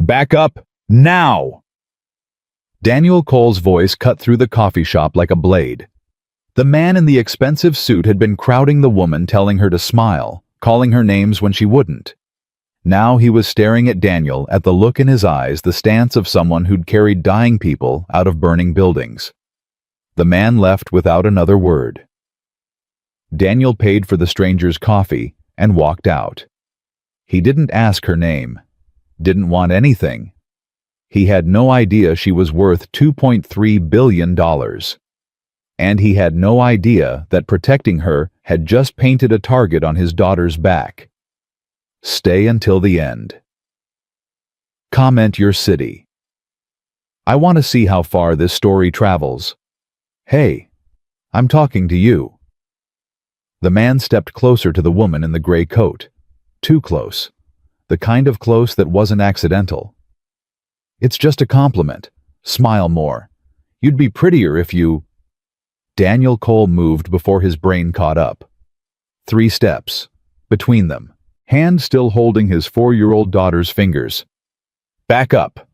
Back up, now! Daniel Cole's voice cut through the coffee shop like a blade. The man in the expensive suit had been crowding the woman, telling her to smile, calling her names when she wouldn't. Now he was staring at Daniel, at the look in his eyes, the stance of someone who'd carried dying people out of burning buildings. The man left without another word. Daniel paid for the stranger's coffee and walked out. He didn't ask her name, didn't want anything. He had no idea she was worth $2.3 billion. And he had no idea that protecting her had just painted a target on his daughter's back. Stay until the end. Comment your city. I want to see how far this story travels. Hey, I'm talking to you. The man stepped closer to the woman in the gray coat. Too close. The kind of close that wasn't accidental. It's just a compliment. Smile more. You'd be prettier if you... Daniel Cole moved before his brain caught up. 3 steps. Between them. Hand still holding his 4-year-old daughter's fingers. Back up.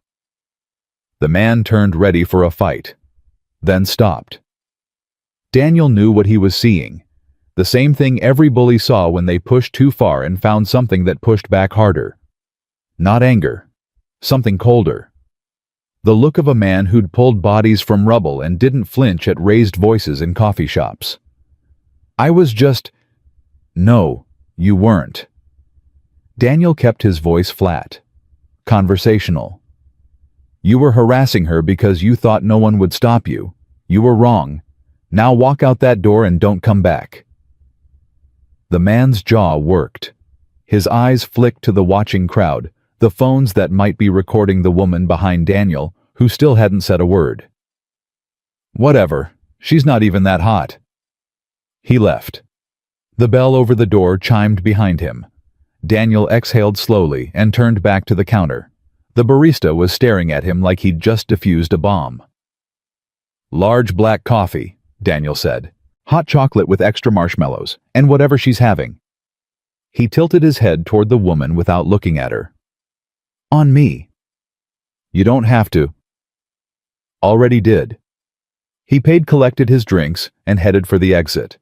The man turned ready for a fight. Then stopped. Daniel knew what he was seeing. The same thing every bully saw when they pushed too far and found something that pushed back harder. Not anger. Something colder. The look of a man who'd pulled bodies from rubble and didn't flinch at raised voices in coffee shops. I was just... No, you weren't. Daniel kept his voice flat. Conversational. You were harassing her because you thought no one would stop you. You were wrong. Now walk out that door and don't come back. The man's jaw worked. His eyes flicked to the watching crowd, the phones that might be recording the woman behind Daniel, who still hadn't said a word. Whatever, she's not even that hot. He left. The bell over the door chimed behind him. Daniel exhaled slowly and turned back to the counter. The barista was staring at him like he'd just defused a bomb. Large black coffee, Daniel said. Hot chocolate with extra marshmallows, and whatever she's having. He tilted his head toward the woman without looking at her. On me. You don't have to. Already did. He paid, collected his drinks, and headed for the exit.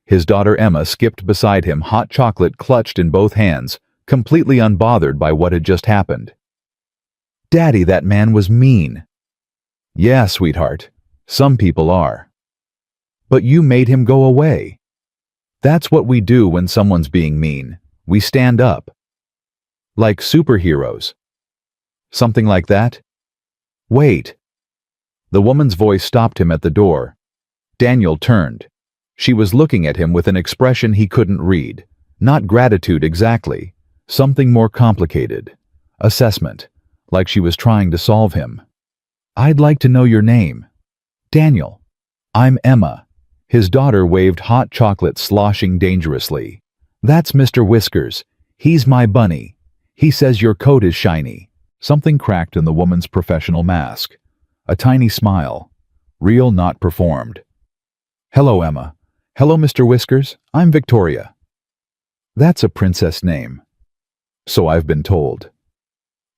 His daughter Emma skipped beside him, hot chocolate clutched in both hands, completely unbothered by what had just happened. Daddy, that man was mean. Yeah, sweetheart. Some people are. But you made him go away. That's what we do when someone's being mean. We stand up. Like superheroes. Something like that? Wait. The woman's voice stopped him at the door. Daniel turned. She was looking at him with an expression he couldn't read. Not gratitude exactly. Something more complicated. Assessment. Like she was trying to solve him. I'd like to know your name. Daniel. I'm Emma. His daughter waved hot chocolate sloshing dangerously. That's Mr. Whiskers. He's my bunny. He says your coat is shiny. Something cracked in the woman's professional mask. A tiny smile. Real, not performed. Hello, Emma. Hello, Mr. Whiskers. I'm Victoria. That's a princess name. So I've been told.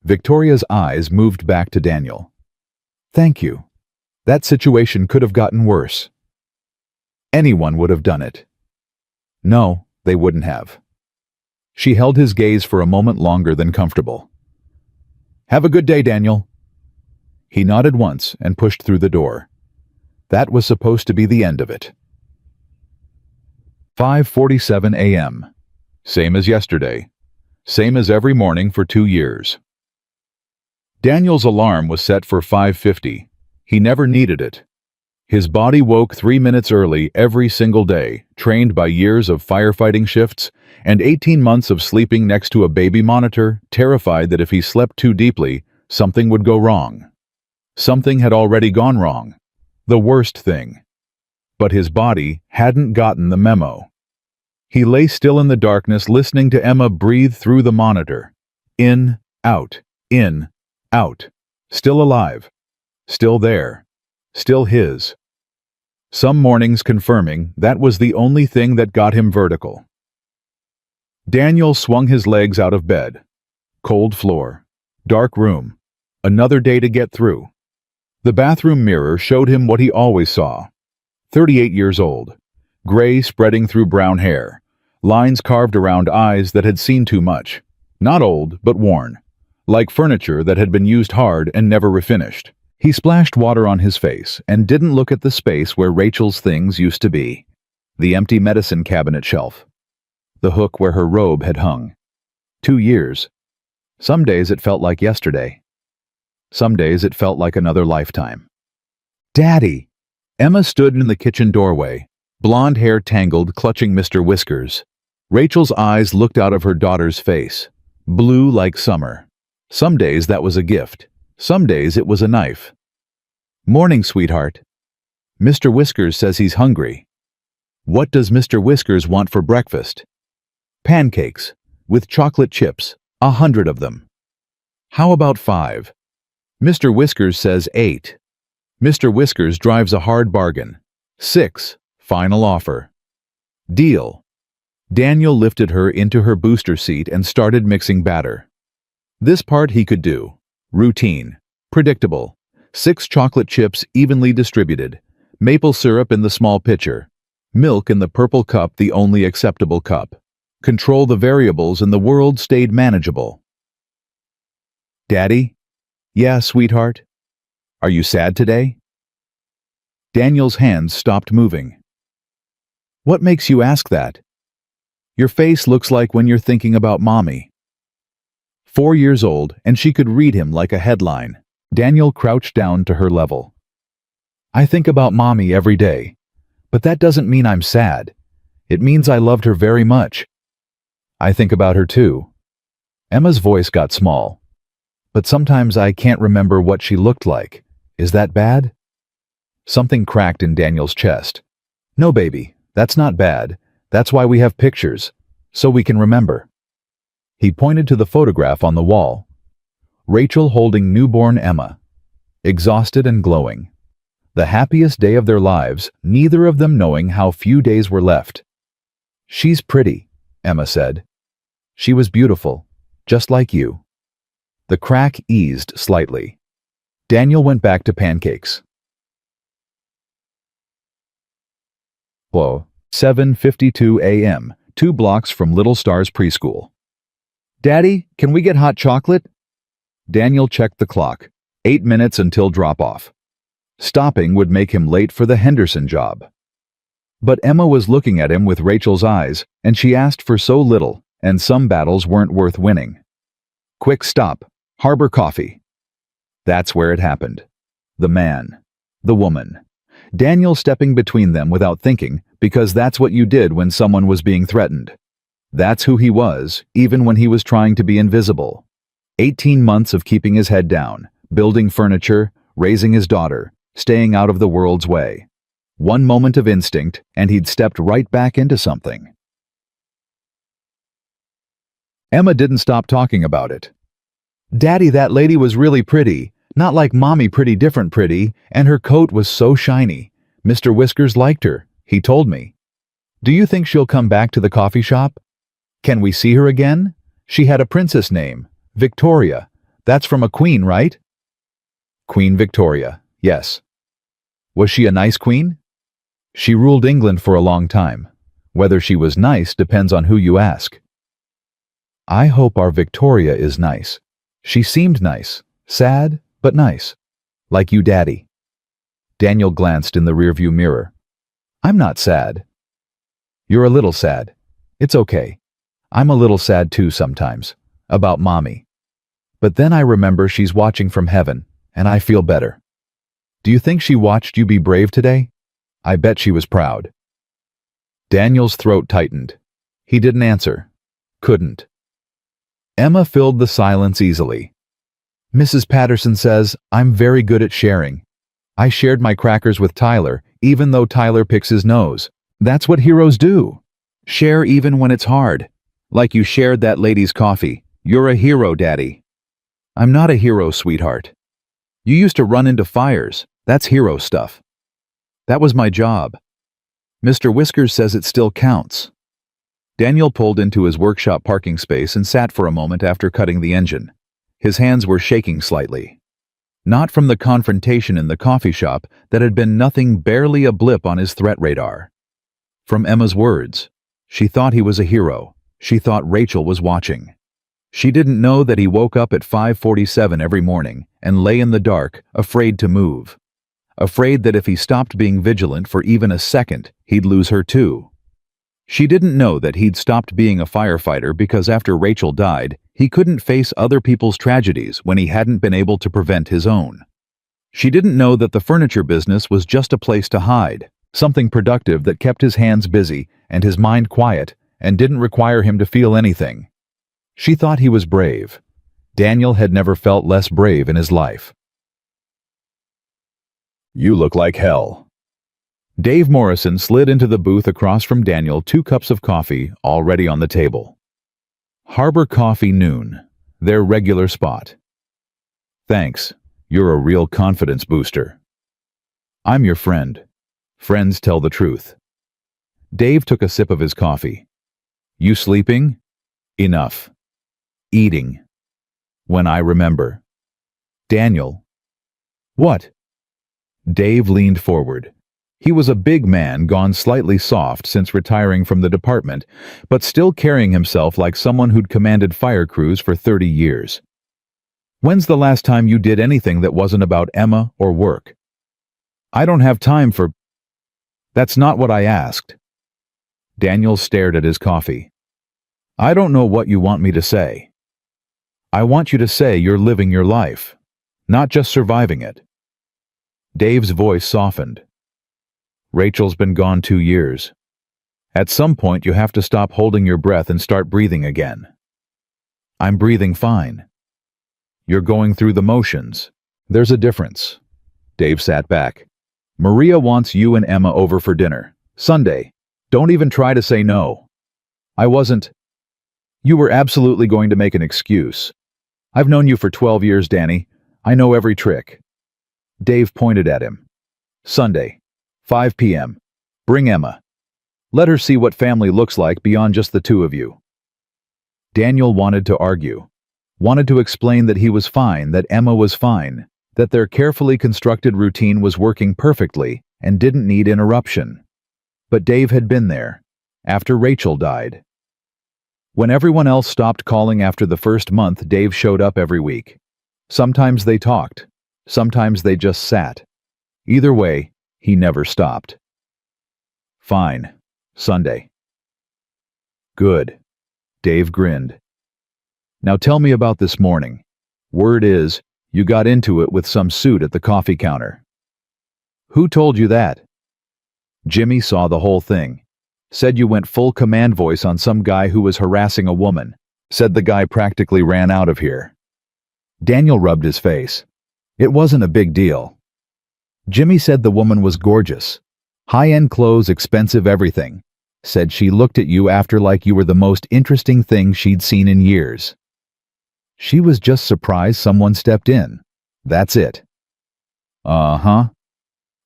Victoria's eyes moved back to Daniel. Thank you. That situation could have gotten worse. Anyone would have done it. No, they wouldn't have. She held his gaze for a moment longer than comfortable. Have a good day, Daniel. He nodded once and pushed through the door. That was supposed to be the end of it. 5:47 a.m. Same as yesterday. Same as every morning for 2 years. Daniel's alarm was set for 5:50. He never needed it. His body woke 3 minutes early every single day, trained by years of firefighting shifts and 18 months of sleeping next to a baby monitor, terrified that if he slept too deeply, something would go wrong. Something had already gone wrong. The worst thing. But his body hadn't gotten the memo. He lay still in the darkness, listening to Emma breathe through the monitor. In, out, in, out. Still alive. Still there. Still his. Some mornings confirming that was the only thing that got him vertical. Daniel swung his legs out of bed. Cold floor. Dark room. Another day to get through. The bathroom mirror showed him what he always saw. 38 years old. Gray spreading through brown hair. Lines carved around eyes that had seen too much. Not old, but worn. Like furniture that had been used hard and never refinished. He splashed water on his face and didn't look at the space where Rachel's things used to be. The empty medicine cabinet shelf. The hook where her robe had hung. 2 years. Some days it felt like yesterday. Some days it felt like another lifetime. Daddy! Emma stood in the kitchen doorway, blonde hair tangled, clutching Mr. Whiskers. Rachel's eyes looked out of her daughter's face, blue like summer. Some days that was a gift. Some days it was a knife. Morning, sweetheart. Mr. Whiskers says he's hungry. What does Mr. Whiskers want for breakfast? Pancakes, with chocolate chips, 100 of them. How about 5? Mr. Whiskers says 8. Mr. Whiskers drives a hard bargain. 6, final offer. Deal. Daniel lifted her into her booster seat and started mixing batter. This part he could do. Routine. Predictable. 6 chocolate chips evenly distributed. Maple syrup in the small pitcher. Milk in the purple cup, the only acceptable cup. Control the variables and the world stayed manageable. Daddy? Yeah, sweetheart. Are you sad today? Daniel's hands stopped moving. What makes you ask that? Your face looks like when you're thinking about Mommy. 4 years old, and she could read him like a headline. Daniel crouched down to her level. I think about Mommy every day, but that doesn't mean I'm sad. It means I loved her very much. I think about her too. Emma's voice got small. But sometimes I can't remember what she looked like. Is that bad? Something cracked in Daniel's chest. No, baby, that's not bad. That's why we have pictures, so we can remember. He pointed to the photograph on the wall. Rachel holding newborn Emma. Exhausted and glowing. The happiest day of their lives, neither of them knowing how few days were left. She's pretty, Emma said. She was beautiful, just like you. The crack eased slightly. Daniel went back to pancakes. 7:52 a.m., 2 blocks from Little Stars preschool. Daddy, can we get hot chocolate? Daniel checked the clock. 8 minutes until drop-off. Stopping would make him late for the Henderson job. But Emma was looking at him with Rachel's eyes, and she asked for so little, and some battles weren't worth winning. Quick stop. Harbor Coffee. That's where it happened. The man. The woman. Daniel stepping between them without thinking, because that's what you did when someone was being threatened. That's who he was, even when he was trying to be invisible. 18 months of keeping his head down, building furniture, raising his daughter, staying out of the world's way. One moment of instinct, and he'd stepped right back into something. Emma didn't stop talking about it. Daddy, that lady was really pretty, not like Mommy pretty different pretty, and her coat was so shiny. Mr. Whiskers liked her, he told me. Do you think she'll come back to the coffee shop? Can we see her again? She had a princess name, Victoria. That's from a queen, right? Queen Victoria, yes. Was she a nice queen? She ruled England for a long time. Whether she was nice depends on who you ask. I hope our Victoria is nice. She seemed nice, sad, but nice. Like you, Daddy. Daniel glanced in the rearview mirror. I'm not sad. You're a little sad. It's okay. I'm a little sad too sometimes. About Mommy. But then I remember she's watching from heaven, and I feel better. Do you think she watched you be brave today? I bet she was proud. Daniel's throat tightened. He didn't answer. Couldn't. Emma filled the silence easily. Mrs. Patterson says, I'm very good at sharing. I shared my crackers with Tyler, even though Tyler picks his nose. That's what heroes do. Share even when it's hard. Like you shared that lady's coffee. You're a hero, Daddy. I'm not a hero, sweetheart. You used to run into fires. That's hero stuff. That was my job. Mr. Whiskers says it still counts. Daniel pulled into his workshop parking space and sat for a moment after cutting the engine. His hands were shaking slightly. Not from the confrontation in the coffee shop that had been nothing, barely a blip on his threat radar. From Emma's words. She thought he was a hero. She thought Rachel was watching. She didn't know that he woke up at 5:47 every morning and lay in the dark, afraid to move. Afraid that if he stopped being vigilant for even a second, he'd lose her too. She didn't know that he'd stopped being a firefighter because after Rachel died, he couldn't face other people's tragedies when he hadn't been able to prevent his own. She didn't know that the furniture business was just a place to hide, something productive that kept his hands busy and his mind quiet and didn't require him to feel anything. She thought he was brave. Daniel had never felt less brave in his life. "You look like hell." Dave Morrison slid into the booth across from Daniel, 2 cups of coffee already on the table. Harbor Coffee noon, their regular spot. "Thanks, you're a real confidence booster." "I'm your friend. Friends tell the truth." Dave took a sip of his coffee. "You sleeping?" "Enough." "Eating." "When I remember." "Daniel." "What?" Dave leaned forward. He was a big man, gone slightly soft since retiring from the department, but still carrying himself like someone who'd commanded fire crews for 30 years. "When's the last time you did anything that wasn't about Emma or work?" "I don't have time for—" "That's not what I asked." Daniel stared at his coffee. "I don't know what you want me to say." "I want you to say you're living your life, not just surviving it." Dave's voice softened. "Rachel's been gone 2 years. At some point you have to stop holding your breath and start breathing again." "I'm breathing fine." "You're going through the motions. There's a difference." Dave sat back. "Maria wants you and Emma over for dinner. Sunday. Don't even try to say no." "I wasn't." "You were absolutely going to make an excuse. I've known you for 12 years, Danny. I know every trick." Dave pointed at him. "Sunday. 5 p.m. Bring Emma. Let her see what family looks like beyond just the 2 of you." Daniel wanted to argue. Wanted to explain that he was fine, that Emma was fine, that their carefully constructed routine was working perfectly and didn't need interruption. But Dave had been there, after Rachel died. When everyone else stopped calling after the first month, Dave showed up every week. Sometimes they talked. Sometimes they just sat. Either way, he never stopped. "Fine. Sunday." "Good." Dave grinned. "Now tell me about this morning. Word is, you got into it with some suit at the coffee counter." "Who told you that?" "Jimmy saw the whole thing. Said you went full command voice on some guy who was harassing a woman. Said the guy practically ran out of here." Daniel rubbed his face. "It wasn't a big deal. Jimmy said the woman was gorgeous. High-end clothes, expensive everything. Said she looked at you after like you were the most interesting thing she'd seen in years. She was just surprised someone stepped in. That's it." "Uh-huh."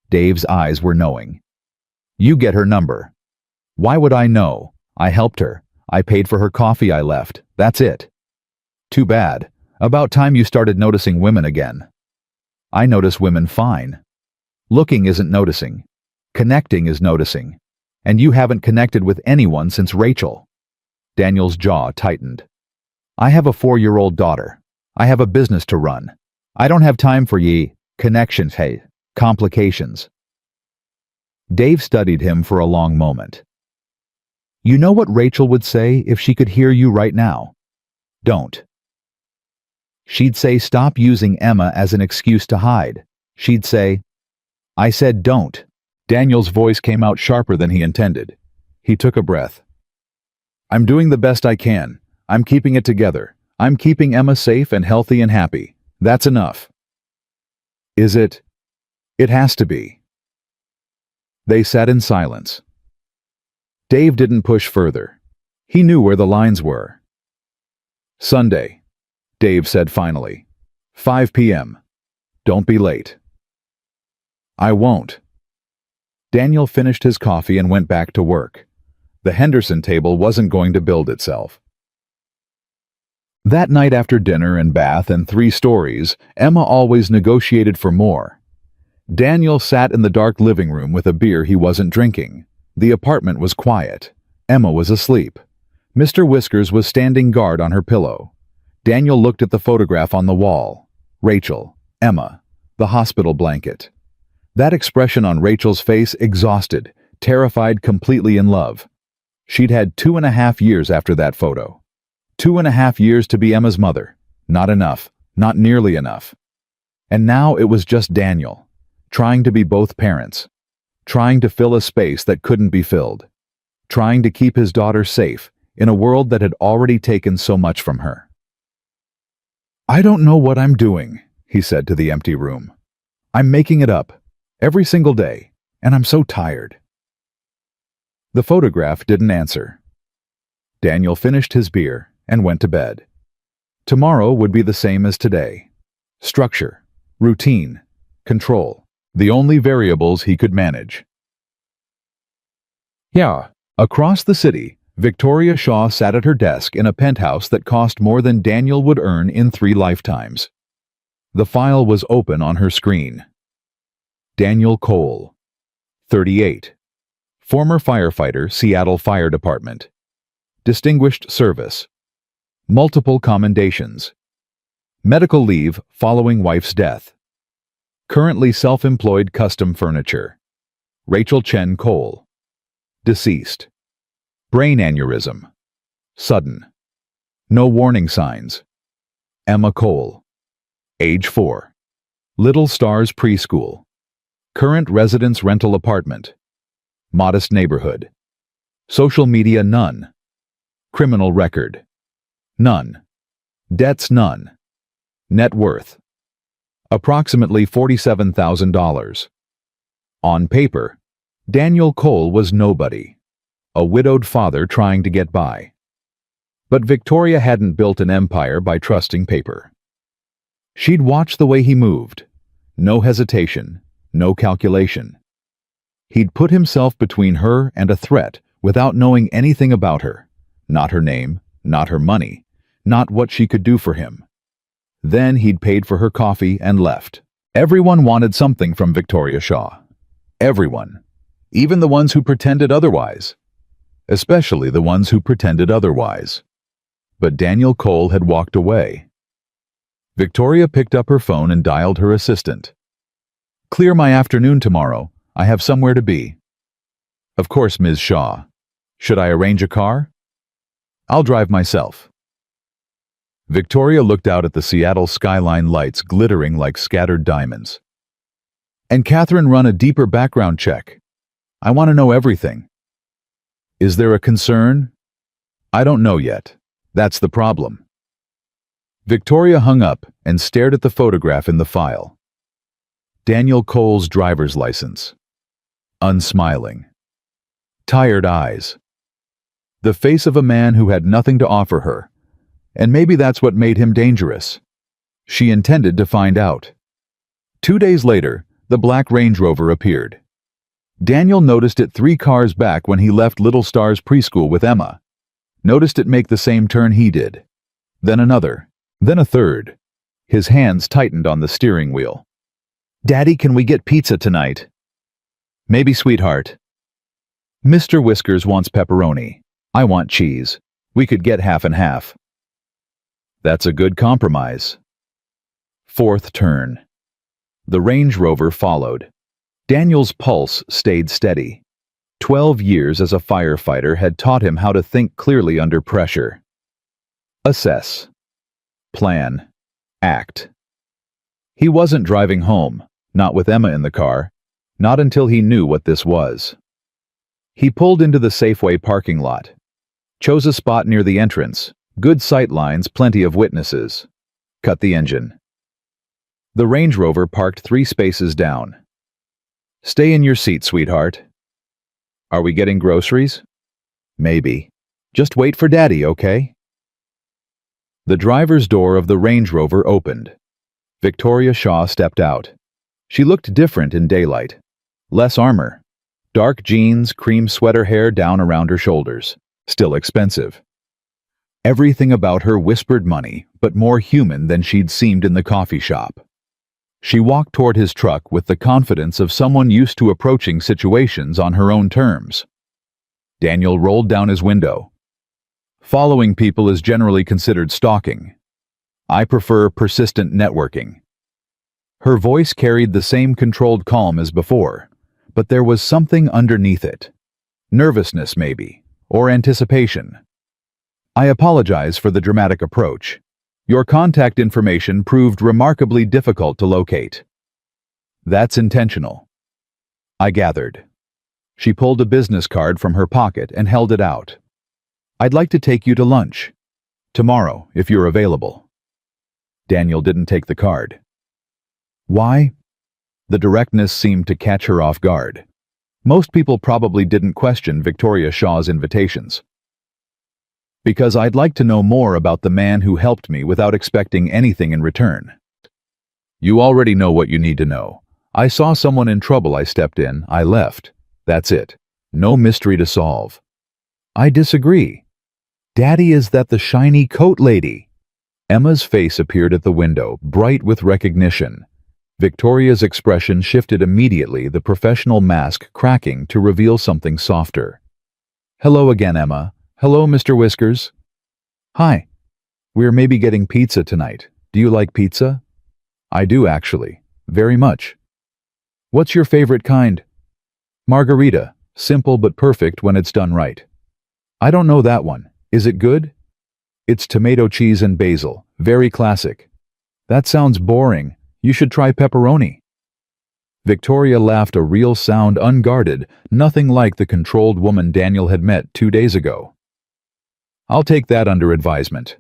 Dave's eyes were knowing. "You get her number." "Why would I know? I helped her. I paid for her coffee I left. That's it." "Too bad. About time you started noticing women again." "I notice women fine. Looking isn't noticing. Connecting is noticing. And you haven't connected with anyone since Rachel." Daniel's jaw tightened. "I have a 4-year-old daughter. I have a business to run. I don't have time for ye connections, hey, complications." Dave studied him for a long moment. "You know what Rachel would say if she could hear you right now? Don't." "She'd say stop using Emma as an excuse to hide. She'd say—" "I said don't." Daniel's voice came out sharper than he intended. He took a breath. "I'm doing the best I can. I'm keeping it together. I'm keeping Emma safe and healthy and happy. That's enough." "Is it?" "It has to be." They sat in silence. Dave didn't push further. He knew where the lines were. "Sunday," Dave said finally. 5 p.m. Don't be late." "I won't." Daniel finished his coffee and went back to work. The Henderson table wasn't going to build itself. That night after dinner and bath and 3 stories, Emma always negotiated for more. Daniel sat in the dark living room with a beer he wasn't drinking. The apartment was quiet. Emma was asleep. Mr. Whiskers was standing guard on her pillow. Daniel looked at the photograph on the wall. Rachel, Emma, the hospital blanket. That expression on Rachel's face, exhausted, terrified, completely in love. She'd had 2.5 years after that photo. 2.5 years to be Emma's mother. Not enough. Not nearly enough. And now it was just Daniel, trying to be both parents, trying to fill a space that couldn't be filled, trying to keep his daughter safe in a world that had already taken so much from her. "I don't know what I'm doing," he said to the empty room. "I'm making it up, every single day, and I'm so tired." The photograph didn't answer. Daniel finished his beer and went to bed. Tomorrow would be the same as today. Structure, routine, control, the only variables he could manage. Yeah, across the city, Victoria Shaw sat at her desk in a penthouse that cost more than Daniel would earn in 3 lifetimes. The file was open on her screen. Daniel Cole, 38. Former firefighter, Seattle Fire Department. Distinguished service. Multiple commendations. Medical leave following wife's death. Currently self-employed custom furniture. Rachel Chen Cole. Deceased. Brain aneurysm. Sudden. No warning signs. Emma Cole. Age 4. Little Stars Preschool. Current residence rental apartment. Modest neighborhood. Social media none. Criminal record. None. Debts none. Net worth. Approximately $47,000. On paper, Daniel Cole was nobody. A widowed father trying to get by. But Victoria hadn't built an empire by trusting paper. She'd watched the way he moved. No hesitation, no calculation. He'd put himself between her and a threat without knowing anything about her. Not her name, not her money, not what she could do for him. Then he'd paid for her coffee and left. Everyone wanted something from Victoria Shaw. Everyone. Even the ones who pretended otherwise. Especially the ones who pretended otherwise. But Daniel Cole had walked away. Victoria picked up her phone and dialed her assistant. "Clear my afternoon tomorrow. I have somewhere to be." "Of course, Ms. Shaw. Should I arrange a car?" "I'll drive myself." Victoria looked out at the Seattle skyline, lights glittering like scattered diamonds. "And Catherine, run a deeper background check. I want to know everything." "Is there a concern?" "I don't know yet. That's the problem." Victoria hung up and stared at the photograph in the file. Daniel Cole's driver's license. Unsmiling. Tired eyes. The face of a man who had nothing to offer her. And maybe that's what made him dangerous. She intended to find out. 2 days later, the black Range Rover appeared. Daniel noticed it 3 cars back when he left Little Stars Preschool with Emma. Noticed it make the same turn he did. Then another. Then a third. His hands tightened on the steering wheel. "Daddy, can we get pizza tonight?" "Maybe, sweetheart." "Mr. Whiskers wants pepperoni. I want cheese. We could get half and half." That's a good compromise. 4th turn. The Range Rover followed. Daniel's pulse stayed steady. 12 years as a firefighter had taught him how to think clearly under pressure. Assess. Plan. Act. He wasn't driving home, not with Emma in the car, not until he knew what this was. He pulled into the Safeway parking lot. Chose a spot near the entrance. Good sight lines, plenty of witnesses. Cut the engine. The Range Rover parked 3 spaces down. "Stay in your seat, sweetheart." "Are we getting groceries?" "Maybe. Just wait for Daddy, okay?" The driver's door of the Range Rover opened. Victoria Shaw stepped out. She looked different in daylight. Less armor. Dark jeans, cream sweater hair down around her shoulders. Still expensive. Everything about her whispered money, but more human than she'd seemed in the coffee shop. She walked toward his truck with the confidence of someone used to approaching situations on her own terms. Daniel rolled down his window. Following people is generally considered stalking. I prefer persistent networking. Her voice carried the same controlled calm as before, but there was something underneath it. Nervousness, maybe, or anticipation. I apologize for the dramatic approach. Your contact information proved remarkably difficult to locate. That's intentional. I gathered. She pulled a business card from her pocket and held it out. I'd like to take you to lunch. Tomorrow, if you're available. Daniel didn't take the card. Why? The directness seemed to catch her off guard. Most people probably didn't question Victoria Shaw's invitations. Because I'd like to know more about the man who helped me without expecting anything in return. You already know what you need to know. I saw someone in trouble, I stepped in, I left. That's it. No mystery to solve. I disagree. Daddy, is that the shiny coat lady? Emma's face appeared at the window, bright with recognition. Victoria's expression shifted immediately, the professional mask cracking to reveal something softer. Hello again, Emma. Hello, Mr. Whiskers. Hi. We're maybe getting pizza tonight. Do you like pizza? I do, actually. Very much. What's your favorite kind? Margarita. Simple but perfect when it's done right. I don't know that one. Is it good? It's tomato cheese and basil. Very classic. That sounds boring. You should try pepperoni. Victoria laughed, a real sound, unguarded, nothing like the controlled woman Daniel had met 2 days ago. I'll take that under advisement.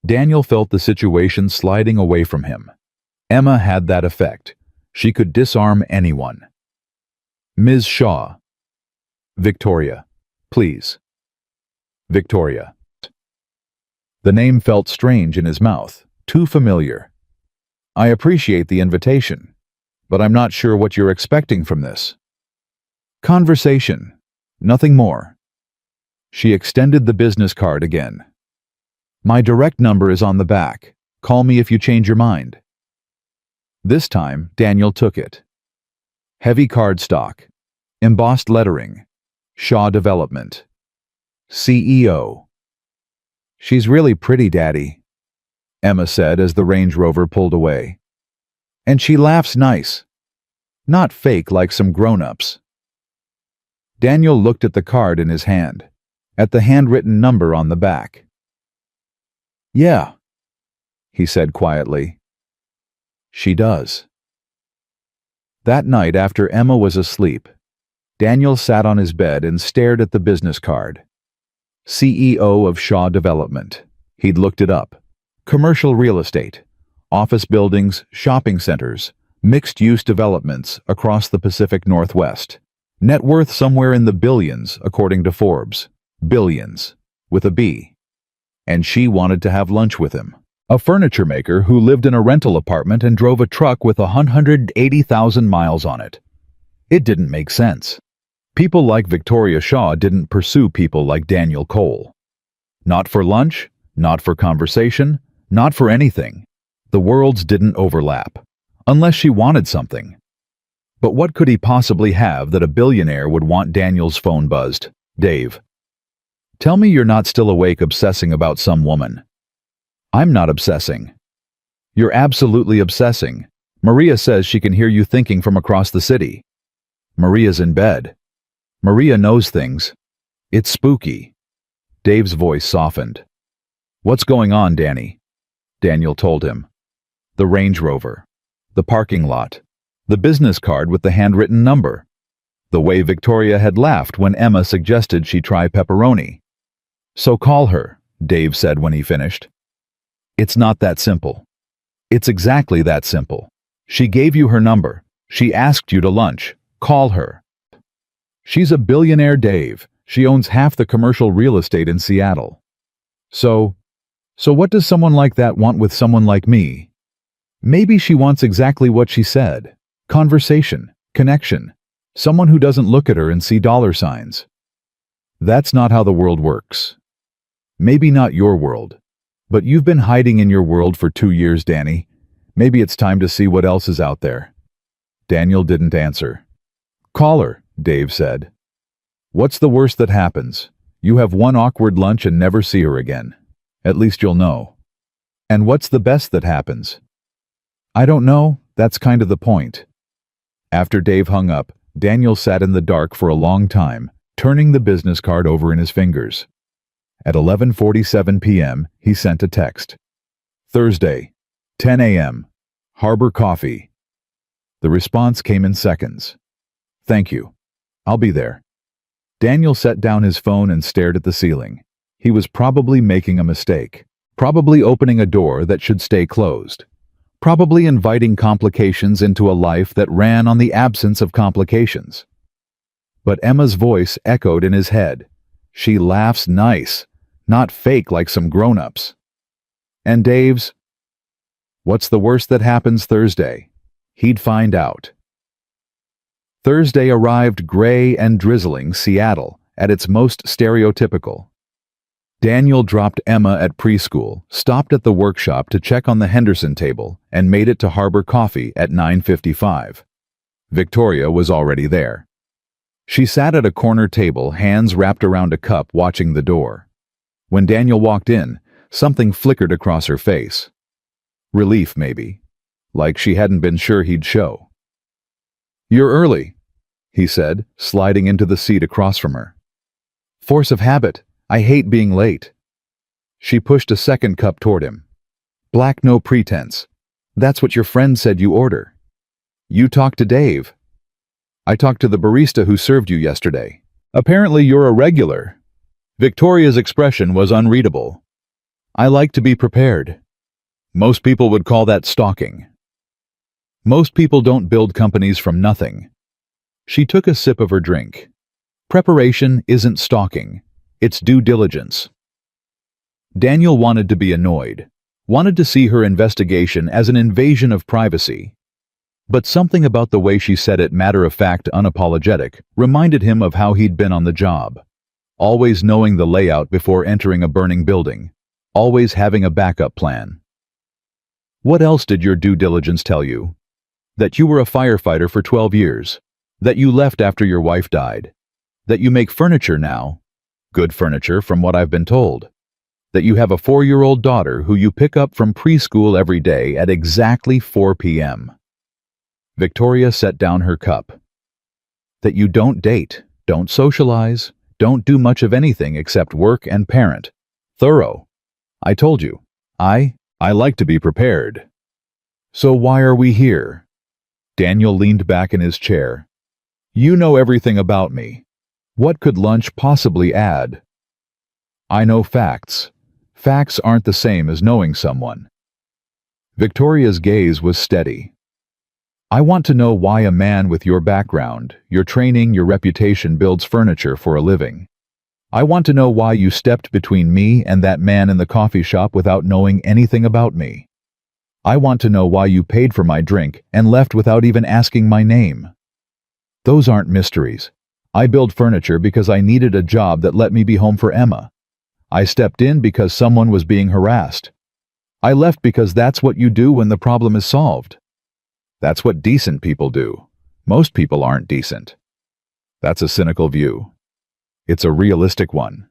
Daniel felt the situation sliding away from him. Emma had that effect. She could disarm anyone. Ms. Shaw. Victoria. Please. Victoria. The name felt strange in his mouth, too familiar. I appreciate the invitation, but I'm not sure what you're expecting from this. Conversation. Nothing more. She extended the business card again. My direct number is on the back. Call me if you change your mind. This time, Daniel took it. Heavy cardstock. Embossed lettering. Shaw Development. CEO. She's really pretty, Daddy, Emma said as the Range Rover pulled away. And she laughs nice. Not fake like some grown-ups. Daniel looked at the card in his hand, at the handwritten number on the back. Yeah, he said quietly. She does. That night, after Emma was asleep, Daniel sat on his bed and stared at the business card. CEO of Shaw Development. He'd looked it up. Commercial real estate, office buildings, shopping centers, mixed-use developments across the Pacific Northwest. Net worth somewhere in the billions, according to Forbes. Billions, with a B. And she wanted to have lunch with him. A furniture maker who lived in a rental apartment and drove a truck with 180,000 miles on it. It didn't make sense. People like Victoria Shaw didn't pursue people like Daniel Cole. Not for lunch, not for conversation, not for anything. The worlds didn't overlap. Unless she wanted something. But what could he possibly have that a billionaire would want? Daniel's phone buzzed. Dave. Tell me you're not still awake obsessing about some woman. I'm not obsessing. You're absolutely obsessing. Maria says she can hear you thinking from across the city. Maria's in bed. Maria knows things. It's spooky. Dave's voice softened. What's going on, Danny? Daniel told him. The Range Rover. The parking lot. The business card with the handwritten number. The way Victoria had laughed when Emma suggested she try pepperoni. So call her, Dave said when he finished. It's not that simple. It's exactly that simple. She gave you her number. She asked you to lunch. Call her. She's a billionaire, Dave. She owns half the commercial real estate in Seattle. So what does someone like that want with someone like me? Maybe she wants exactly what she said. Conversation, connection. Someone who doesn't look at her and see dollar signs. That's not how the world works. Maybe not your world. But you've been hiding in your world for 2 years, Danny. Maybe it's time to see what else is out there. Daniel didn't answer. Call her, Dave said. What's the worst that happens? You have one awkward lunch and never see her again. At least you'll know. And what's the best that happens? I don't know, that's kind of the point. After Dave hung up, Daniel sat in the dark for a long time, turning the business card over in his fingers. At 11:47 p.m., he sent a text. Thursday, 10 a.m., Harbor Coffee. The response came in seconds. Thank you. I'll be there. Daniel set down his phone and stared at the ceiling. He was probably making a mistake. Probably opening a door that should stay closed. Probably inviting complications into a life that ran on the absence of complications. But Emma's voice echoed in his head. She laughs nice, not fake like some grown-ups. And Dave's? What's the worst that happens Thursday? He'd find out. Thursday arrived gray and drizzling Seattle at its most stereotypical. Daniel dropped Emma at preschool, stopped at the workshop to check on the Henderson table, and made it to Harbor Coffee at 9:55. Victoria was already there. She sat at a corner table, hands wrapped around a cup, watching the door. When Daniel walked in, something flickered across her face. Relief, maybe. Like she hadn't been sure he'd show. You're early, he said, sliding into the seat across from her. Force of habit. I hate being late. She pushed a second cup toward him. Black, no pretense. That's what your friend said you order. You talked to Dave. I talked to the barista who served you yesterday. Apparently you're a regular. Victoria's expression was unreadable. I like to be prepared. Most people would call that stalking. Most people don't build companies from nothing. She took a sip of her drink. Preparation isn't stalking. It's due diligence. Daniel wanted to be annoyed, wanted to see her investigation as an invasion of privacy. But something about the way she said it, matter-of-fact, unapologetic, reminded him of how he'd been on the job. Always knowing the layout before entering a burning building. Always having a backup plan. What else did your due diligence tell you? That you were a firefighter for 12 years. That you left after your wife died. That you make furniture now. Good furniture, from what I've been told. That you have a 4-year-old daughter who you pick up from preschool every day at exactly 4 p.m. Victoria set down her cup. That you don't date, don't socialize, don't do much of anything except work and parent. Thorough. I told you. I like to be prepared. So why are we here? Daniel leaned back in his chair. You know everything about me. What could lunch possibly add? I know facts. Facts aren't the same as knowing someone. Victoria's gaze was steady. I want to know why a man with your background, your training, your reputation builds furniture for a living. I want to know why you stepped between me and that man in the coffee shop without knowing anything about me. I want to know why you paid for my drink and left without even asking my name. Those aren't mysteries. I build furniture because I needed a job that let me be home for Emma. I stepped in because someone was being harassed. I left because that's what you do when the problem is solved. That's what decent people do. Most people aren't decent. That's a cynical view. It's a realistic one.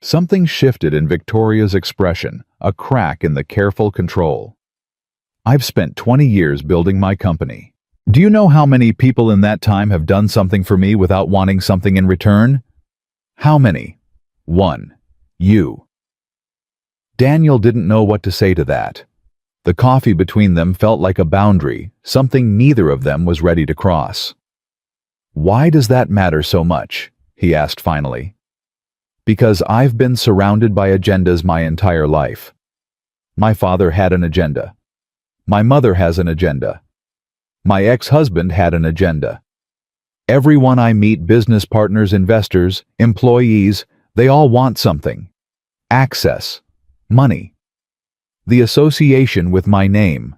Something shifted in Victoria's expression, a crack in the careful control. I've spent 20 years building my company. Do you know how many people in that time have done something for me without wanting something in return? How many? 1. You. Daniel didn't know what to say to that. The coffee between them felt like a boundary, something neither of them was ready to cross. Why does that matter so much? He asked finally. Because I've been surrounded by agendas my entire life. My father had an agenda. My mother has an agenda. My ex-husband had an agenda. Everyone I meet, business partners, investors, employees, they all want something. Access. Money. The association with my name.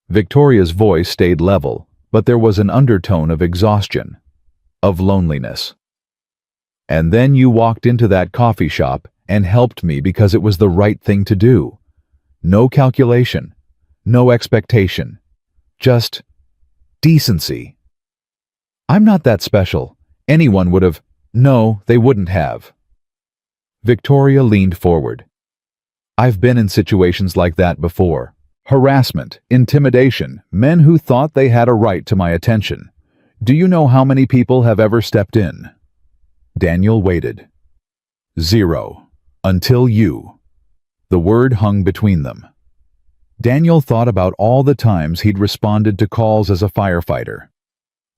Victoria's voice stayed level, but there was an undertone of exhaustion, of loneliness. And then you walked into that coffee shop and helped me because it was the right thing to do. No calculation, no expectation, just decency. I'm not that special. Anyone would have. No, they wouldn't have. Victoria leaned forward. I've been in situations like that before. Harassment, intimidation, men who thought they had a right to my attention. Do you know how many people have ever stepped in? Daniel waited. 0. Until you. The word hung between them. Daniel thought about all the times he'd responded to calls as a firefighter.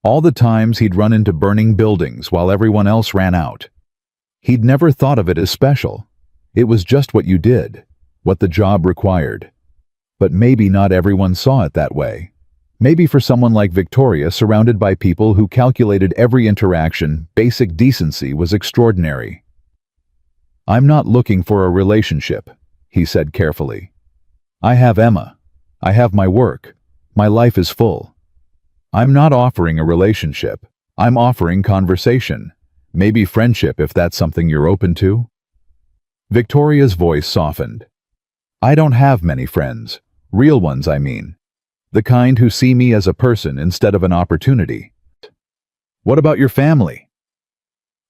All the times he'd run into burning buildings while everyone else ran out. He'd never thought of it as special. It was just what you did, what the job required. But maybe not everyone saw it that way. Maybe for someone like Victoria, surrounded by people who calculated every interaction, basic decency was extraordinary. I'm not looking for a relationship, he said carefully. I have Emma. I have my work. My life is full. I'm not offering a relationship. I'm offering conversation. Maybe friendship if that's something you're open to. Victoria's voice softened. I don't have many friends. Real ones, I mean. The kind who see me as a person instead of an opportunity. What about your family?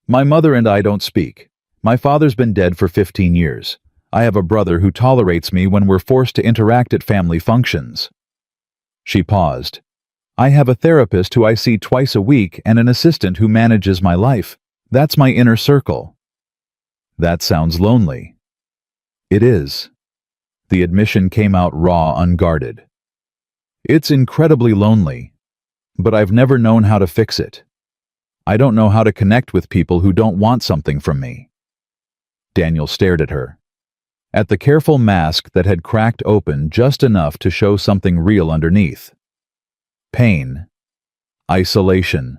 My mother and I don't speak. My father's been dead for 15 years. I have a brother who tolerates me when we're forced to interact at family functions. She paused. I have a therapist who I see twice a week and an assistant who manages my life. That's my inner circle. That sounds lonely. It is. The admission came out raw, unguarded. It's incredibly lonely, but I've never known how to fix it. I don't know how to connect with people who don't want something from me. Daniel stared at her. At the careful mask that had cracked open just enough to show something real underneath. Pain. Isolation.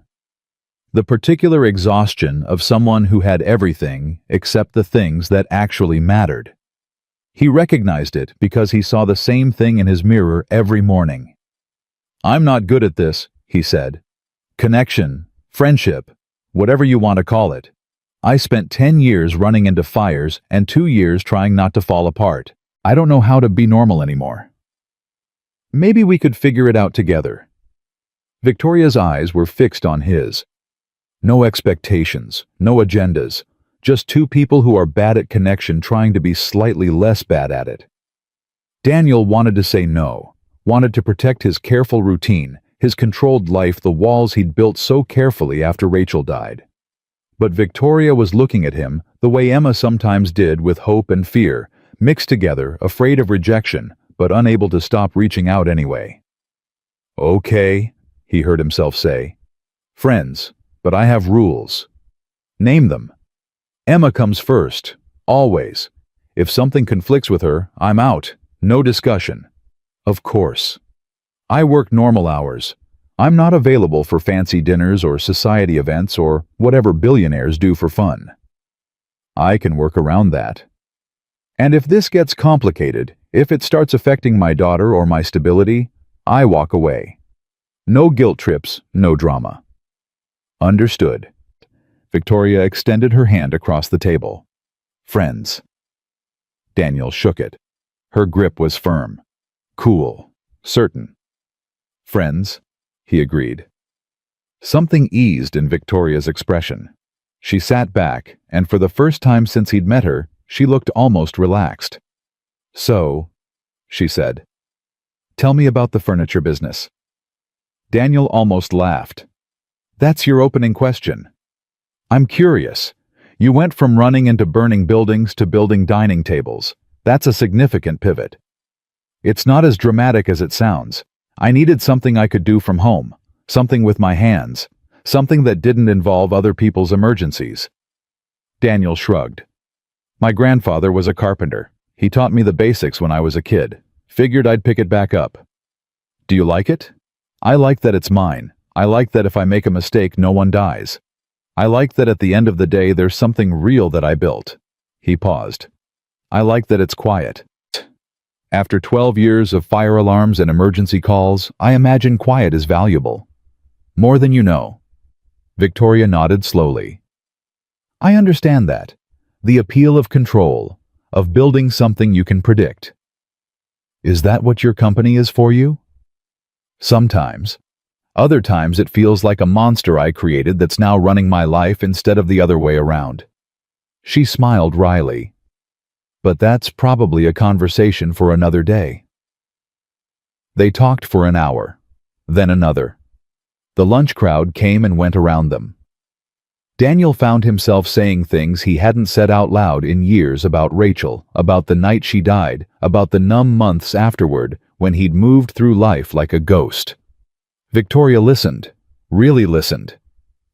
The particular exhaustion of someone who had everything except the things that actually mattered. He recognized it because he saw the same thing in his mirror every morning. I'm not good at this, he said. Connection, friendship, whatever you want to call it. I spent 10 years running into fires and 2 years trying not to fall apart. I don't know how to be normal anymore. Maybe we could figure it out together. Victoria's eyes were fixed on his. No expectations, no agendas, just two people who are bad at connection trying to be slightly less bad at it. Daniel wanted to say no, wanted to protect his careful routine, his controlled life, the walls he'd built so carefully after Rachel died. But Victoria was looking at him the way Emma sometimes did, with hope and fear, mixed together, afraid of rejection, but unable to stop reaching out anyway. Okay, he heard himself say. Friends, but I have rules. Name them. Emma comes first, always. If something conflicts with her, I'm out, no discussion. Of course. I work normal hours. I'm not available for fancy dinners or society events or whatever billionaires do for fun. I can work around that. And if this gets complicated, if it starts affecting my daughter or my stability, I walk away. No guilt trips, no drama. Understood. Victoria extended her hand across the table. Friends. Daniel shook it. Her grip was firm. Cool. Certain. Friends, he agreed. Something eased in Victoria's expression. She sat back, and for the first time since he'd met her, she looked almost relaxed. So, she said, tell me about the furniture business. Daniel almost laughed. That's your opening question. I'm curious. You went from running into burning buildings to building dining tables. That's a significant pivot. It's not as dramatic as it sounds. I needed something I could do from home, something with my hands, something that didn't involve other people's emergencies. Daniel shrugged. My grandfather was a carpenter. He taught me the basics when I was a kid. Figured I'd pick it back up. Do you like it? I like that it's mine. I like that if I make a mistake, no one dies. I like that at the end of the day, there's something real that I built. He paused. I like that it's quiet. After 12 years of fire alarms and emergency calls, I imagine quiet is valuable. More than you know. Victoria nodded slowly. I understand that. The appeal of control, of building something you can predict. Is that what your company is for you? Sometimes. Other times it feels like a monster I created that's now running my life instead of the other way around. She smiled wryly. But that's probably a conversation for another day. They talked for an hour, then another. The lunch crowd came and went around them. Daniel found himself saying things he hadn't said out loud in years about Rachel, about the night she died, about the numb months afterward when he'd moved through life like a ghost. Victoria listened, really listened.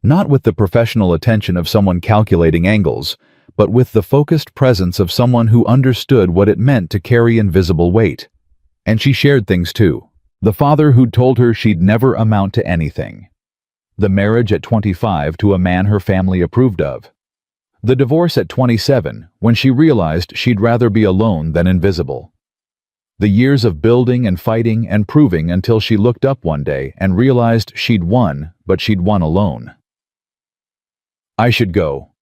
Not with the professional attention of someone calculating angles, but with the focused presence of someone who understood what it meant to carry invisible weight. And she shared things too. The father who'd told her she'd never amount to anything. The marriage at 25 to a man her family approved of. The divorce at 27, when she realized she'd rather be alone than invisible. The years of building and fighting and proving until she looked up one day and realized she'd won, but she'd won alone. I should go,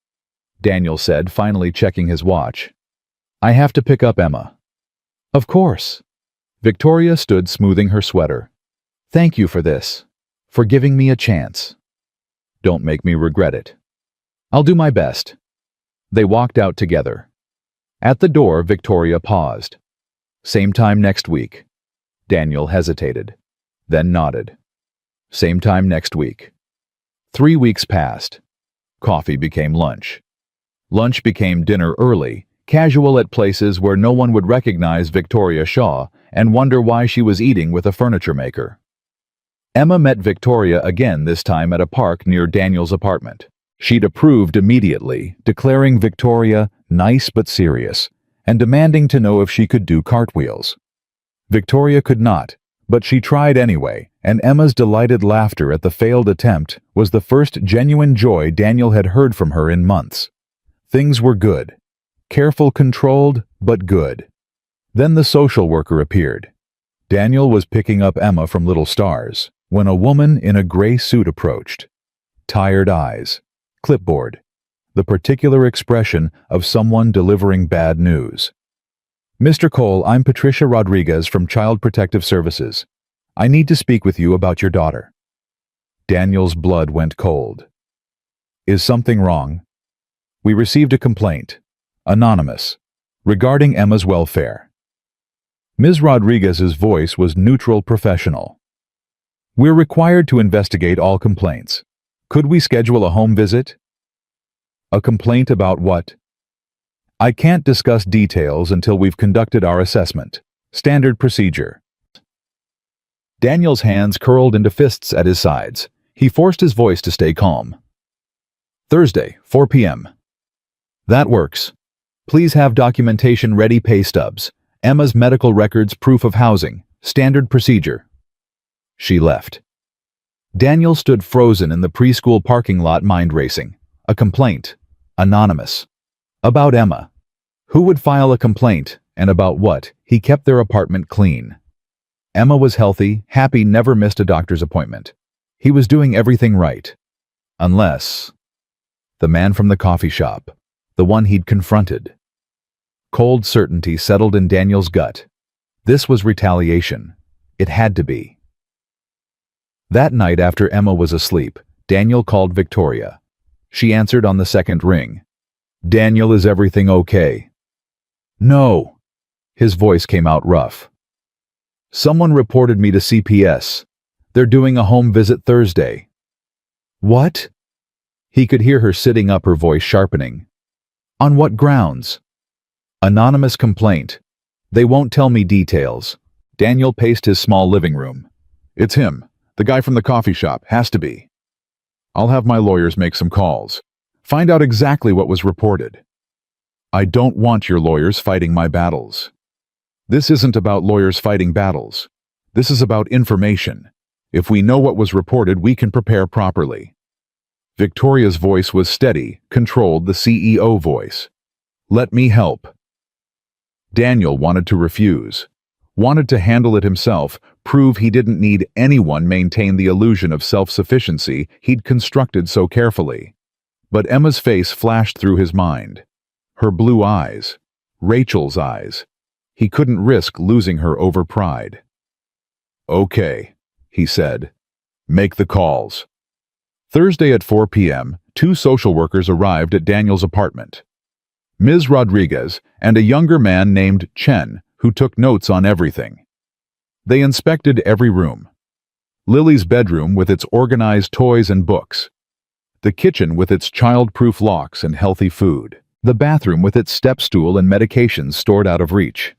Daniel said, finally checking his watch. I have to pick up Emma. Of course. Victoria stood smoothing her sweater. Thank you for this. For giving me a chance. Don't make me regret it. I'll do my best. They walked out together. At the door, Victoria paused. Same time next week. Daniel hesitated, then nodded. Same time next week. 3 weeks passed. Coffee became lunch. Lunch became dinner early, casual at places where no one would recognize Victoria Shaw and wonder why she was eating with a furniture maker. Emma met Victoria again, this time at a park near Daniel's apartment. She'd approved immediately, declaring Victoria nice but serious, and demanding to know if she could do cartwheels. Victoria could not, but she tried anyway, and Emma's delighted laughter at the failed attempt was the first genuine joy Daniel had heard from her in months. Things were good. Careful, controlled, but good. Then the social worker appeared. Daniel was picking up Emma from Little Stars when a woman in a gray suit approached. Tired eyes. Clipboard. The particular expression of someone delivering bad news. Mr. Cole, I'm Patricia Rodriguez from Child Protective Services. I need to speak with you about your daughter. Daniel's blood went cold. Is something wrong? We received a complaint, anonymous, regarding Emma's welfare. Ms. Rodriguez's voice was neutral, professional. We're required to investigate all complaints. Could we schedule a home visit? A complaint about what? I can't discuss details until we've conducted our assessment. Standard procedure. Daniel's hands curled into fists at his sides. He forced his voice to stay calm. Thursday, 4 p.m. That works. Please have documentation ready, pay stubs, Emma's medical records, proof of housing, standard procedure. She left. Daniel stood frozen in the preschool parking lot, mind racing. A complaint. Anonymous. About Emma. Who would file a complaint, and about what? He kept their apartment clean. Emma was healthy, happy, never missed a doctor's appointment. He was doing everything right. Unless... the man from the coffee shop. The one he'd confronted. Cold certainty settled in Daniel's gut. This was retaliation. It had to be. That night after Emma was asleep, Daniel called Victoria. She answered on the second ring. Daniel, is everything okay? No. His voice came out rough. Someone reported me to CPS. They're doing a home visit Thursday. What? He could hear her sitting up, her voice sharpening. On what grounds? Anonymous complaint. They won't tell me details. Daniel paced his small living room. It's him, the guy from the coffee shop, has to be. I'll have my lawyers make some calls. Find out exactly what was reported. I don't want your lawyers fighting my battles. This isn't about lawyers fighting battles. This is about information. If we know what was reported, we can prepare properly. Victoria's voice was steady, controlled, the CEO voice. Let me help. Daniel wanted to refuse. Wanted to handle it himself, prove he didn't need anyone, maintain the illusion of self-sufficiency he'd constructed so carefully. But Emma's face flashed through his mind. Her blue eyes. Rachel's eyes. He couldn't risk losing her over pride. "Okay," he said. "Make the calls." Thursday at 4 p.m., 2 social workers arrived at Daniel's apartment. Ms. Rodriguez and a younger man named Chen, who took notes on everything. They inspected every room. Lily's bedroom with its organized toys and books. The kitchen with its child-proof locks and healthy food. The bathroom with its step stool and medications stored out of reach.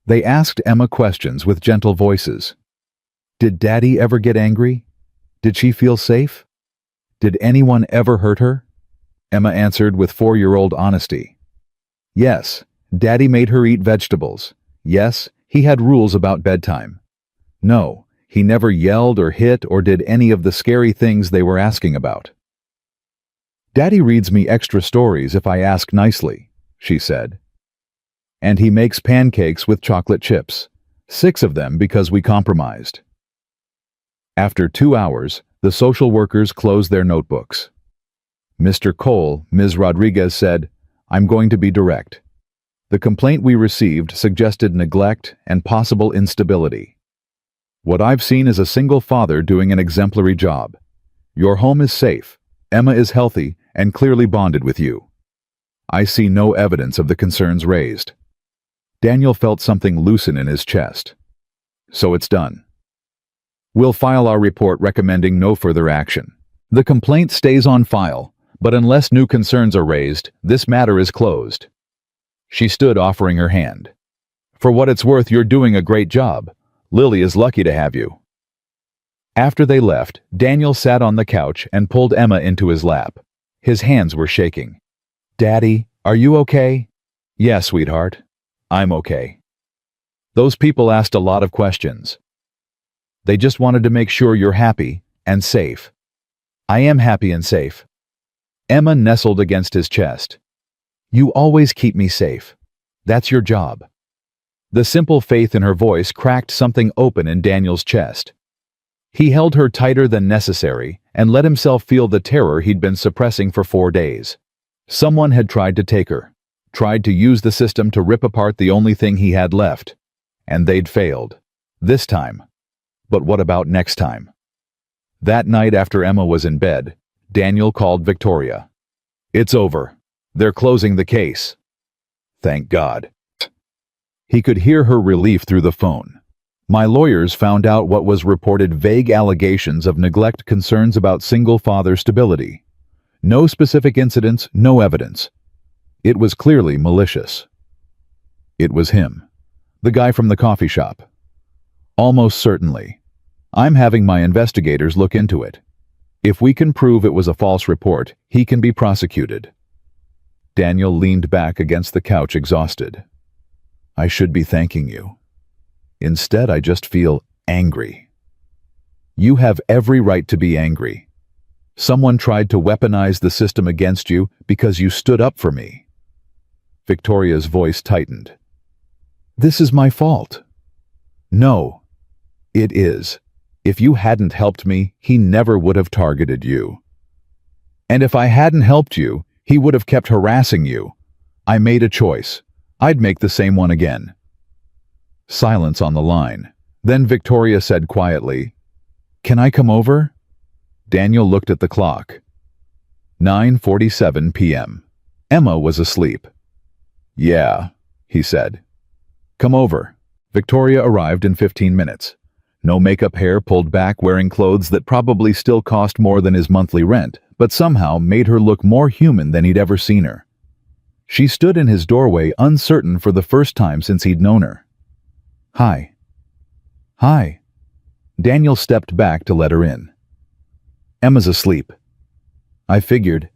They asked Emma questions with gentle voices. Did Daddy ever get angry? Did she feel safe? Did anyone ever hurt her? Emma answered with 4-year-old honesty. Yes, Daddy made her eat vegetables. Yes, he had rules about bedtime. No, he never yelled or hit or did any of the scary things they were asking about. Daddy reads me extra stories if I ask nicely, she said. And he makes pancakes with chocolate chips, 6 of them because we compromised. After 2 hours, the social workers closed their notebooks. Mr. Cole, Ms. Rodriguez said, I'm going to be direct. The complaint we received suggested neglect and possible instability. What I've seen is a single father doing an exemplary job. Your home is safe, Emma is healthy and clearly bonded with you. I see no evidence of the concerns raised. Daniel felt something loosen in his chest. So it's done. We'll file our report recommending no further action. The complaint stays on file, but unless new concerns are raised, this matter is closed. She stood offering her hand. For what it's worth, you're doing a great job. Lily is lucky to have you. After they left, Daniel sat on the couch and pulled Emma into his lap. His hands were shaking. Daddy, are you okay? Yeah, sweetheart. I'm okay. Those people asked a lot of questions. They just wanted to make sure you're happy and safe. I am happy and safe. Emma nestled against his chest. You always keep me safe. That's your job. The simple faith in her voice cracked something open in Daniel's chest. He held her tighter than necessary and let himself feel the terror he'd been suppressing for 4 days. Someone had tried to take her, tried to use the system to rip apart the only thing he had left. And they'd failed. This time. But what about next time? That night after Emma was in bed, Daniel called Victoria. It's over. They're closing the case. Thank God. He could hear her relief through the phone. My lawyers found out what was reported vague allegations of neglect, concerns about single-father stability. No specific incidents, no evidence. It was clearly malicious. It was him. The guy from the coffee shop. Almost certainly. I'm having my investigators look into it. If we can prove it was a false report, he can be prosecuted. Daniel leaned back against the couch, exhausted. I should be thanking you. Instead, I just feel angry. You have every right to be angry. Someone tried to weaponize the system against you because you stood up for me. Victoria's voice tightened. This is my fault. No, it is. If you hadn't helped me, he never would have targeted you. And if I hadn't helped you, he would have kept harassing you. I made a choice. I'd make the same one again. Silence on the line. Then Victoria said quietly, Can I come over? Daniel looked at the clock. 9:47 p.m. Emma was asleep. Yeah, he said. Come over. Victoria arrived in 15 minutes. No makeup, hair pulled back, wearing clothes that probably still cost more than his monthly rent, but somehow made her look more human than he'd ever seen her. She stood in his doorway, uncertain for the first time since he'd known her. Hi. Hi. Daniel stepped back to let her in. Emma's asleep. I figured.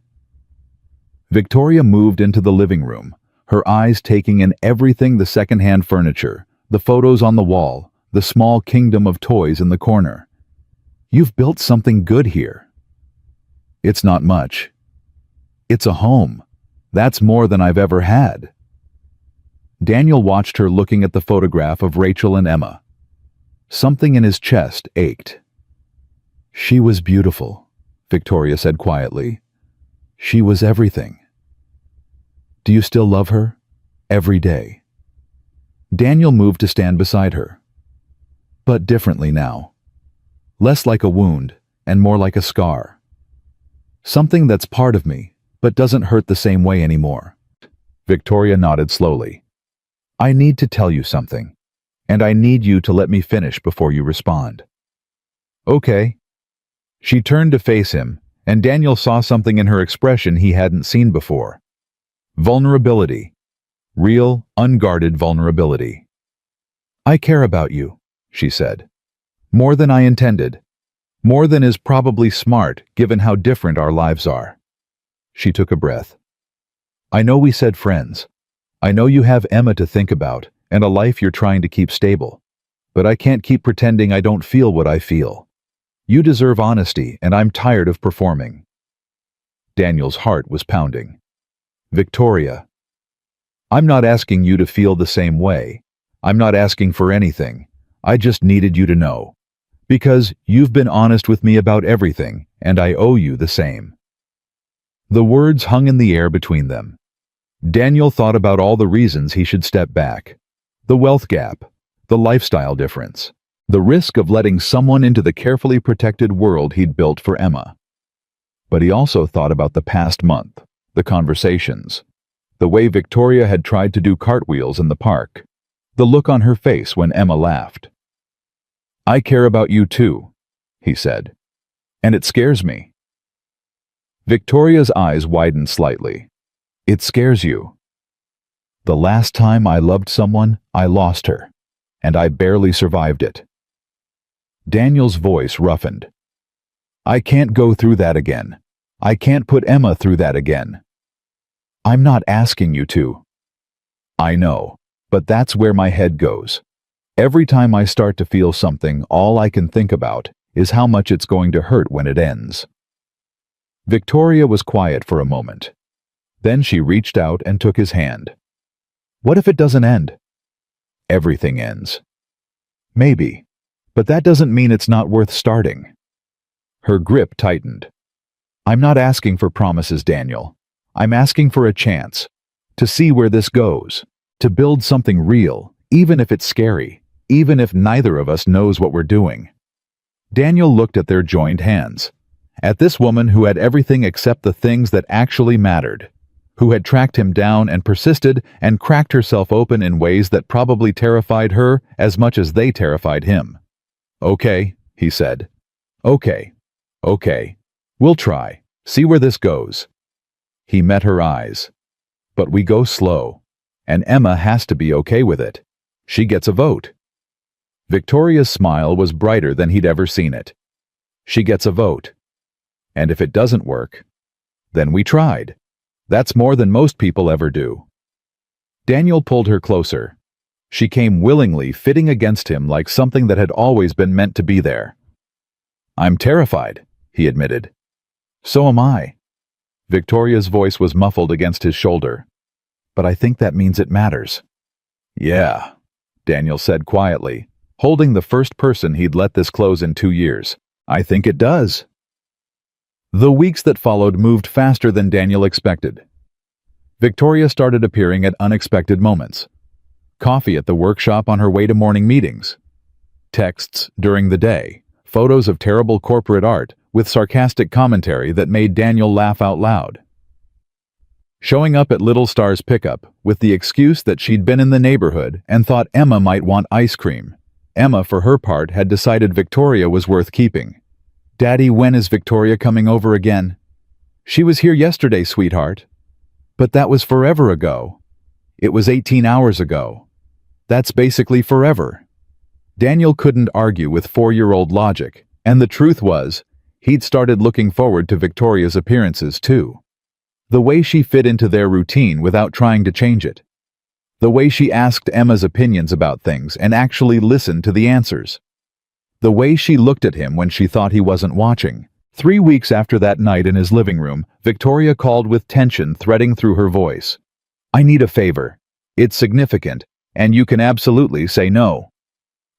Victoria moved into the living room, her eyes taking in everything, the second-hand furniture, the photos on the wall, the small kingdom of toys in the corner. You've built something good here. It's not much. It's a home. That's more than I've ever had. Daniel watched her looking at the photograph of Rachel and Emma. Something in his chest ached. She was beautiful, Victoria said quietly. She was everything. Do you still love her? Every day. Daniel moved to stand beside her. But differently now. Less like a wound and more like a scar. Something that's part of me, but doesn't hurt the same way anymore. Victoria nodded slowly. I need to tell you something, and I need you to let me finish before you respond. Okay. She turned to face him, and Daniel saw something in her expression he hadn't seen before. Vulnerability. Real, unguarded vulnerability. I care about you, she said. More than I intended. More than is probably smart, given how different our lives are. She took a breath. I know we said friends. I know you have Emma to think about, and a life you're trying to keep stable. But I can't keep pretending I don't feel what I feel. You deserve honesty, and I'm tired of performing. Daniel's heart was pounding. Victoria. I'm not asking you to feel the same way. I'm not asking for anything. I just needed you to know. Because you've been honest with me about everything, and I owe you the same. The words hung in the air between them. Daniel thought about all the reasons he should step back. The wealth gap, the lifestyle difference, the risk of letting someone into the carefully protected world he'd built for Emma. But he also thought about the past month, the conversations, the way Victoria had tried to do cartwheels in the park, the look on her face when Emma laughed. I care about you too, he said, and it scares me. Victoria's eyes widened slightly. It scares you. The last time I loved someone, I lost her, and I barely survived it. Daniel's voice roughened. I can't go through that again. I can't put Emma through that again. I'm not asking you to. I know, but that's where my head goes. Every time I start to feel something, all I can think about is how much it's going to hurt when it ends. Victoria was quiet for a moment. Then she reached out and took his hand. What if it doesn't end? Everything ends. Maybe, but that doesn't mean it's not worth starting. Her grip tightened. I'm not asking for promises, Daniel. I'm asking for a chance to see where this goes, to build something real, even if it's scary, even if neither of us knows what we're doing. Daniel looked at their joined hands, at this woman who had everything except the things that actually mattered, who had tracked him down and persisted and cracked herself open in ways that probably terrified her as much as they terrified him. Okay, he said. Okay. We'll try. See where this goes. He met her eyes. But we go slow, and Emma has to be okay with it. She gets a vote. Victoria's smile was brighter than he'd ever seen it. She gets a vote. And if it doesn't work, then we tried. That's more than most people ever do. Daniel pulled her closer. She came willingly, fitting against him like something that had always been meant to be there. I'm terrified, he admitted. So am I. Victoria's voice was muffled against his shoulder. But I think that means it matters. Yeah, Daniel said quietly, holding the first person he'd let this close in 2 years. I think it does. The weeks that followed moved faster than Daniel expected. Victoria started appearing at unexpected moments. Coffee at the workshop on her way to morning meetings. Texts during the day. Photos of terrible corporate art with sarcastic commentary that made Daniel laugh out loud. Showing up at Little Star's pickup with the excuse that she'd been in the neighborhood and thought Emma might want ice cream. Emma, for her part, had decided Victoria was worth keeping. Daddy, when is Victoria coming over again? She was here yesterday, sweetheart. But that was forever ago. It was 18 hours ago. That's basically forever. Daniel couldn't argue with 4-year-old logic, and the truth was, he'd started looking forward to Victoria's appearances too. The way she fit into their routine without trying to change it. The way she asked Emma's opinions about things and actually listened to the answers. The way she looked at him when she thought he wasn't watching. 3 weeks after that night in his living room, Victoria called with tension threading through her voice. I need a favor. It's significant, and you can absolutely say no.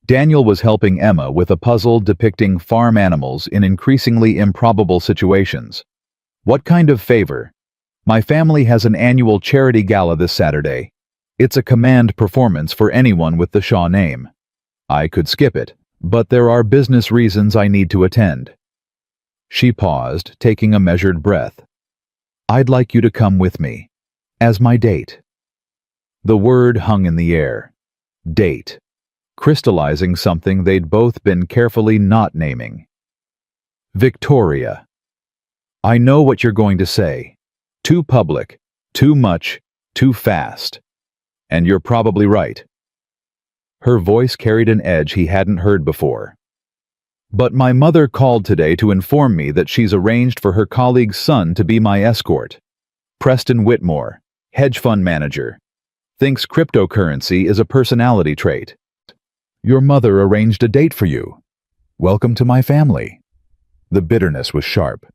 Daniel was helping Emma with a puzzle depicting farm animals in increasingly improbable situations. What kind of favor? My family has an annual charity gala this Saturday. It's a command performance for anyone with the Shaw name. I could skip it, but there are business reasons I need to attend." She paused, taking a measured breath. "I'd like you to come with me. As my date." The word hung in the air. Date. Crystallizing something they'd both been carefully not naming. Victoria. "I know what you're going to say. Too public, too much, too fast. And you're probably right." Her voice carried an edge he hadn't heard before. "But my mother called today to inform me that she's arranged for her colleague's son to be my escort. Preston Whitmore, hedge fund manager. Thinks cryptocurrency is a personality trait." "Your mother arranged a date for you. Welcome to my family." The bitterness was sharp.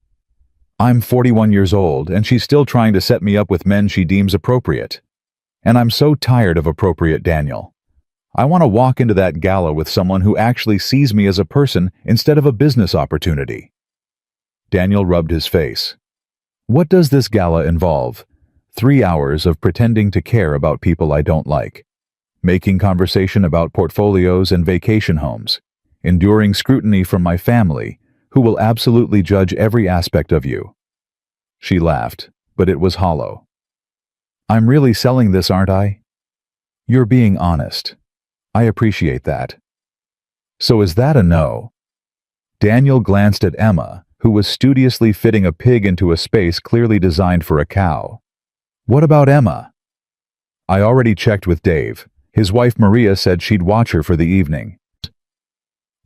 "I'm 41 years old, and she's still trying to set me up with men she deems appropriate. And I'm so tired of appropriate Daniel. I want to walk into that gala with someone who actually sees me as a person instead of a business opportunity." Daniel rubbed his face. "What does this gala involve? 3 hours of pretending to care about people I don't like. Making conversation about portfolios and vacation homes. Enduring scrutiny from my family, who will absolutely judge every aspect of you." She laughed, but it was hollow. "I'm really selling this, aren't I?" "You're being honest. I appreciate that." "So is that a no?" Daniel glanced at Emma, who was studiously fitting a pig into a space clearly designed for a cow. "What about Emma?" "I already checked with Dave. His wife Maria said she'd watch her for the evening."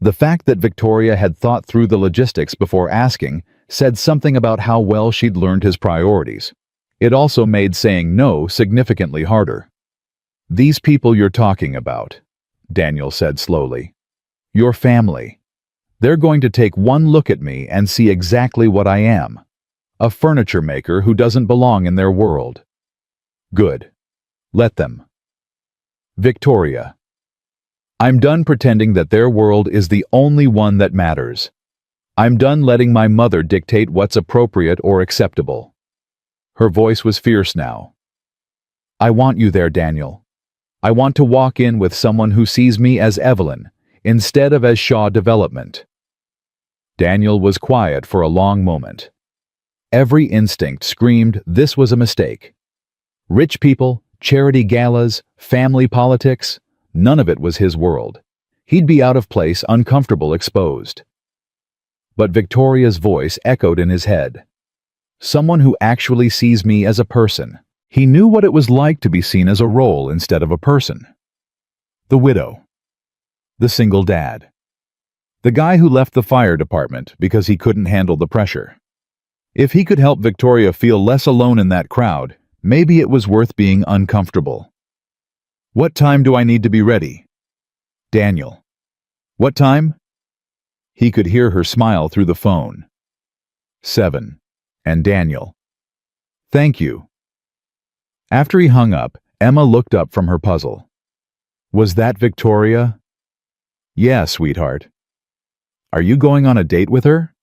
The fact that Victoria had thought through the logistics before asking said something about how well she'd learned his priorities. It also made saying no significantly harder. "These people you're talking about," Daniel said slowly. "Your family. They're going to take one look at me and see exactly what I am. A furniture maker who doesn't belong in their world." "Good. Let them." Victoria. "I'm done pretending that their world is the only one that matters. I'm done letting my mother dictate what's appropriate or acceptable." Her voice was fierce now. "I want you there, Daniel. I want to walk in with someone who sees me as Evelyn, instead of as Shaw Development." Daniel was quiet for a long moment. Every instinct screamed this was a mistake. Rich people, charity galas, family politics, none of it was his world. He'd be out of place, uncomfortable, exposed. But Victoria's voice echoed in his head. "Someone who actually sees me as a person." He knew what it was like to be seen as a role instead of a person. The widow. The single dad. The guy who left the fire department because he couldn't handle the pressure. If he could help Victoria feel less alone in that crowd, maybe it was worth being uncomfortable. "What time do I need to be ready?" Daniel. "What time?" He could hear her smile through the phone. 7. And Daniel. "Thank you." After he hung up, Emma looked up from her puzzle. "Was that Victoria?" "Yeah, sweetheart." "Are you going on a date with her?"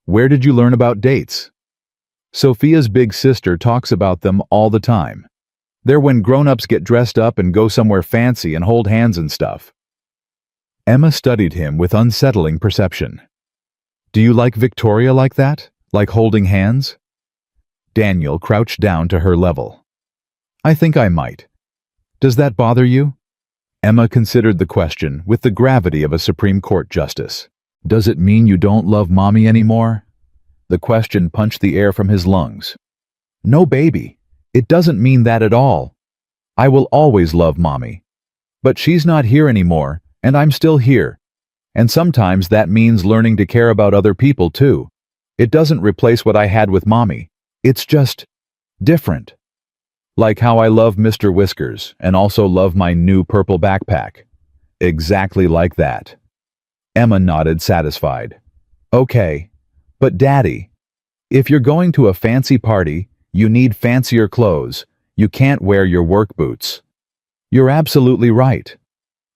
"Where did you learn about dates?" "Sophia's big sister talks about them all the time. They're when grown-ups get dressed up and go somewhere fancy and hold hands and stuff." Emma studied him with unsettling perception. "Do you like Victoria like that? Like holding hands?" Daniel crouched down to her level. "I think I might. Does that bother you?" Emma considered the question with the gravity of a Supreme Court justice. "Does it mean you don't love Mommy anymore?" The question punched the air from his lungs. "No, baby. It doesn't mean that at all. I will always love Mommy. But she's not here anymore, and I'm still here. And sometimes that means learning to care about other people too. It doesn't replace what I had with Mommy. It's just different. Like how I love Mr. Whiskers and also love my new purple backpack. Exactly like that." Emma nodded, satisfied. "Okay, but Daddy, if you're going to a fancy party, you need fancier clothes. You can't wear your work boots." "You're absolutely right.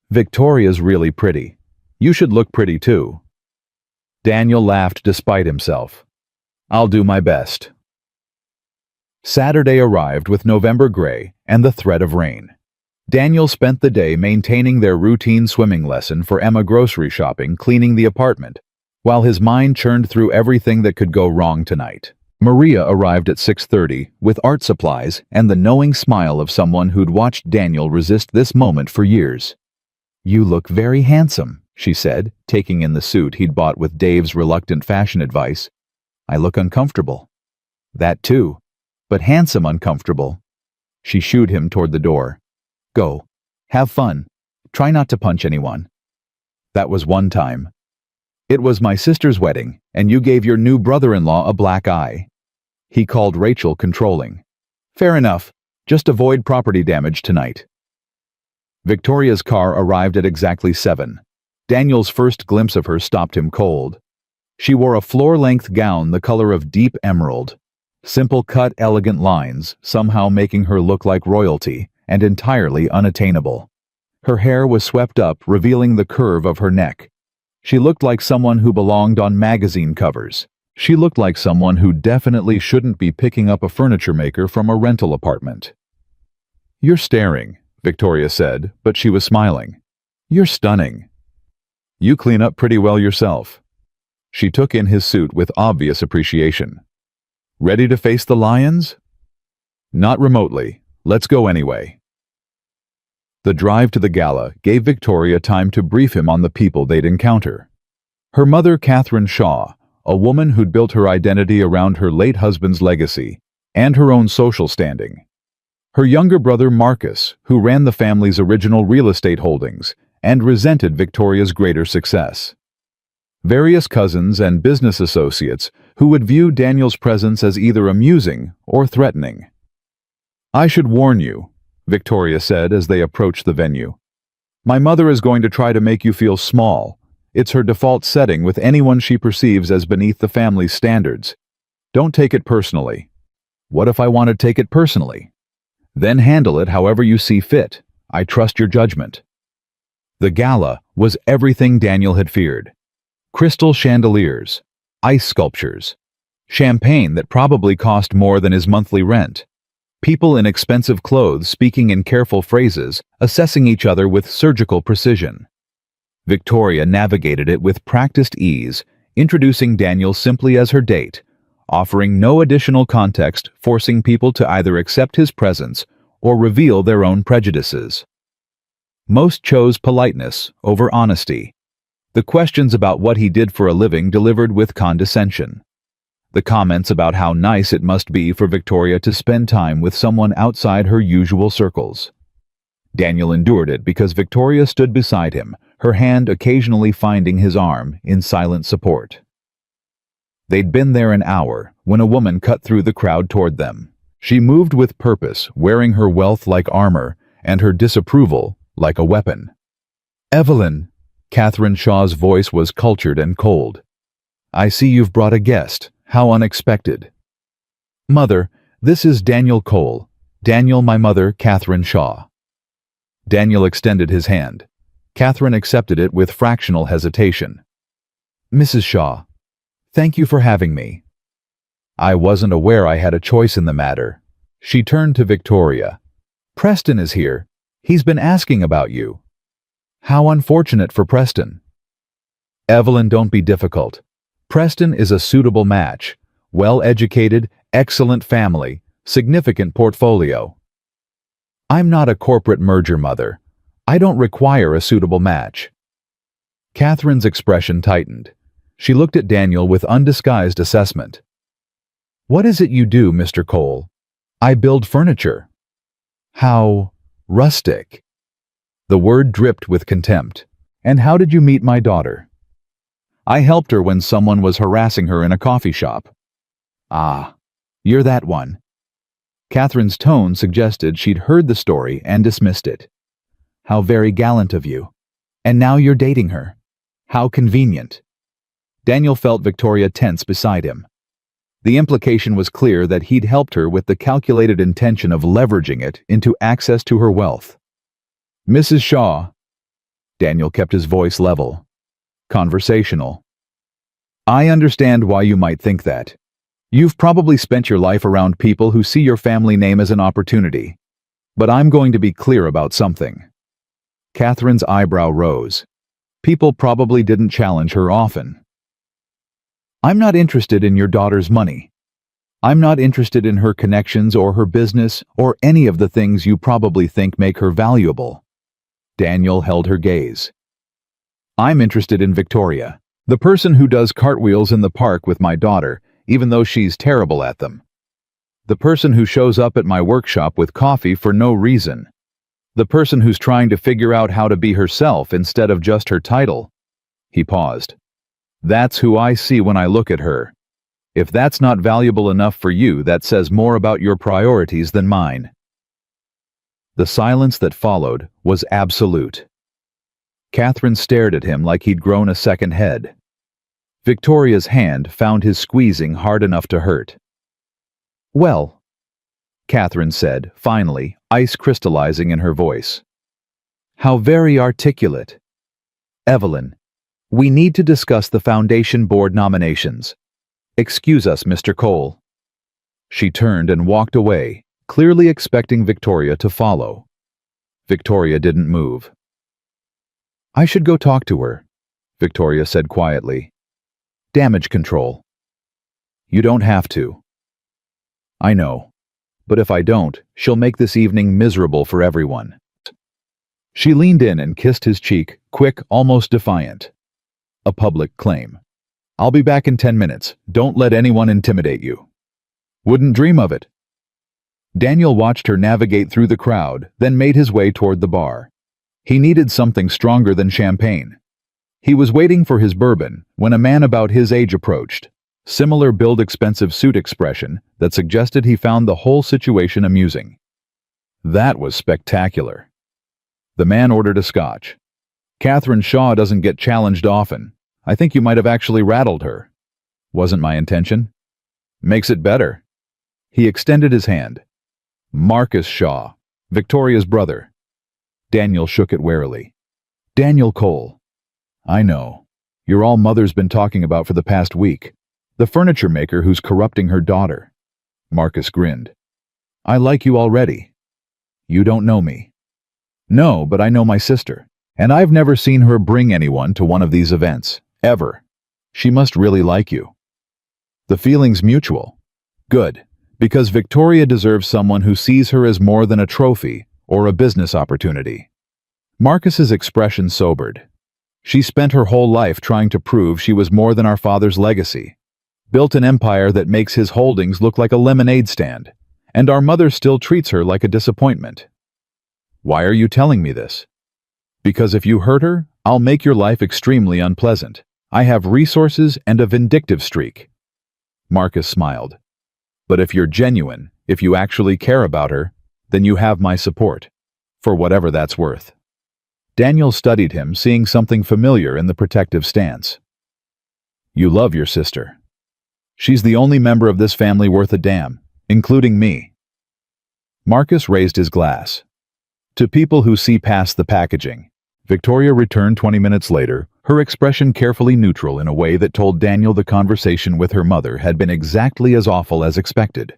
Victoria's really pretty. You should look pretty too." Daniel laughed despite himself. "I'll do my best." Saturday arrived with November gray and the threat of rain. Daniel spent the day maintaining their routine swimming lesson for Emma, grocery shopping, cleaning the apartment, while his mind churned through everything that could go wrong tonight. Maria arrived at 6:30 with art supplies and the knowing smile of someone who'd watched Daniel resist this moment for years. "You look very handsome," she said, taking in the suit he'd bought with Dave's reluctant fashion advice. "I look uncomfortable." "That too, but handsome uncomfortable." She shooed him toward the door. "Go. Have fun. Try not to punch anyone." "That was one time." "It was my sister's wedding, and you gave your new brother-in-law a black eye." He called Rachel controlling. "Fair enough. Just avoid property damage tonight." Victoria's car arrived at exactly 7. Daniel's first glimpse of her stopped him cold. She wore a floor-length gown the color of deep emerald. Simple cut, elegant lines, somehow making her look like royalty, and entirely unattainable. Her hair was swept up, revealing the curve of her neck. She looked like someone who belonged on magazine covers. She looked like someone who definitely shouldn't be picking up a furniture maker from a rental apartment. "You're staring," Victoria said, but she was smiling. "You're stunning. You clean up pretty well yourself." She took in his suit with obvious appreciation. "Ready to face the lions?" "Not remotely. Let's go anyway." The drive to the gala gave Victoria time to brief him on the people they'd encounter. Her mother, Catherine Shaw, a woman who'd built her identity around her late husband's legacy and her own social standing. Her younger brother, Marcus, who ran the family's original real estate holdings and resented Victoria's greater success. Various cousins and business associates who would view Daniel's presence as either amusing or threatening. "I should warn you," Victoria said as they approached the venue. "My mother is going to try to make you feel small. It's her default setting with anyone she perceives as beneath the family's standards. Don't take it personally." "What if I want to take it personally?" "Then handle it however you see fit. I trust your judgment." The gala was everything Daniel had feared. Crystal chandeliers, ice sculptures, champagne that probably cost more than his monthly rent, people in expensive clothes speaking in careful phrases, assessing each other with surgical precision. Victoria navigated it with practiced ease, introducing Daniel simply as her date, offering no additional context, forcing people to either accept his presence or reveal their own prejudices. Most chose politeness over honesty. The questions about what he did for a living delivered with condescension. The comments about how nice it must be for Victoria to spend time with someone outside her usual circles. Daniel endured it because Victoria stood beside him, her hand occasionally finding his arm in silent support. They'd been there an hour when a woman cut through the crowd toward them. She moved with purpose, wearing her wealth like armor and her disapproval like a weapon. "Evelyn," Catherine Shaw's voice was cultured and cold. "I see you've brought a guest. How unexpected." "Mother, this is Daniel Cole. Daniel, my mother, Catherine Shaw." Daniel extended his hand. Catherine accepted it with fractional hesitation. "Mrs. Shaw, thank you for having me." "I wasn't aware I had a choice in the matter." She turned to Victoria. "Preston is here. He's been asking about you." "How unfortunate for Preston." "Evelyn, don't be difficult. Preston is a suitable match. Well-educated, excellent family, significant portfolio." "I'm not a corporate merger, Mother. I don't require a suitable match." Catherine's expression tightened. She looked at Daniel with undisguised assessment. "What is it you do, Mr. Cole?" "I build furniture." "How rustic." The word dripped with contempt. "And how did you meet my daughter?" "I helped her when someone was harassing her in a coffee shop." "Ah, you're that one." Catherine's tone suggested she'd heard the story and dismissed it. "How very gallant of you. And now you're dating her. How convenient." Daniel felt Victoria tense beside him. The implication was clear that he'd helped her with the calculated intention of leveraging it into access to her wealth. "Mrs. Shaw." Daniel kept his voice level. Conversational. "I understand why you might think that. You've probably spent your life around people who see your family name as an opportunity. But I'm going to be clear about something. Catherine's eyebrow rose. People probably didn't challenge her often. I'm not interested in your daughter's money. I'm not interested in her connections or her business or any of the things you probably think make her valuable. Daniel held her gaze. I'm interested in Victoria, the person who does cartwheels in the park with my daughter, even though she's terrible at them. The person who shows up at my workshop with coffee for no reason. The person who's trying to figure out how to be herself instead of just her title. He paused. That's who I see when I look at her. If that's not valuable enough for you, that says more about your priorities than mine. The silence that followed was absolute. Catherine stared at him like he'd grown a second head. Victoria's hand found his squeezing hard enough to hurt. Well, Catherine said, finally, ice crystallizing in her voice. How very articulate. Evelyn, we need to discuss the Foundation Board nominations. Excuse us, Mr. Cole. She turned and walked away, clearly expecting Victoria to follow. Victoria didn't move. I should go talk to her, Victoria said quietly. Damage control. You don't have to. I know. But if I don't, she'll make this evening miserable for everyone. She leaned in and kissed his cheek, quick, almost defiant. A public claim. I'll be back in 10 minutes. Don't let anyone intimidate you. Wouldn't dream of it. Daniel watched her navigate through the crowd, then made his way toward the bar. He needed something stronger than champagne. He was waiting for his bourbon when a man about his age approached. Similar build expensive suit expression that suggested he found the whole situation amusing. That was spectacular. The man ordered a scotch. Catherine Shaw doesn't get challenged often. I think you might have actually rattled her. Wasn't my intention. Makes it better. He extended his hand. Marcus Shaw, Victoria's brother. Daniel shook it warily. Daniel Cole. I know. You're all Mother's been talking about for the past week. The furniture maker who's corrupting her daughter. Marcus grinned. I like you already. You don't know me. No, but I know my sister. And I've never seen her bring anyone to one of these events. Ever. She must really like you. The feeling's mutual. Good. Because Victoria deserves someone who sees her as more than a trophy or a business opportunity. Marcus's expression sobered. She spent her whole life trying to prove she was more than our father's legacy. Built an empire that makes his holdings look like a lemonade stand, and our mother still treats her like a disappointment. Why are you telling me this? Because if you hurt her, I'll make your life extremely unpleasant. I have resources and a vindictive streak. Marcus smiled. But if you're genuine, if you actually care about her, then you have my support, for whatever that's worth. Daniel studied him, seeing something familiar in the protective stance. You love your sister. She's the only member of this family worth a damn, including me. Marcus raised his glass. To people who see past the packaging. Victoria returned 20 minutes later, her expression carefully neutral in a way that told Daniel the conversation with her mother had been exactly as awful as expected.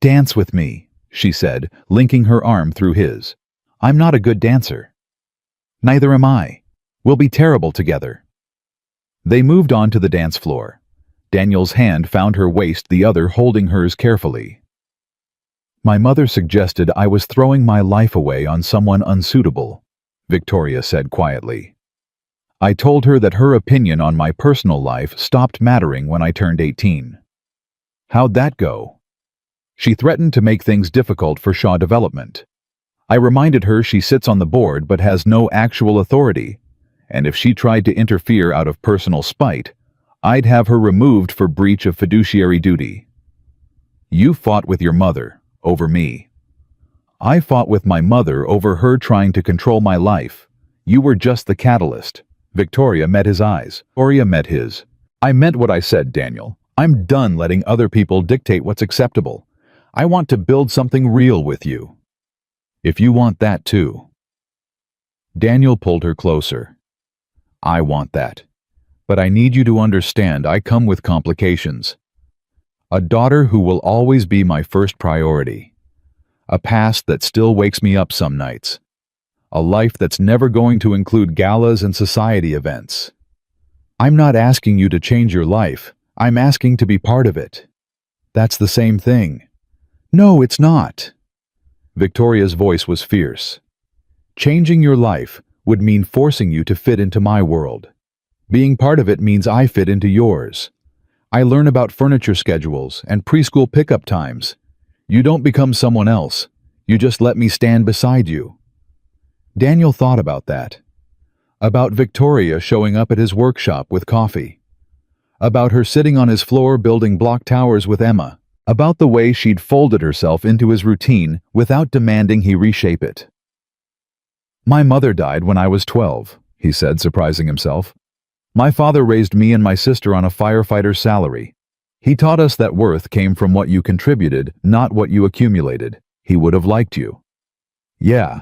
Dance with me, she said, linking her arm through his. I'm not a good dancer. Neither am I. We'll be terrible together. They moved on to the dance floor. Daniel's hand found her waist, the other holding hers carefully. My mother suggested I was throwing my life away on someone unsuitable, Victoria said quietly. I told her that her opinion on my personal life stopped mattering when I turned 18. How'd that go? She threatened to make things difficult for Shaw Development. I reminded her she sits on the board but has no actual authority, and if she tried to interfere out of personal spite, I'd have her removed for breach of fiduciary duty. You fought with your mother over me. I fought with my mother over her trying to control my life. You were just the catalyst. Victoria met his eyes. Victoria met his. I meant what I said, Daniel. I'm done letting other people dictate what's acceptable. I want to build something real with you. If you want that too. Daniel pulled her closer. I want that. But I need you to understand I come with complications. A daughter who will always be my first priority. A past that still wakes me up some nights. A life that's never going to include galas and society events. I'm not asking you to change your life. I'm asking to be part of it. That's the same thing. No, it's not. Victoria's voice was fierce. Changing your life would mean forcing you to fit into my world. Being part of it means I fit into yours. I learn about furniture schedules and preschool pickup times. You don't become someone else. You just let me stand beside you. Daniel thought about that. About Victoria showing up at his workshop with coffee. About her sitting on his floor building block towers with Emma. About the way she'd folded herself into his routine without demanding he reshape it. My mother died when I was 12, he said, surprising himself. My father raised me and my sister on a firefighter's salary. He taught us that worth came from what you contributed, not what you accumulated. He would have liked you. Yeah,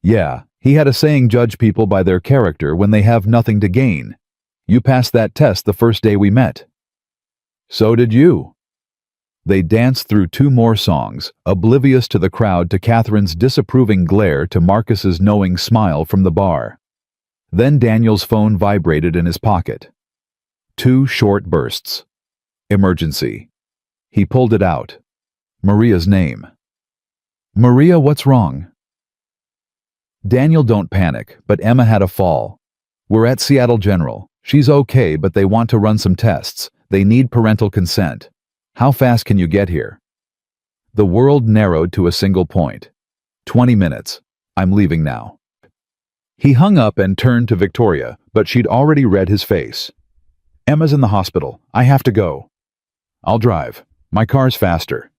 he had a saying, judge people by their character when they have nothing to gain. You passed that test the first day we met. So did you. They danced through 2 more songs, oblivious to the crowd, to Catherine's disapproving glare, to Marcus's knowing smile from the bar. Then Daniel's phone vibrated in his pocket. 2 short bursts. Emergency. He pulled it out. Maria's name. Maria, what's wrong? Daniel, don't panic, but Emma had a fall. We're at Seattle General. She's okay, but they want to run some tests. They need parental consent. How fast can you get here? The world narrowed to a single point. 20 minutes. I'm leaving now. He hung up and turned to Victoria, but she'd already read his face. Emma's in the hospital. I have to go. I'll drive. My car's faster.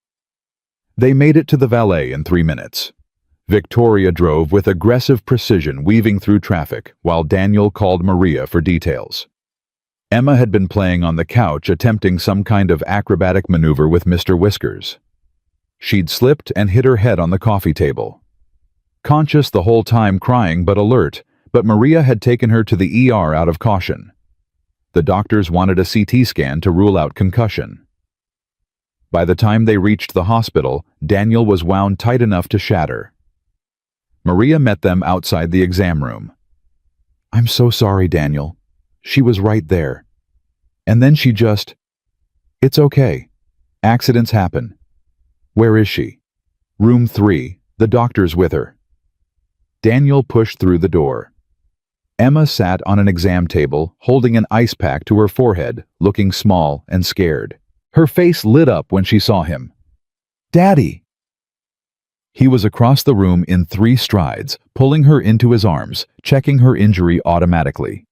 They made it to the valet in 3 minutes. Victoria drove with aggressive precision, weaving through traffic, while Daniel called Maria for details. Emma had been playing on the couch, attempting some kind of acrobatic maneuver with Mr. Whiskers. She'd slipped and hit her head on the coffee table. Conscious the whole time, crying but alert, but Maria had taken her to the ER out of caution. The doctors wanted a CT scan to rule out concussion. By the time they reached the hospital, Daniel was wound tight enough to shatter. Maria met them outside the exam room. I'm so sorry, Daniel. She was right there. And then she just... It's okay. Accidents happen. Where is she? Room 3. The doctor's with her. Daniel pushed through the door. Emma sat on an exam table, holding an ice pack to her forehead, looking small and scared. Her face lit up when she saw him. Daddy! He was across the room in 3 strides, pulling her into his arms, checking her injury automatically.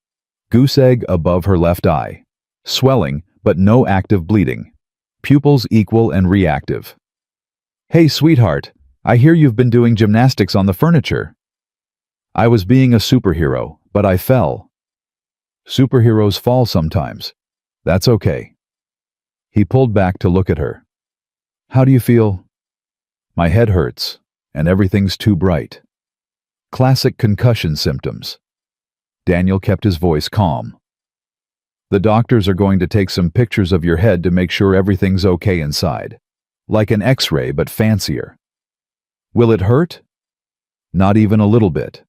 Goose egg above her left eye. Swelling, but no active bleeding. Pupils equal and reactive. Hey, sweetheart, I hear you've been doing gymnastics on the furniture. I was being a superhero, but I fell. Superheroes fall sometimes. That's okay. He pulled back to look at her. How do you feel? My head hurts, and everything's too bright. Classic concussion symptoms. Daniel kept his voice calm. The doctors are going to take some pictures of your head to make sure everything's okay inside. Like an X-ray, but fancier. Will it hurt? Not even a little bit.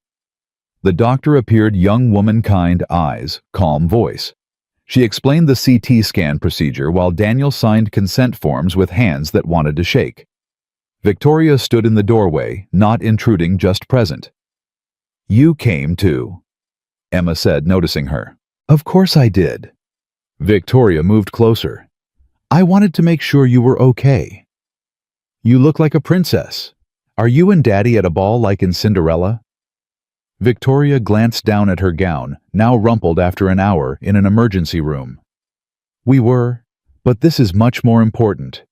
The doctor appeared, young womankind eyes, calm voice. She explained the CT scan procedure while Daniel signed consent forms with hands that wanted to shake. Victoria stood in the doorway, not intruding, just present. You came too, Emma said, noticing her. Of course I did. Victoria moved closer. I wanted to make sure you were okay. You look like a princess. Are you and Daddy at a ball like in Cinderella? Victoria glanced down at her gown, now rumpled after an hour in an emergency room. We were, but this is much more important.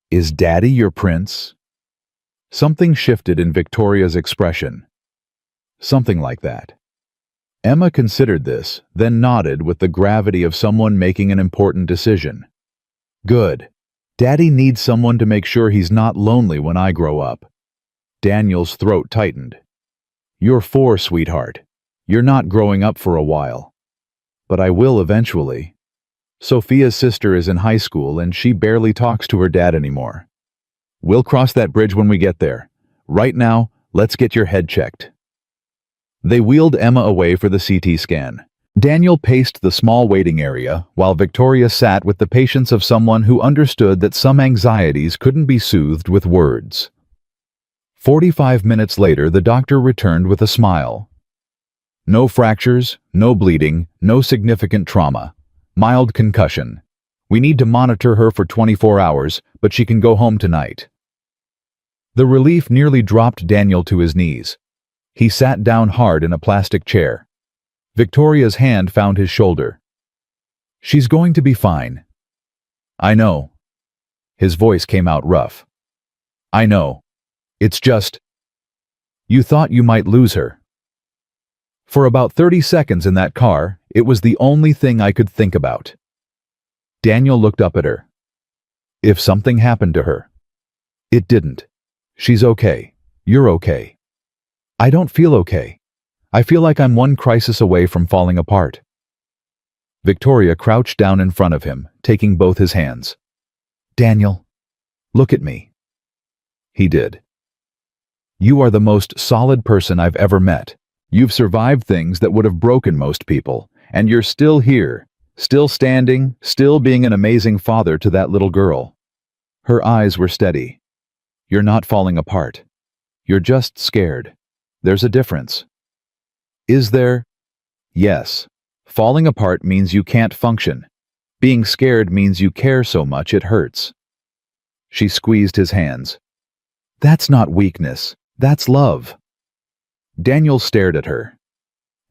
Is Daddy your prince? Something shifted in Victoria's expression. Something like that. Emma considered this, then nodded with the gravity of someone making an important decision. Good. Daddy needs someone to make sure he's not lonely when I grow up. Daniel's throat tightened. You're 4, sweetheart. You're not growing up for a while. But I will eventually. Sophia's sister is in high school and she barely talks to her dad anymore. We'll cross that bridge when we get there. Right now, let's get your head checked. They wheeled Emma away for the CT scan. Daniel paced the small waiting area, while Victoria sat with the patience of someone who understood that some anxieties couldn't be soothed with words. 45 minutes later, the doctor returned with a smile. No fractures, no bleeding, no significant trauma. Mild concussion. We need to monitor her for 24 hours, but she can go home tonight. The relief nearly dropped Daniel to his knees. He sat down hard in a plastic chair. Victoria's hand found his shoulder. She's going to be fine. I know. His voice came out rough. I know. It's just... You thought you might lose her. For about 30 seconds in that car, it was the only thing I could think about. Daniel looked up at her. If something happened to her. It didn't. She's okay. You're okay. I don't feel okay. I feel like I'm one crisis away from falling apart. Victoria crouched down in front of him, taking both his hands. Daniel, look at me. He did. You are the most solid person I've ever met. You've survived things that would have broken most people, and you're still here, still standing, still being an amazing father to that little girl. Her eyes were steady. You're not falling apart. You're just scared. There's a difference. Is there? Yes. Falling apart means you can't function. Being scared means you care so much it hurts. She squeezed his hands. That's not weakness. That's love. Daniel stared at her.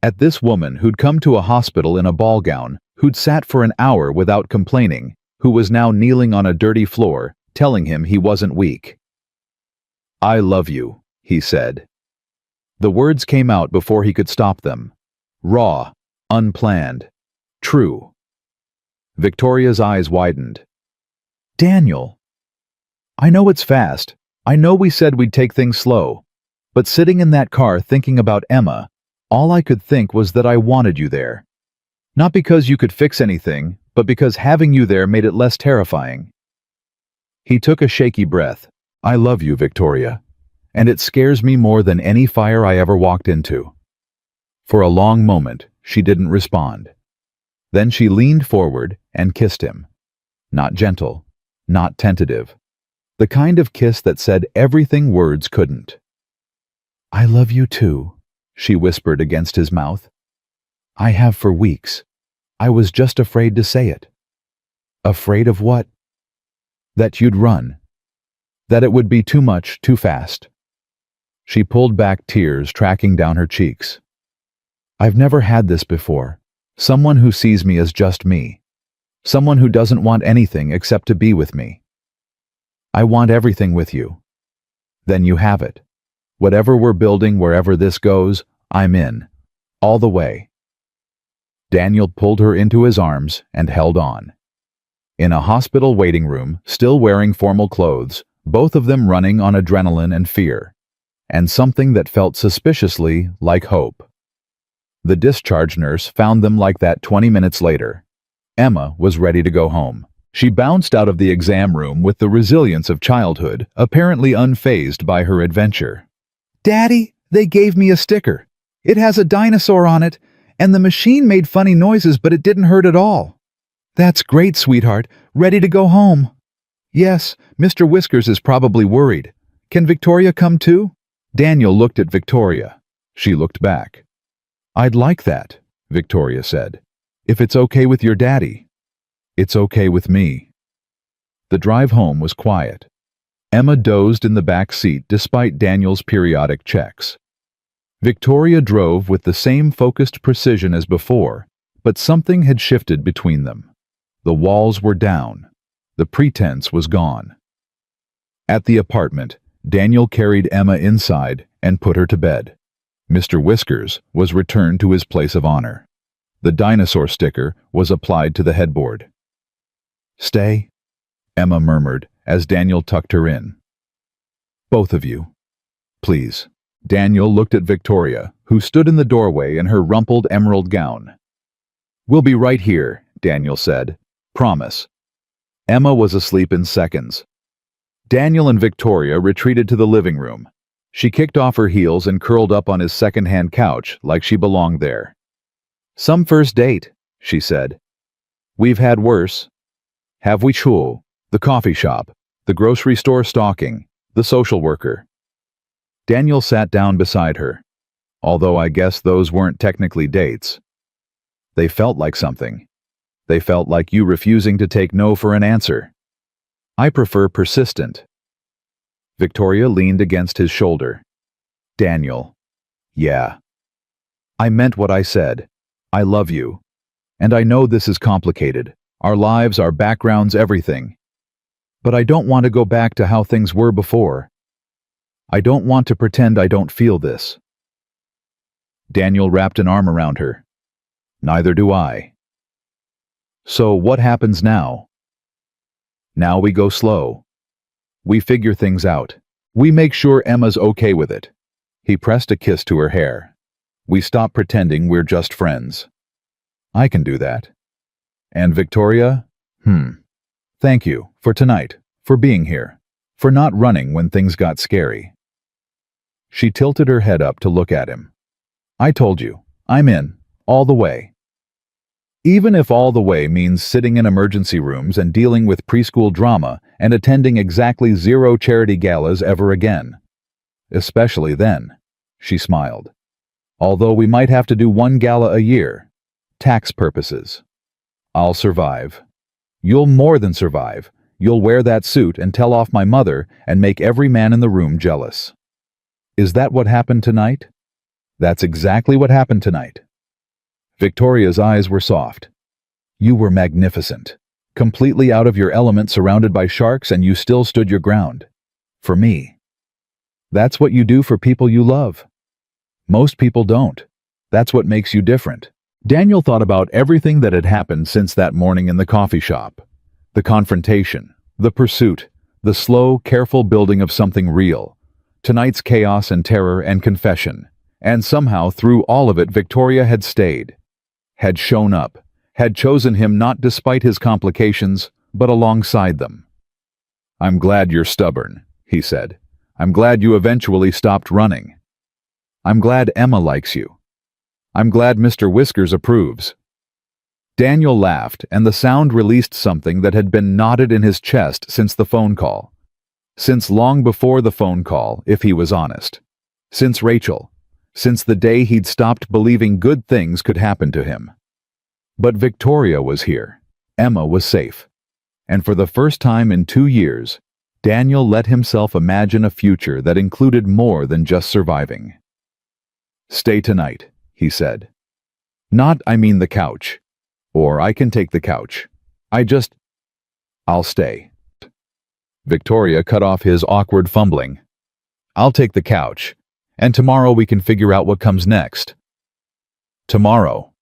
At this woman who'd come to a hospital in a ball gown, who'd sat for an hour without complaining, who was now kneeling on a dirty floor, telling him he wasn't weak. I love you, he said. The words came out before he could stop them. Raw, unplanned, true. Victoria's eyes widened. Daniel. I know it's fast. I know we said we'd take things slow. But sitting in that car thinking about Emma, all I could think was that I wanted you there. Not because you could fix anything, but because having you there made it less terrifying. He took a shaky breath. I love you, Victoria. And it scares me more than any fire I ever walked into. For a long moment, she didn't respond. Then she leaned forward and kissed him. Not gentle, not tentative. The kind of kiss that said everything words couldn't. I love you too, she whispered against his mouth. I have for weeks. I was just afraid to say it. Afraid of what? That you'd run. That it would be too much, too fast. She pulled back, tears tracking down her cheeks. I've never had this before. Someone who sees me as just me. Someone who doesn't want anything except to be with me. I want everything with you. Then you have it. Whatever we're building, wherever this goes, I'm in. All the way. Daniel pulled her into his arms and held on. In a hospital waiting room, still wearing formal clothes, both of them running on adrenaline and fear, and something that felt suspiciously like hope. The discharge nurse found them like that 20 minutes later. Emma was ready to go home. She bounced out of the exam room with the resilience of childhood, apparently unfazed by her adventure. Daddy, they gave me a sticker. It has a dinosaur on it, and the machine made funny noises, but it didn't hurt at all. That's great, sweetheart. Ready to go home. Yes, Mr. Whiskers is probably worried. Can Victoria come too? Daniel looked at Victoria. She looked back. I'd like that, Victoria said. If it's okay with your daddy. It's okay with me. The drive home was quiet. Emma dozed in the back seat despite Daniel's periodic checks. Victoria drove with the same focused precision as before, but something had shifted between them. The walls were down. The pretense was gone. At the apartment, Daniel carried Emma inside and put her to bed. Mr. Whiskers was returned to his place of honor. The dinosaur sticker was applied to the headboard. Stay, Emma murmured as Daniel tucked her in. Both of you. Please. Daniel looked at Victoria, who stood in the doorway in her rumpled emerald gown. We'll be right here, Daniel said. Promise. Emma was asleep in seconds. Daniel and Victoria retreated to the living room. She kicked off her heels and curled up on his second-hand couch like she belonged there. "Some first date," she said. "We've had worse. Have we, Chul? The coffee shop, the grocery store stalking, the social worker." Daniel sat down beside her, although I guess those weren't technically dates. They felt like something. They felt like you refusing to take no for an answer. I prefer persistent. Victoria leaned against his shoulder. "Daniel. Yeah. I meant what I said. I love you. And I know this is complicated. Our lives, our backgrounds, everything. But I don't want to go back to how things were before. I don't want to pretend I don't feel this." Daniel wrapped an arm around her. "Neither do I." "So what happens now?" "Now we go slow. We figure things out. We make sure Emma's okay with it." He pressed a kiss to her hair. "We stop pretending we're just friends." "I can do that." "And Victoria? Thank you, for tonight, for being here, for not running when things got scary." She tilted her head up to look at him. "I told you, I'm in, all the way." Even if all the way means sitting in emergency rooms and dealing with preschool drama and attending exactly 0 charity galas ever again. Especially then, she smiled. Although we might have to do 1 gala a year. Tax purposes. I'll survive. You'll more than survive. You'll wear that suit and tell off my mother and make every man in the room jealous. Is that what happened tonight? That's exactly what happened tonight. Victoria's eyes were soft. You were magnificent. Completely out of your element, surrounded by sharks, and you still stood your ground. For me. That's what you do for people you love. Most people don't. That's what makes you different. Daniel thought about everything that had happened since that morning in the coffee shop. The confrontation, the pursuit, the slow, careful building of something real. Tonight's chaos and terror and confession. And somehow, through all of it, Victoria had stayed. Had shown up, had chosen him not despite his complications, but alongside them. "I'm glad you're stubborn," he said. "I'm glad you eventually stopped running. I'm glad Emma likes you. I'm glad Mr. Whiskers approves." Daniel laughed, and the sound released something that had been knotted in his chest since the phone call. Since long before the phone call, if he was honest. Since Rachel. Since the day he'd stopped believing good things could happen to him. But Victoria was here. Emma was safe. And for the first time in 2 years, Daniel let himself imagine a future that included more than just surviving. "Stay tonight," he said. "Not, I mean the couch. Or I can take the couch. I'll stay." Victoria cut off his awkward fumbling. "I'll take the couch. And tomorrow we can figure out what comes next." "Tomorrow."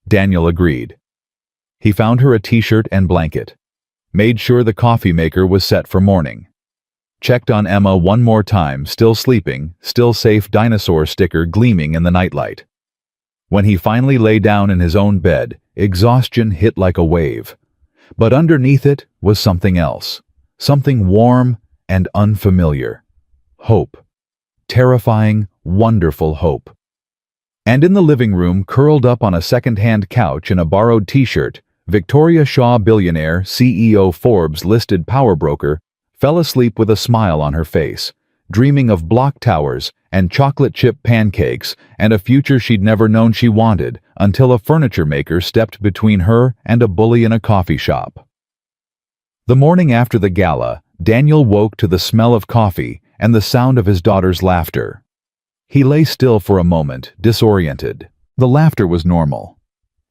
Daniel agreed. He found her a t-shirt and blanket. Made sure the coffee maker was set for morning. Checked on Emma one more time, still sleeping, still safe, dinosaur sticker gleaming in the nightlight. When he finally lay down in his own bed, exhaustion hit like a wave. But underneath it was something else. Something warm and unfamiliar. Hope. Terrifying, wonderful hope. And in the living room, curled up on a second-hand couch in a borrowed t-shirt, Victoria Shaw, billionaire, CEO, Forbes-listed power broker, fell asleep with a smile on her face, dreaming of block towers and chocolate chip pancakes and a future she'd never known she wanted until a furniture maker stepped between her and a bully in a coffee shop. The morning after the gala, Daniel woke to the smell of coffee and the sound of his daughter's laughter. He lay still for a moment, disoriented. The laughter was normal.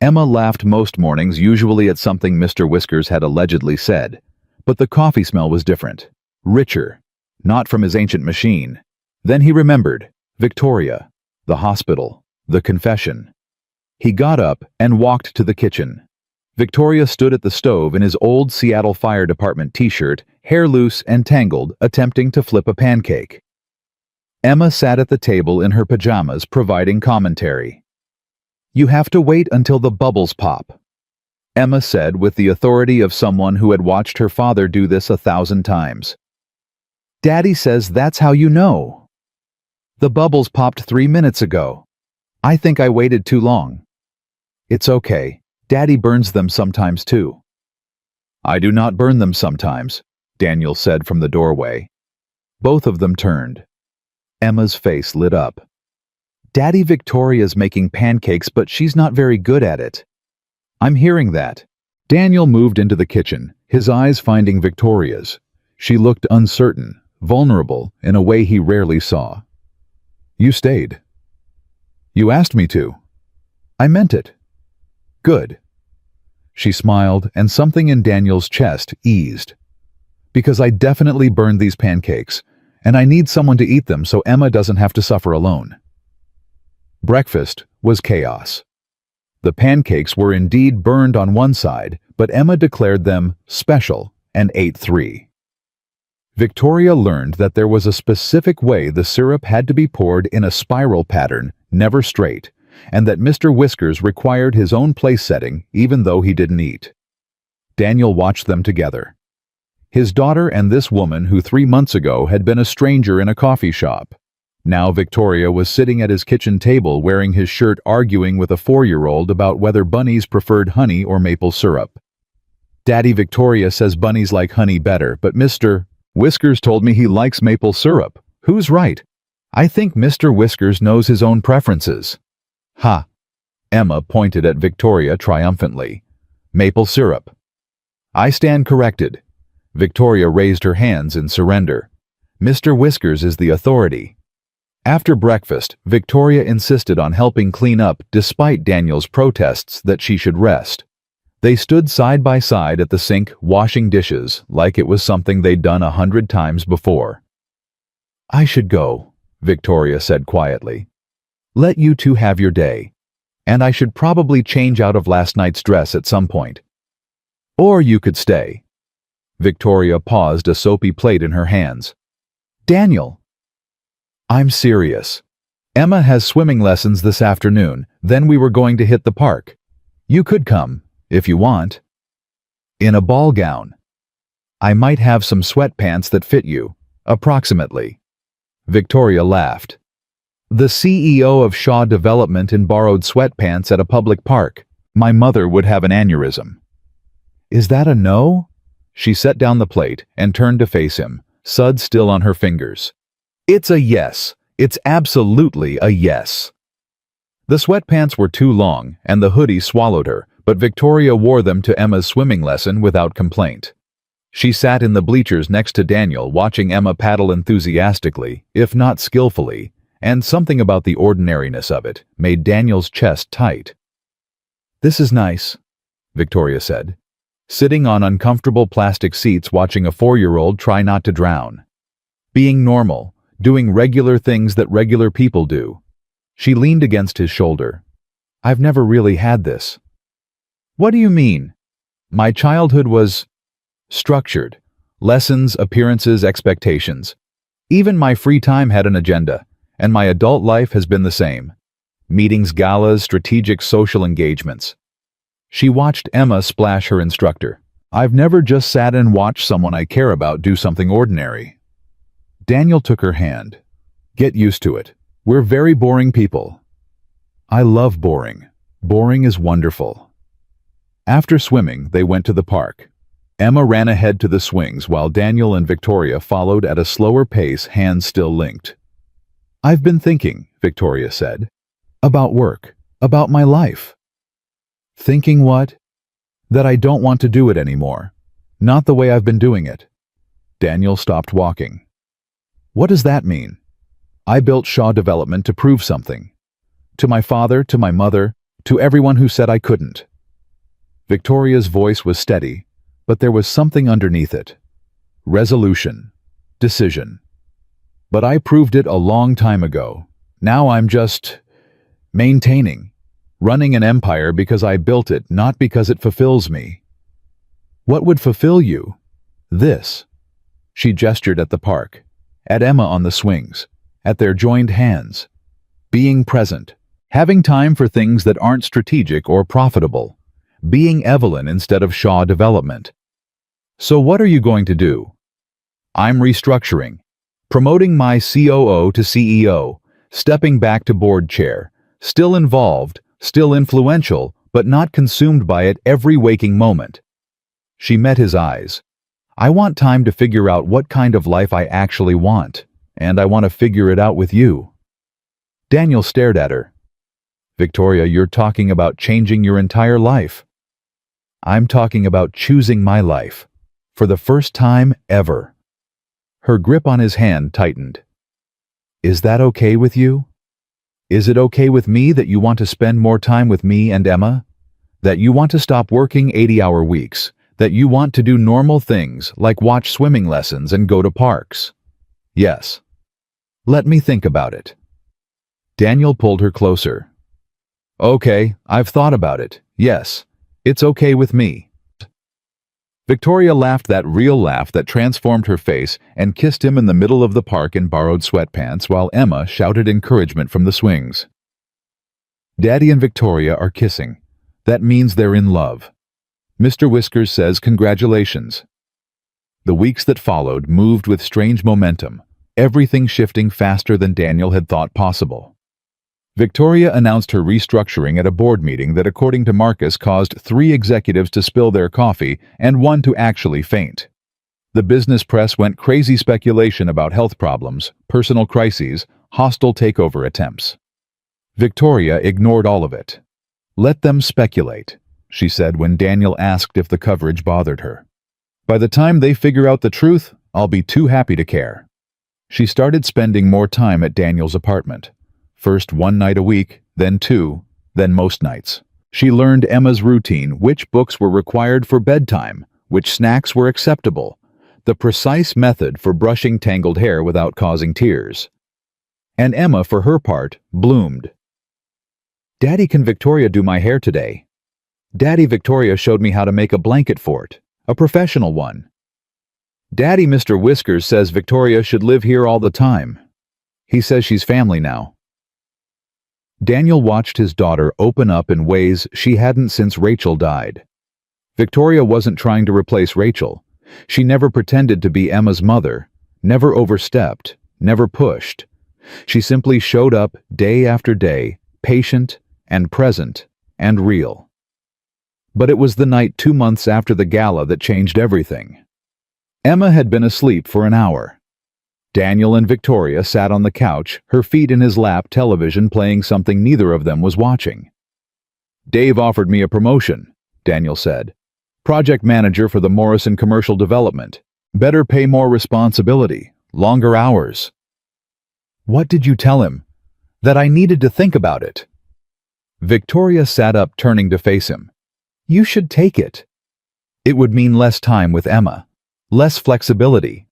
Emma laughed most mornings, usually at something Mr. Whiskers had allegedly said, but the coffee smell was different, richer, not from his ancient machine. Then he remembered, Victoria, the hospital, the confession. He got up and walked to the kitchen. Victoria stood at the stove in his old Seattle Fire Department t-shirt, hair loose and tangled, attempting to flip a pancake. Emma sat at the table in her pajamas, providing commentary. "You have to wait until the bubbles pop." Emma said with the authority of someone who had watched her father do this 1,000 times. Daddy says that's how you know. The bubbles popped 3 minutes ago. I think I waited too long. It's okay. Daddy burns them sometimes too. I do not burn them sometimes, Daniel said from the doorway. Both of them turned. Emma's face lit up. Daddy, Victoria's making pancakes, but she's not very good at it. I'm hearing that. Daniel moved into the kitchen, his eyes finding Victoria's. She looked uncertain, vulnerable in a way he rarely saw. You stayed. You asked me to. I meant it. Good. She smiled, and something in Daniel's chest eased. Because I definitely burned these pancakes, and I need someone to eat them so Emma doesn't have to suffer alone. Breakfast was chaos. The pancakes were indeed burned on one side, but Emma declared them special and ate 3. Victoria learned that there was a specific way the syrup had to be poured in a spiral pattern, never straight, and that Mr. Whiskers required his own place setting even though he didn't eat. Daniel watched them together. His daughter and this woman who 3 months ago had been a stranger in a coffee shop. Now Victoria was sitting at his kitchen table wearing his shirt arguing with a 4-year-old about whether bunnies preferred honey or maple syrup. Daddy, Victoria says bunnies like honey better, but Mr. Whiskers told me he likes maple syrup. Who's right? I think Mr. Whiskers knows his own preferences. Ha! Emma pointed at Victoria triumphantly. Maple syrup. I stand corrected. Victoria raised her hands in surrender. Mr. Whiskers is the authority. After breakfast, Victoria insisted on helping clean up despite Daniel's protests that she should rest. They stood side by side at the sink washing dishes like it was something they'd done 100 times before. I should go, Victoria said quietly. Let you two have your day. And I should probably change out of last night's dress at some point. Or you could stay. Victoria paused, a soapy plate in her hands. Daniel. I'm serious. Emma has swimming lessons this afternoon, then we were going to hit the park. You could come, if you want. In a ball gown. I might have some sweatpants that fit you, approximately. Victoria laughed. The CEO of Shaw Development in borrowed sweatpants at a public park. My mother would have an aneurysm. Is that a no? She set down the plate and turned to face him, suds still on her fingers. It's a yes. It's absolutely a yes. The sweatpants were too long, and the hoodie swallowed her, but Victoria wore them to Emma's swimming lesson without complaint. She sat in the bleachers next to Daniel, watching Emma paddle enthusiastically, if not skillfully, and something about the ordinariness of it made Daniel's chest tight. This is nice, Victoria said, sitting on uncomfortable plastic seats watching a 4-year-old try not to drown. Being normal, doing regular things that regular people do. She leaned against his shoulder. I've never really had this. What do you mean? My childhood was structured. Lessons, appearances, expectations. Even my free time had an agenda, and my adult life has been the same. Meetings, galas, strategic social engagements. She watched Emma splash her instructor. I've never just sat and watched someone I care about do something ordinary. Daniel took her hand. Get used to it. We're very boring people. I love boring. Boring is wonderful. After swimming, they went to the park. Emma ran ahead to the swings while Daniel and Victoria followed at a slower pace, hands still linked. I've been thinking, Victoria said, about work, about my life. Thinking what? That I don't want to do it anymore. Not the way I've been doing it. Daniel stopped walking. What does that mean? I built Shaw Development to prove something. To my father, to my mother, to everyone who said I couldn't. Victoria's voice was steady, but there was something underneath it. Resolution. Decision. But I proved it a long time ago. Now I'm just maintaining. Running an empire because I built it, not because it fulfills me. What would fulfill you? This. She gestured at the park. At Emma on the swings, at their joined hands. Being present, having time for things that aren't strategic or profitable, being Evelyn instead of Shaw Development. So what are you going to do? I'm restructuring, promoting my COO to CEO, stepping back to board chair, still involved, still influential, but not consumed by it every waking moment. She met his eyes. I want time to figure out what kind of life I actually want, and I want to figure it out with you. Daniel stared at her. Victoria, you're talking about changing your entire life. I'm talking about choosing my life. For the first time ever. Her grip on his hand tightened. Is that okay with you? Is it okay with me that you want to spend more time with me and Emma? That you want to stop working 80-hour weeks? That you want to do normal things like watch swimming lessons and go to parks? Yes. Let me think about it. Daniel pulled her closer. Okay, I've thought about it. Yes, it's okay with me. Victoria laughed that real laugh that transformed her face and kissed him in the middle of the park in borrowed sweatpants while Emma shouted encouragement from the swings. Daddy and Victoria are kissing. That means they're in love. Mr. Whiskers says congratulations. The weeks that followed moved with strange momentum, everything shifting faster than Daniel had thought possible. Victoria announced her restructuring at a board meeting that, according to Marcus, caused 3 executives to spill their coffee and 1 to actually faint. The business press went crazy speculation about health problems, personal crises, hostile takeover attempts. Victoria ignored all of it. Let them speculate, she said when Daniel asked if the coverage bothered her. By the time they figure out the truth, I'll be too happy to care. She started spending more time at Daniel's apartment. First 1 night a week, then 2, then most nights. She learned Emma's routine, which books were required for bedtime, which snacks were acceptable, the precise method for brushing tangled hair without causing tears. And Emma, for her part, bloomed. Daddy, can Victoria do my hair today? Daddy, Victoria showed me how to make a blanket fort, a professional one. Daddy, Mr. Whiskers says Victoria should live here all the time. He says she's family now. Daniel watched his daughter open up in ways she hadn't since Rachel died. Victoria wasn't trying to replace Rachel. She never pretended to be Emma's mother, never overstepped, never pushed. She simply showed up day after day, patient and present and real. But it was the night 2 months after the gala that changed everything. Emma had been asleep for an hour. Daniel and Victoria sat on the couch, her feet in his lap, television playing something neither of them was watching. Dave offered me a promotion, Daniel said. Project manager for the Morrison Commercial Development. Better pay, more responsibility, longer hours. What did you tell him? That I needed to think about it. Victoria sat up, turning to face him. You should take it. It would mean less time with Emma, less flexibility.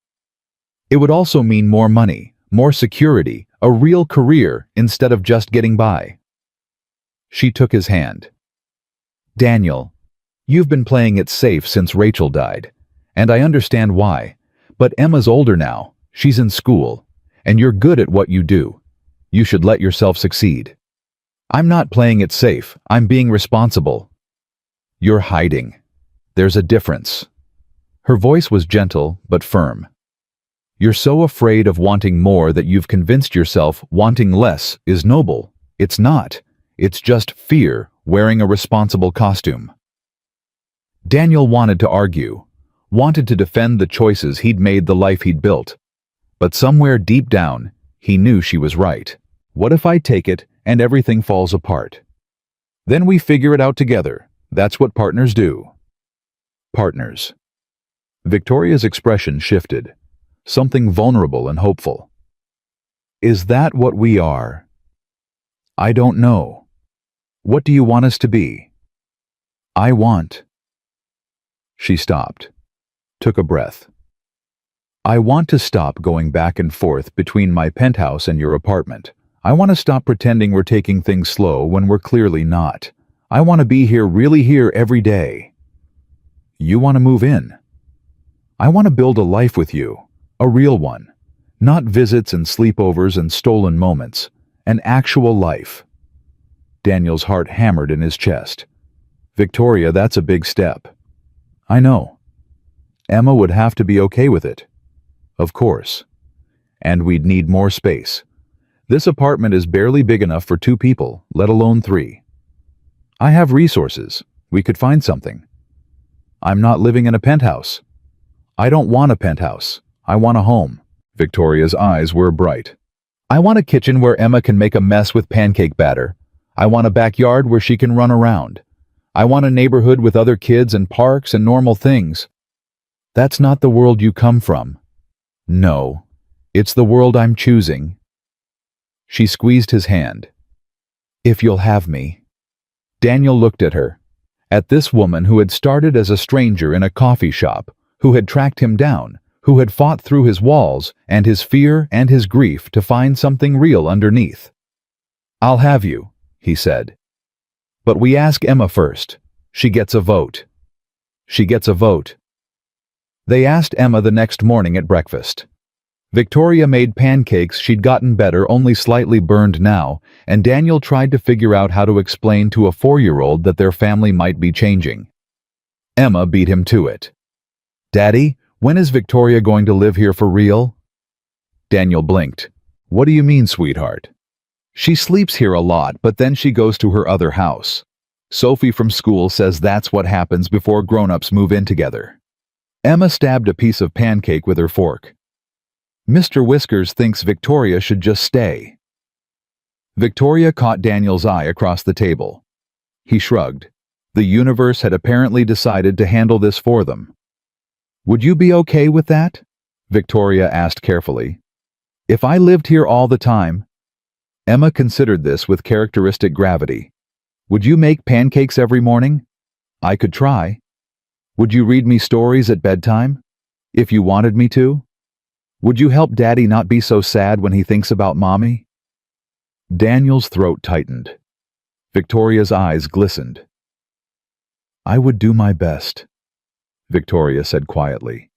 It would also mean more money, more security, a real career instead of just getting by. She took his hand. Daniel, you've been playing it safe since Rachel died, and I understand why, but Emma's older now, she's in school, and you're good at what you do. You should let yourself succeed. I'm not playing it safe, I'm being responsible. You're hiding. There's a difference. Her voice was gentle but firm. You're so afraid of wanting more that you've convinced yourself wanting less is noble. It's not. It's just fear wearing a responsible costume. Daniel wanted to argue, wanted to defend the choices he'd made, the life he'd built. But somewhere deep down, he knew she was right. What if I take it and everything falls apart? Then we figure it out together. That's what partners do. Partners. Victoria's expression shifted. Something vulnerable and hopeful. Is that what we are? I don't know. What do you want us to be? I want. She stopped, took a breath. I want to stop going back and forth between my penthouse and your apartment. I want to stop pretending we're taking things slow when we're clearly not. I want to be here, really here every day. You want to move in. I want to build a life with you. A real one, not visits and sleepovers and stolen moments, an actual life. Daniel's heart hammered in his chest. Victoria, that's a big step. I know. Emma would have to be okay with it. Of course. And we'd need more space. This apartment is barely big enough for 2 people, let alone 3. I have resources. We could find something. I'm not living in a penthouse. I don't want a penthouse. I want a home. Victoria's eyes were bright. I want a kitchen where Emma can make a mess with pancake batter. I want a backyard where she can run around. I want a neighborhood with other kids and parks and normal things. That's not the world you come from. No, it's the world I'm choosing. She squeezed his hand. If you'll have me. Daniel looked at her. At this woman who had started as a stranger in a coffee shop, who had tracked him down, who had fought through his walls and his fear and his grief to find something real underneath. I'll have you, he said. But we ask Emma first. She gets a vote. She gets a vote. They asked Emma the next morning at breakfast. Victoria made pancakes she'd gotten better, only slightly burned now, and Daniel tried to figure out how to explain to a 4-year-old that their family might be changing. Emma beat him to it. Daddy, when is Victoria going to live here for real? Daniel blinked. What do you mean, sweetheart? She sleeps here a lot, but then she goes to her other house. Sophie from school says that's what happens before grown-ups move in together. Emma stabbed a piece of pancake with her fork. Mr. Whiskers thinks Victoria should just stay. Victoria caught Daniel's eye across the table. He shrugged. The universe had apparently decided to handle this for them. Would you be okay with that? Victoria asked carefully. If I lived here all the time? Emma considered this with characteristic gravity. Would you make pancakes every morning? I could try. Would you read me stories at bedtime? If you wanted me to? Would you help Daddy not be so sad when he thinks about Mommy? Daniel's throat tightened. Victoria's eyes glistened. I would do my best, Victoria said quietly.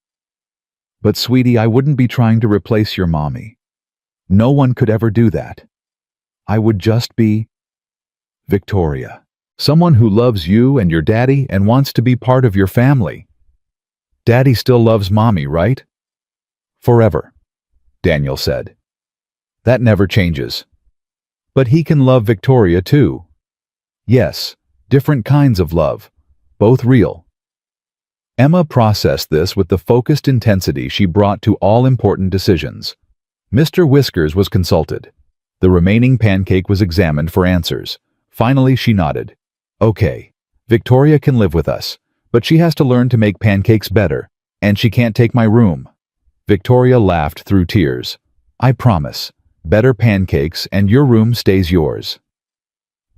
But sweetie, I wouldn't be trying to replace your mommy. No one could ever do that. I would just be Victoria, someone who loves you and your daddy and wants to be part of your family. Daddy still loves Mommy, right? Forever, Daniel said. That never changes. But he can love Victoria too. Yes, different kinds of love, both real. Emma processed this with the focused intensity she brought to all important decisions. Mr. Whiskers was consulted. The remaining pancake was examined for answers. Finally, she nodded. Okay, Victoria can live with us, but she has to learn to make pancakes better, and she can't take my room. Victoria laughed through tears. I promise. Better pancakes and your room stays yours.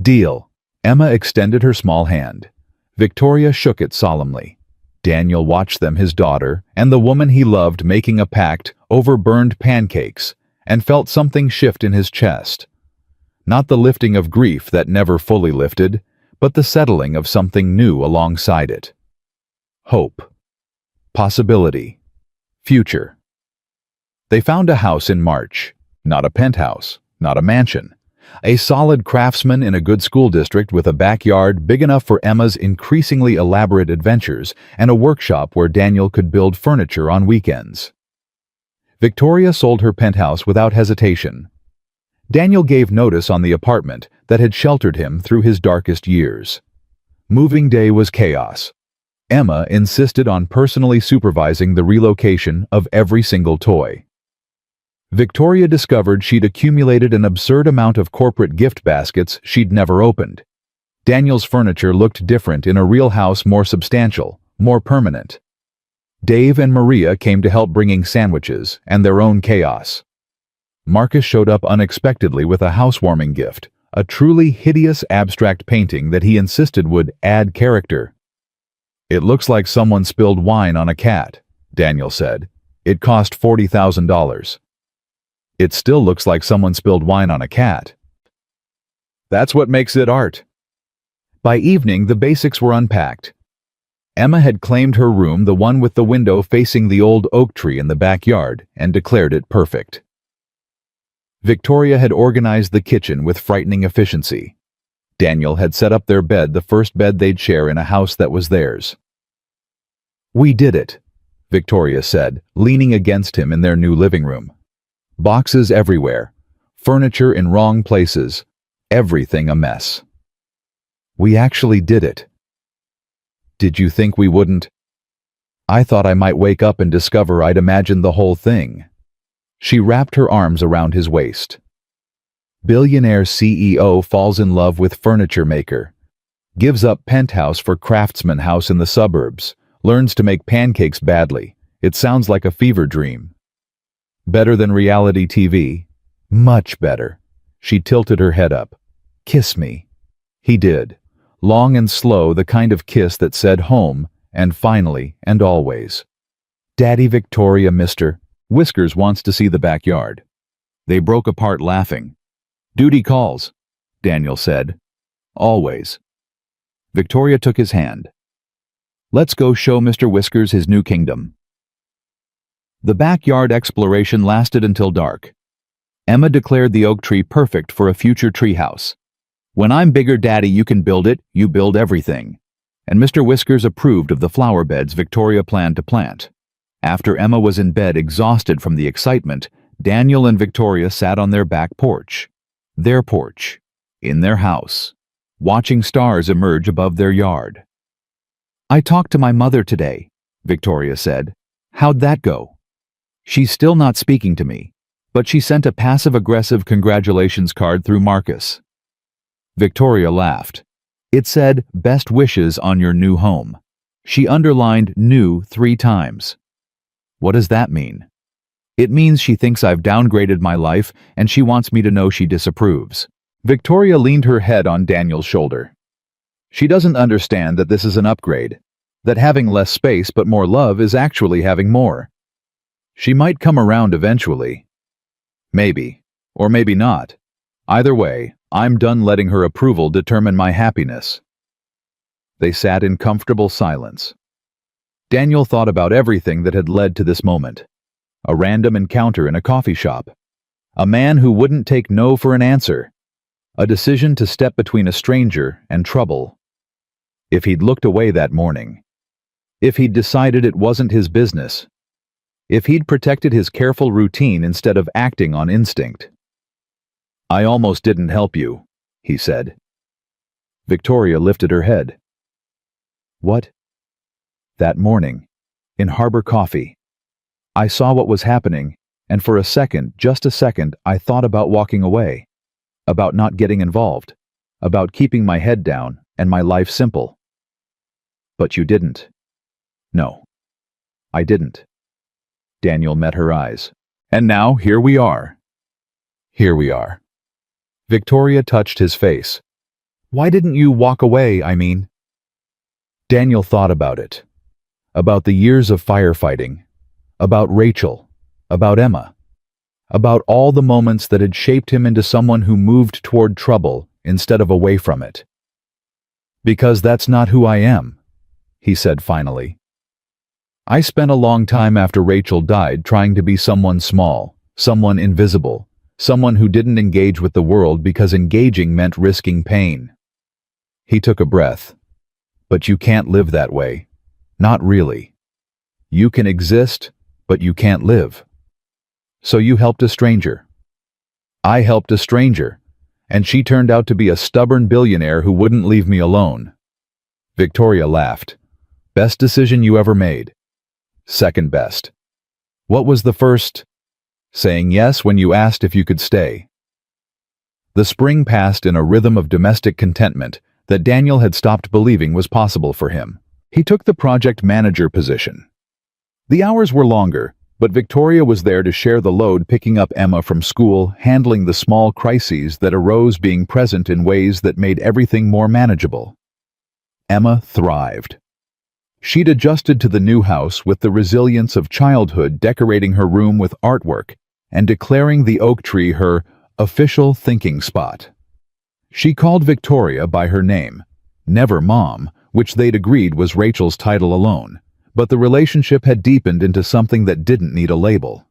Deal. Emma extended her small hand. Victoria shook it solemnly. Daniel watched them, his daughter, and the woman he loved, making a pact over burned pancakes, and felt something shift in his chest. Not the lifting of grief that never fully lifted, but the settling of something new alongside it. Hope. Possibility. Future. They found a house in March. Not a penthouse, not a mansion. A solid craftsman in a good school district with a backyard big enough for Emma's increasingly elaborate adventures and a workshop where Daniel could build furniture on weekends. Victoria sold her penthouse without hesitation. Daniel gave notice on the apartment that had sheltered him through his darkest years. Moving day was chaos. Emma insisted on personally supervising the relocation of every single toy. Victoria discovered she'd accumulated an absurd amount of corporate gift baskets she'd never opened. Daniel's furniture looked different in a real house, more substantial, more permanent. Dave and Maria came to help, bringing sandwiches and their own chaos. Marcus showed up unexpectedly with a housewarming gift, a truly hideous abstract painting that he insisted would add character. It looks like someone spilled wine on a cat, Daniel said. It cost $40,000. It still looks like someone spilled wine on a cat. That's what makes it art. By evening, the basics were unpacked. Emma had claimed her room, the one with the window facing the old oak tree in the backyard, and declared it perfect. Victoria had organized the kitchen with frightening efficiency. Daniel had set up their bed, the first bed they'd share in a house that was theirs. "We did it," Victoria said, leaning against him in their new living room. Boxes everywhere, furniture in wrong places, everything a mess. "We actually did it." "Did you think we wouldn't?" "I thought I might wake up and discover I'd imagined the whole thing." She wrapped her arms around his waist. Billionaire CEO falls in love with furniture maker, gives up penthouse for craftsman house in the suburbs, learns to make pancakes badly. It sounds like a fever dream. Better than reality TV? Much better. She tilted her head up. "Kiss me." He did. Long and slow, the kind of kiss that said home, and finally, and always. "Daddy, Victoria, Mr. Whiskers wants to see the backyard." They broke apart laughing. "Duty calls," Daniel said. "Always." Victoria took his hand. "Let's go show Mr. Whiskers his new kingdom." The backyard exploration lasted until dark. Emma declared the oak tree perfect for a future treehouse. "When I'm bigger, Daddy, you can build it, you build everything." And Mr. Whiskers approved of the flower beds Victoria planned to plant. After Emma was in bed, exhausted from the excitement, Daniel and Victoria sat on their back porch. Their porch, in their house, watching stars emerge above their yard. "I talked to my mother today," Victoria said. "How'd that go?" "She's still not speaking to me, but she sent a passive-aggressive congratulations card through Marcus." Victoria laughed. It said, "Best wishes on your new home." She underlined "new" 3 times. What does that mean? It means she thinks I've downgraded my life and she wants me to know she disapproves. Victoria leaned her head on Daniel's shoulder. She doesn't understand that this is an upgrade, that having less space but more love is actually having more. She might come around eventually. Maybe, or maybe not. Either way, I'm done letting her approval determine my happiness. They sat in comfortable silence. Daniel thought about everything that had led to this moment. A random encounter in a coffee shop. A man who wouldn't take no for an answer. A decision to step between a stranger and trouble. If he'd looked away that morning. If he'd decided it wasn't his business. If he'd protected his careful routine instead of acting on instinct. "I almost didn't help you," he said. Victoria lifted her head. "What?" "That morning, in Harbor Coffee. I saw what was happening, and for a second, just a second, I thought about walking away, about not getting involved, about keeping my head down and my life simple. But you didn't." "No, I didn't." Daniel met her eyes. "And now, here we are." "Here we are." Victoria touched his face. "Why didn't you walk away, I mean?" Daniel thought about it. About the years of firefighting. About Rachel, about Emma, about all the moments that had shaped him into someone who moved toward trouble instead of away from it. "Because that's not who I am," he said finally. "I spent a long time after Rachel died trying to be someone small, someone invisible, someone who didn't engage with the world because engaging meant risking pain." He took a breath. "But you can't live that way. Not really. You can exist, but you can't live. So you helped a stranger." "I helped a stranger, and she turned out to be a stubborn billionaire who wouldn't leave me alone." Victoria laughed. "Best decision you ever made." "Second best." "What was the first?" "Saying yes when you asked if you could stay." The spring passed in a rhythm of domestic contentment that Daniel had stopped believing was possible for him. He took the project manager position. The hours were longer, but Victoria was there to share the load, picking up Emma from school, handling the small crises that arose, being present in ways that made everything more manageable. Emma thrived. She'd adjusted to the new house with the resilience of childhood, decorating her room with artwork and declaring the oak tree her official thinking spot. She called Victoria by her name, never Mom, which they'd agreed was Rachel's title alone. But the relationship had deepened into something that didn't need a label.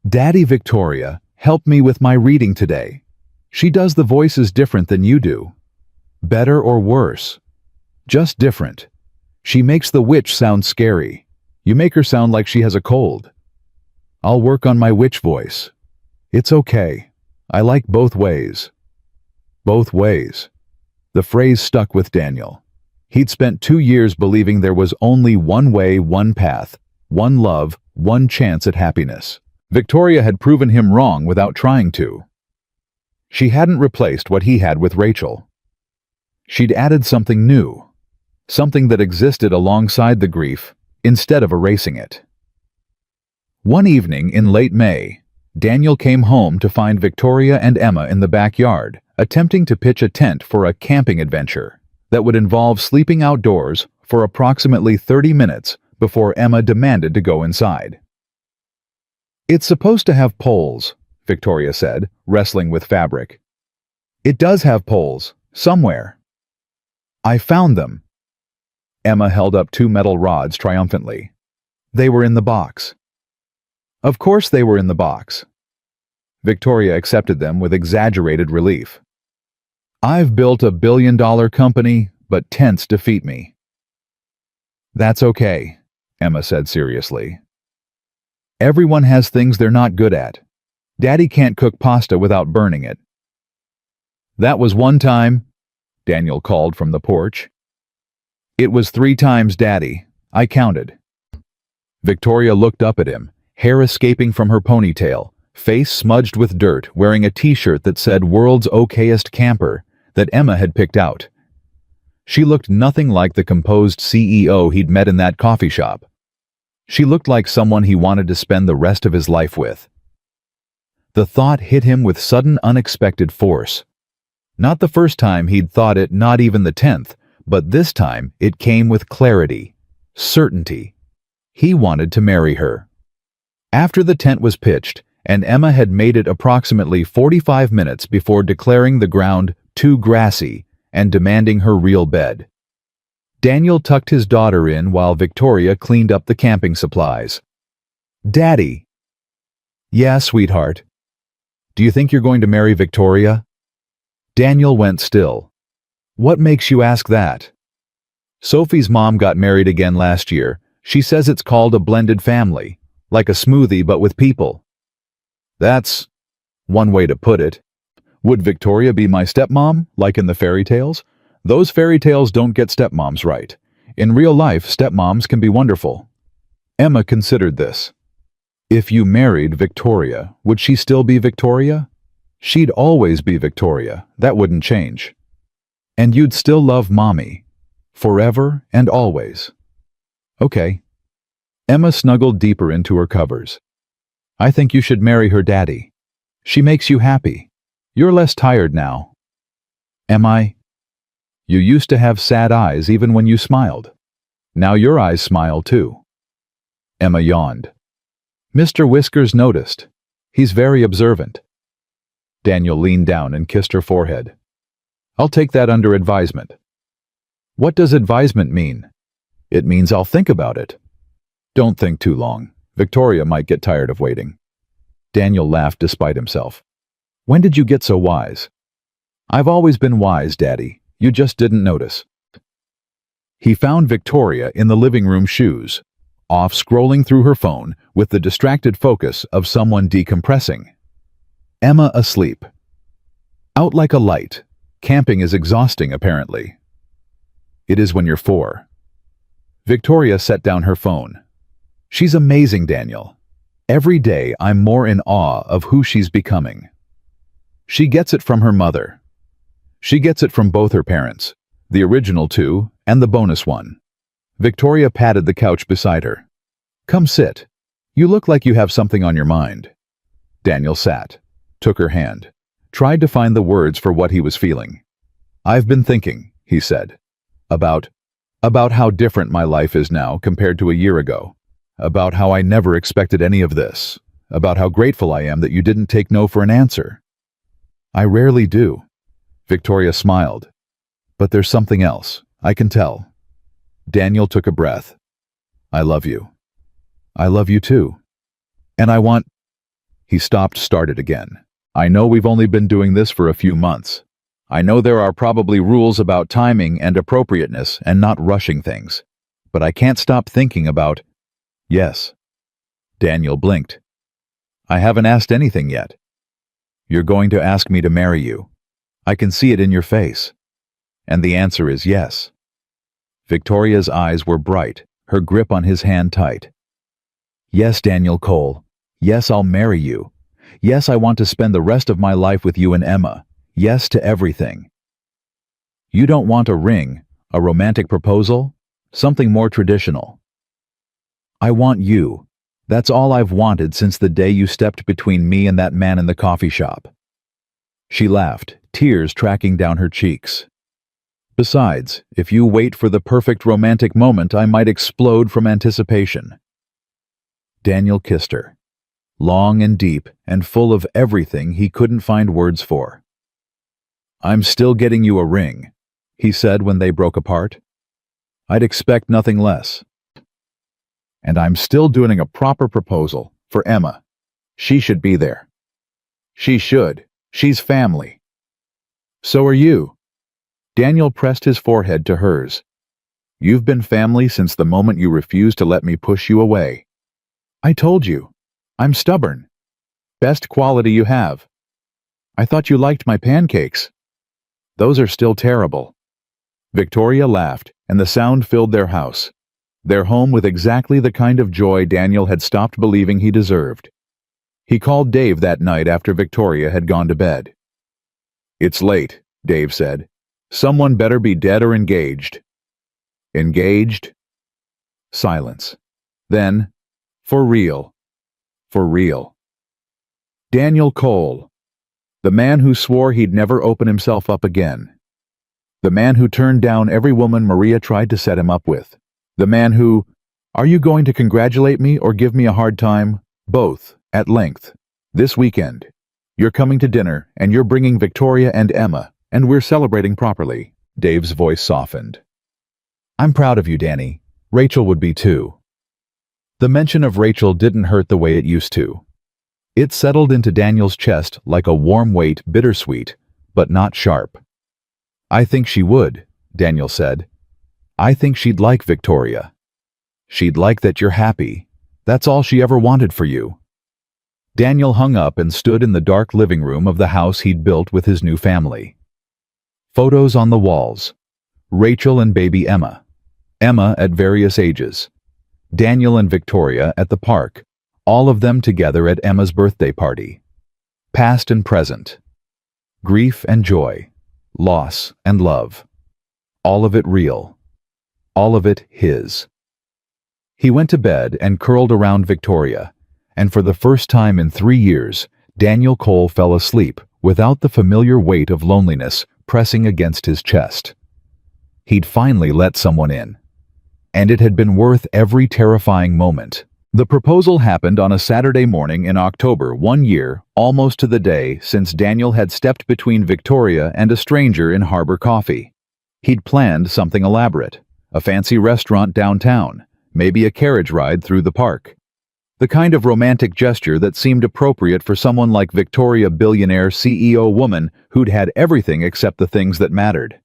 "Daddy, Victoria, help me with my reading today. She does the voices different than you do." Better or worse? Just different. She makes the witch sound scary. You make her sound like she has a cold. I'll work on my witch voice. It's okay. I like both ways. Both ways. The phrase stuck with Daniel. He'd spent 2 years believing there was only one way, one path, one love, one chance at happiness. Victoria had proven him wrong without trying to. She hadn't replaced what he had with Rachel. She'd added something new, something that existed alongside the grief instead of erasing it. One evening in late May, Daniel came home to find Victoria and Emma in the backyard, attempting to pitch a tent for a camping adventure that would involve sleeping outdoors for approximately 30 minutes before Emma demanded to go inside. "It's supposed to have poles," Victoria said, wrestling with fabric. "It does have poles, somewhere." "I found them." Emma held up 2 metal rods triumphantly. "They were in the box." Of course they were in the box. Victoria accepted them with exaggerated relief. "I've built a billion-dollar company, but tents defeat me." "That's okay," Emma said seriously. "Everyone has things they're not good at. Daddy can't cook pasta without burning it." "That was one time," Daniel called from the porch. "It was 3 times, Daddy. I counted." Victoria looked up at him, hair escaping from her ponytail, face smudged with dirt, wearing a t-shirt that said "World's Okayest Camper" that Emma had picked out. She looked nothing like the composed CEO he'd met in that coffee shop. She looked like someone he wanted to spend the rest of his life with. The thought hit him with sudden, unexpected force. Not the first time he'd thought it, not even the 10th, but this time it came with clarity, certainty. He wanted to marry her. After the tent was pitched, and Emma had made it approximately 45 minutes before declaring the ground too grassy and demanding her real bed, Daniel tucked his daughter in while Victoria cleaned up the camping supplies. "Daddy." "Yeah, sweetheart. Do you think you're going to marry Victoria?" Daniel went still. "What makes you ask that?" "Sophie's mom got married again last year. She says it's called a blended family, like a smoothie but with people." "That's one way to put it. Would Victoria be my stepmom, like in the fairy tales? Those fairy tales don't get stepmoms right. In real life, stepmoms can be wonderful." Emma considered this. If you married Victoria, would she still be Victoria? She'd always be Victoria. That wouldn't change. And you'd still love Mommy. Forever and always. Okay. Emma snuggled deeper into her covers. "I think you should marry her, Daddy. She makes you happy. You're less tired now." "Am I?" "You used to have sad eyes even when you smiled. Now your eyes smile too." Emma yawned. "Mr. Whiskers noticed. He's very observant." Daniel leaned down and kissed her forehead. "I'll take that under advisement." "What does advisement mean?" "It means I'll think about it." "Don't think too long. Victoria might get tired of waiting." Daniel laughed despite himself. "When did you get so wise?" "I've always been wise, Daddy. You just didn't notice." He found Victoria in the living room shoes, off scrolling through her phone with the distracted focus of someone decompressing. Emma asleep. Out like a light. Camping is exhausting, apparently. It is when you're 4. Victoria set down her phone. "She's amazing, Daniel. Every day I'm more in awe of who she's becoming. She gets it from her mother. She gets it from both her parents, the original 2 and the bonus one." Victoria patted the couch beside her. "Come sit. You look like you have something on your mind." Daniel sat, took her hand, tried to find the words for what he was feeling. "I've been thinking," he said, about how different my life is now compared to a year ago, about how I never expected any of this, about how grateful I am that you didn't take no for an answer." "I rarely do." Victoria smiled. "But there's something else, I can tell." Daniel took a breath. "I love you." "I love you too. And I want—" He stopped, started again. "I know we've only been doing this for a few months. I know there are probably rules about timing and appropriateness and not rushing things, but I can't stop thinking about—" "Yes." Daniel blinked. "I haven't asked anything yet." "You're going to ask me to marry you. I can see it in your face." "And the answer is yes." Victoria's eyes were bright, her grip on his hand tight. "Yes, Daniel Cole. Yes, I'll marry you. Yes, I want to spend the rest of my life with you and Emma. Yes to everything." "You don't want a ring, a romantic proposal? Something more traditional?" "I want you. That's all I've wanted since the day you stepped between me and that man in the coffee shop." She laughed, tears tracking down her cheeks. "Besides, if you wait for the perfect romantic moment, I might explode from anticipation." Daniel kissed her, long and deep and full of everything he couldn't find words for. "I'm still getting you a ring," he said when they broke apart. "I'd expect nothing less. And I'm still doing a proper proposal for Emma. She should be there." "She should. She's family." "So are you." Daniel pressed his forehead to hers. "You've been family since the moment you refused to let me push you away." "I told you. I'm stubborn." "Best quality you have." "I thought you liked my pancakes." "Those are still terrible." Victoria laughed, and the sound filled their house, their home with exactly the kind of joy Daniel had stopped believing he deserved. He called Dave that night after Victoria had gone to bed. "It's late," Dave said. "Someone better be dead or engaged." "Engaged?" Silence. Then, "For real. For real." Daniel Cole. The man who swore he'd never open himself up again. The man who turned down every woman Maria tried to set him up with. The man who— "Are you going to congratulate me or give me a hard time?" "Both, at length. This weekend. You're coming to dinner, and you're bringing Victoria and Emma, and we're celebrating properly." Dave's voice softened. "I'm proud of you, Danny. Rachel would be too." The mention of Rachel didn't hurt the way it used to. It settled into Daniel's chest like a warm weight, bittersweet, but not sharp. "I think she would," Daniel said. "I think she'd like Victoria. She'd like that you're happy. That's all she ever wanted for you." Daniel hung up and stood in the dark living room of the house he'd built with his new family. Photos on the walls. Rachel and baby Emma. Emma at various ages. Daniel and Victoria at the park, all of them together at Emma's birthday party. Past and present. Grief and joy. Loss and love. All of it real. All of it his. He went to bed and curled around Victoria, and for the first time in 3 years, Daniel Cole fell asleep without the familiar weight of loneliness pressing against his chest. He'd finally let someone in, and it had been worth every terrifying moment. The proposal happened on a Saturday morning in October, 1 year, almost to the day, since Daniel had stepped between Victoria and a stranger in Harbor Coffee. He'd planned something elaborate, a fancy restaurant downtown, maybe a carriage ride through the park. The kind of romantic gesture that seemed appropriate for someone like Victoria, billionaire CEO woman who'd had everything except the things that mattered.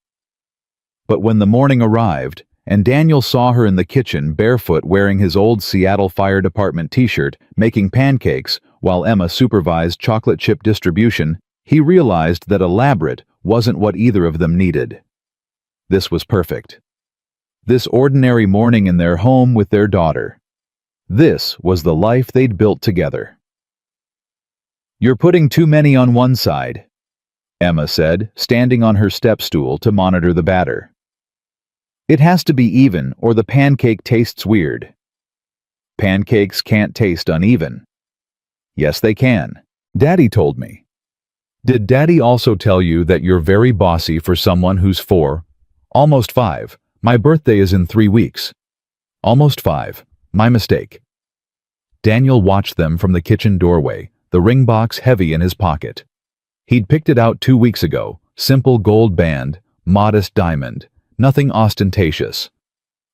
But when the morning arrived, and Daniel saw her in the kitchen barefoot wearing his old Seattle Fire Department t-shirt, making pancakes while Emma supervised chocolate chip distribution, he realized that elaborate wasn't what either of them needed. This was perfect. This ordinary morning in their home with their daughter. This was the life they'd built together. "You're putting too many on one side," Emma said, standing on her step stool to monitor the batter. "It has to be even, or the pancake tastes weird." "Pancakes can't taste uneven." "Yes, they can. Daddy told me." "Did Daddy also tell you that you're very bossy for someone who's 4? Almost 5. My birthday is in 3 weeks." "Almost 5. My mistake." Daniel watched them from the kitchen doorway, the ring box heavy in his pocket. He'd picked it out 2 weeks ago, simple gold band, modest diamond, nothing ostentatious.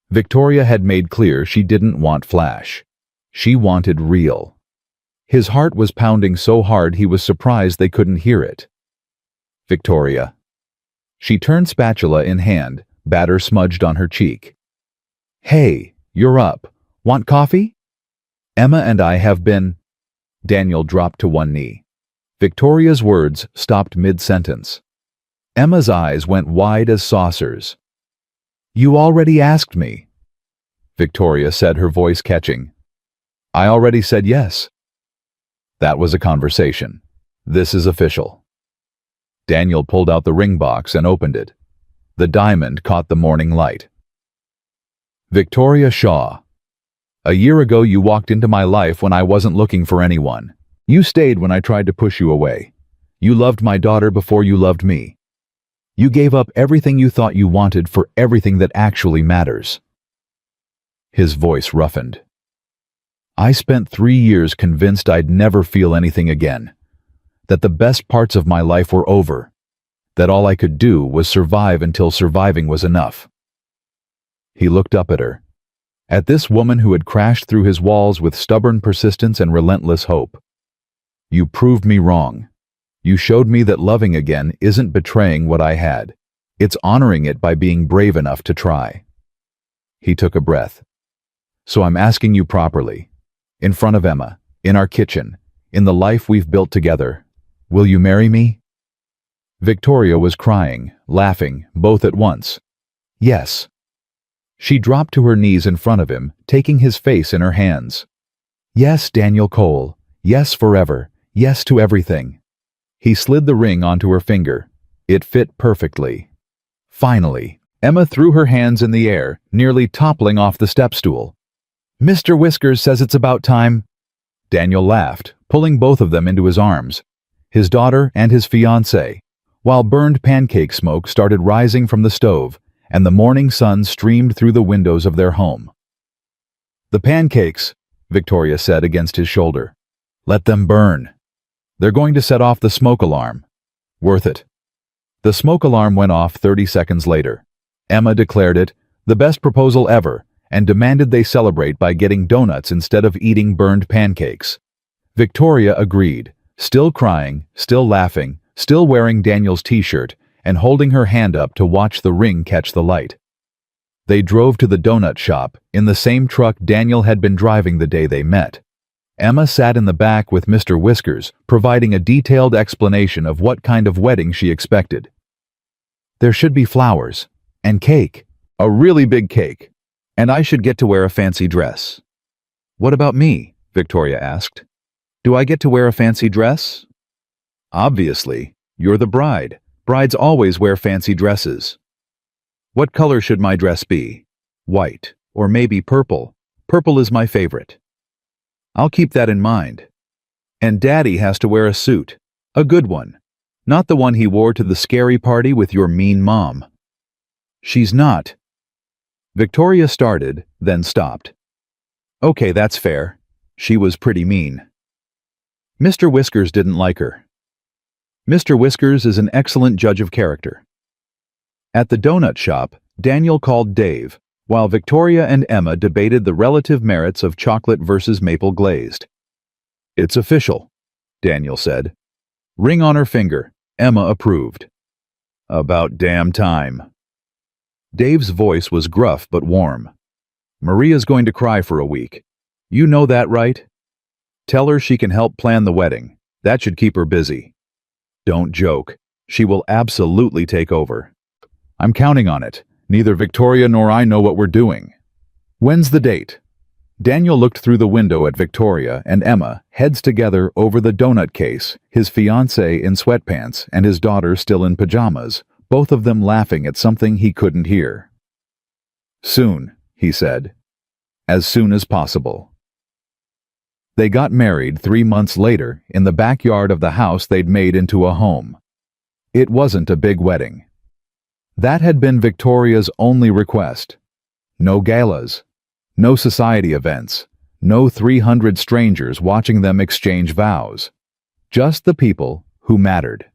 Victoria had made clear she didn't want flash. She wanted real. His heart was pounding so hard he was surprised they couldn't hear it. "Victoria." She turned spatula in hand, batter smudged on her cheek. "Hey, you're up. Want coffee?" "Emma and I have been—" Daniel dropped to one knee. Victoria's words stopped mid-sentence. Emma's eyes went wide as saucers. "You already asked me," Victoria said, her voice catching. "I already said yes." That was a conversation. This is official. Daniel pulled out the ring box and opened it. The diamond caught the morning light. Victoria Shaw. "A year ago you walked into my life when I wasn't looking for anyone. You stayed when I tried to push you away. You loved my daughter before you loved me. You gave up everything you thought you wanted for everything that actually matters." His voice roughened. "I spent 3 years convinced I'd never feel anything again, that the best parts of my life were over, that all I could do was survive until surviving was enough." He looked up at her, at this woman who had crashed through his walls with stubborn persistence and relentless hope. "You proved me wrong. You showed me that loving again isn't betraying what I had. It's honoring it by being brave enough to try." He took a breath. "So I'm asking you properly, in front of Emma, in our kitchen, in the life we've built together, will you marry me?" Victoria was crying, laughing, both at once. "Yes." She dropped to her knees in front of him, taking his face in her hands. "Yes, Daniel Cole. Yes, forever. Yes to everything." He slid the ring onto her finger. It fit perfectly. Finally, Emma threw her hands in the air, nearly toppling off the step-stool. "Mr. Whiskers says it's about time." Daniel laughed, pulling both of them into his arms, his daughter and his fiancée, while burned pancake smoke started rising from the stove, and the morning sun streamed through the windows of their home. "The pancakes," Victoria said against his shoulder. "Let them burn. They're going to set off the smoke alarm. Worth it." The smoke alarm went off 30 seconds later. Emma declared it the best proposal ever and demanded they celebrate by getting donuts instead of eating burned pancakes. Victoria agreed, still crying, still laughing, still wearing Daniel's t-shirt, and holding her hand up to watch the ring catch the light. They drove to the donut shop in the same truck Daniel had been driving the day they met. Emma sat in the back with Mr. Whiskers, providing a detailed explanation of what kind of wedding she expected. "There should be flowers, and cake, a really big cake, and I should get to wear a fancy dress." "What about me?" Victoria asked. "Do I get to wear a fancy dress?" "Obviously, you're the bride. Brides always wear fancy dresses." "What color should my dress be? White, or maybe purple? Purple is my favorite." "I'll keep that in mind. And Daddy has to wear a suit. A good one. Not the one he wore to the scary party with your mean mom." "She's not." Victoria started, then stopped. "Okay, that's fair. She was pretty mean." Mr. Whiskers didn't like her. Mr. Whiskers is an excellent judge of character. At the donut shop, Daniel called Dave, while Victoria and Emma debated the relative merits of chocolate versus maple glazed. "It's official," Daniel said. "Ring on her finger." Emma approved. "About damn time." Dave's voice was gruff but warm. "Maria's going to cry for a week. You know that, right? Tell her she can help plan the wedding. That should keep her busy. Don't joke. She will absolutely take over." "I'm counting on it. Neither Victoria nor I know what we're doing." "When's the date?" Daniel looked through the window at Victoria and Emma, heads together over the donut case, his fiancée in sweatpants and his daughter still in pajamas, both of them laughing at something he couldn't hear. "Soon," he said. "As soon as possible." They got married 3 months later in the backyard of the house they'd made into a home. It wasn't a big wedding. That had been Victoria's only request. No galas, no society events, no 300 strangers watching them exchange vows. Just the people who mattered.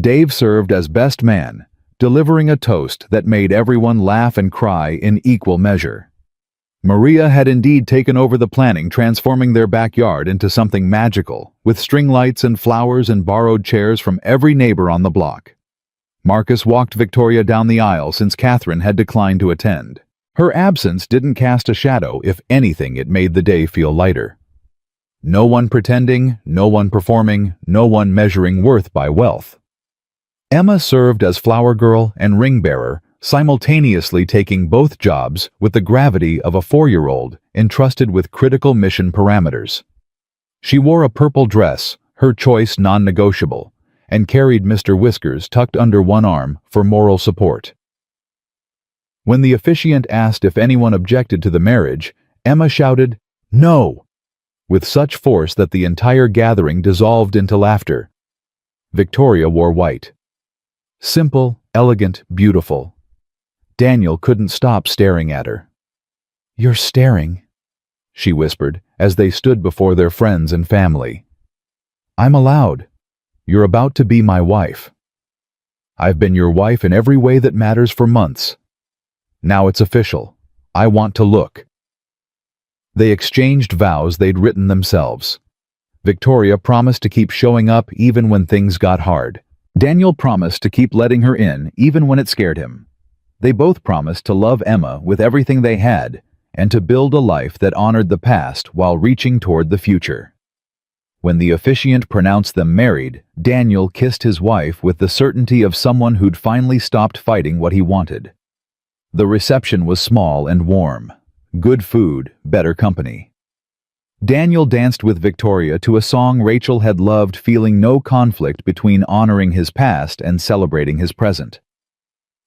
Dave served as best man, delivering a toast that made everyone laugh and cry in equal measure. Maria had indeed taken over the planning, transforming their backyard into something magical, with string lights and flowers and borrowed chairs from every neighbor on the block. Marcus walked Victoria down the aisle since Catherine had declined to attend. Her absence didn't cast a shadow. If anything, it made the day feel lighter. No one pretending, no one performing, no one measuring worth by wealth. Emma served as flower girl and ring bearer, simultaneously taking both jobs with the gravity of a 4-year-old entrusted with critical mission parameters. She wore a purple dress, her choice non-negotiable, and carried Mr. Whiskers tucked under one arm for moral support. When the officiant asked if anyone objected to the marriage, Emma shouted, "No!" with such force that the entire gathering dissolved into laughter. Victoria wore white. Simple, elegant, beautiful. Daniel couldn't stop staring at her. "You're staring," she whispered as they stood before their friends and family. "I'm allowed. You're about to be my wife. I've been your wife in every way that matters for months. Now it's official. I want to look." They exchanged vows they'd written themselves. Victoria promised to keep showing up even when things got hard. Daniel promised to keep letting her in even when it scared him. They both promised to love Emma with everything they had and to build a life that honored the past while reaching toward the future. When the officiant pronounced them married, Daniel kissed his wife with the certainty of someone who'd finally stopped fighting what he wanted. The reception was small and warm. Good food, better company. Daniel danced with Victoria to a song Rachel had loved, feeling no conflict between honoring his past and celebrating his present.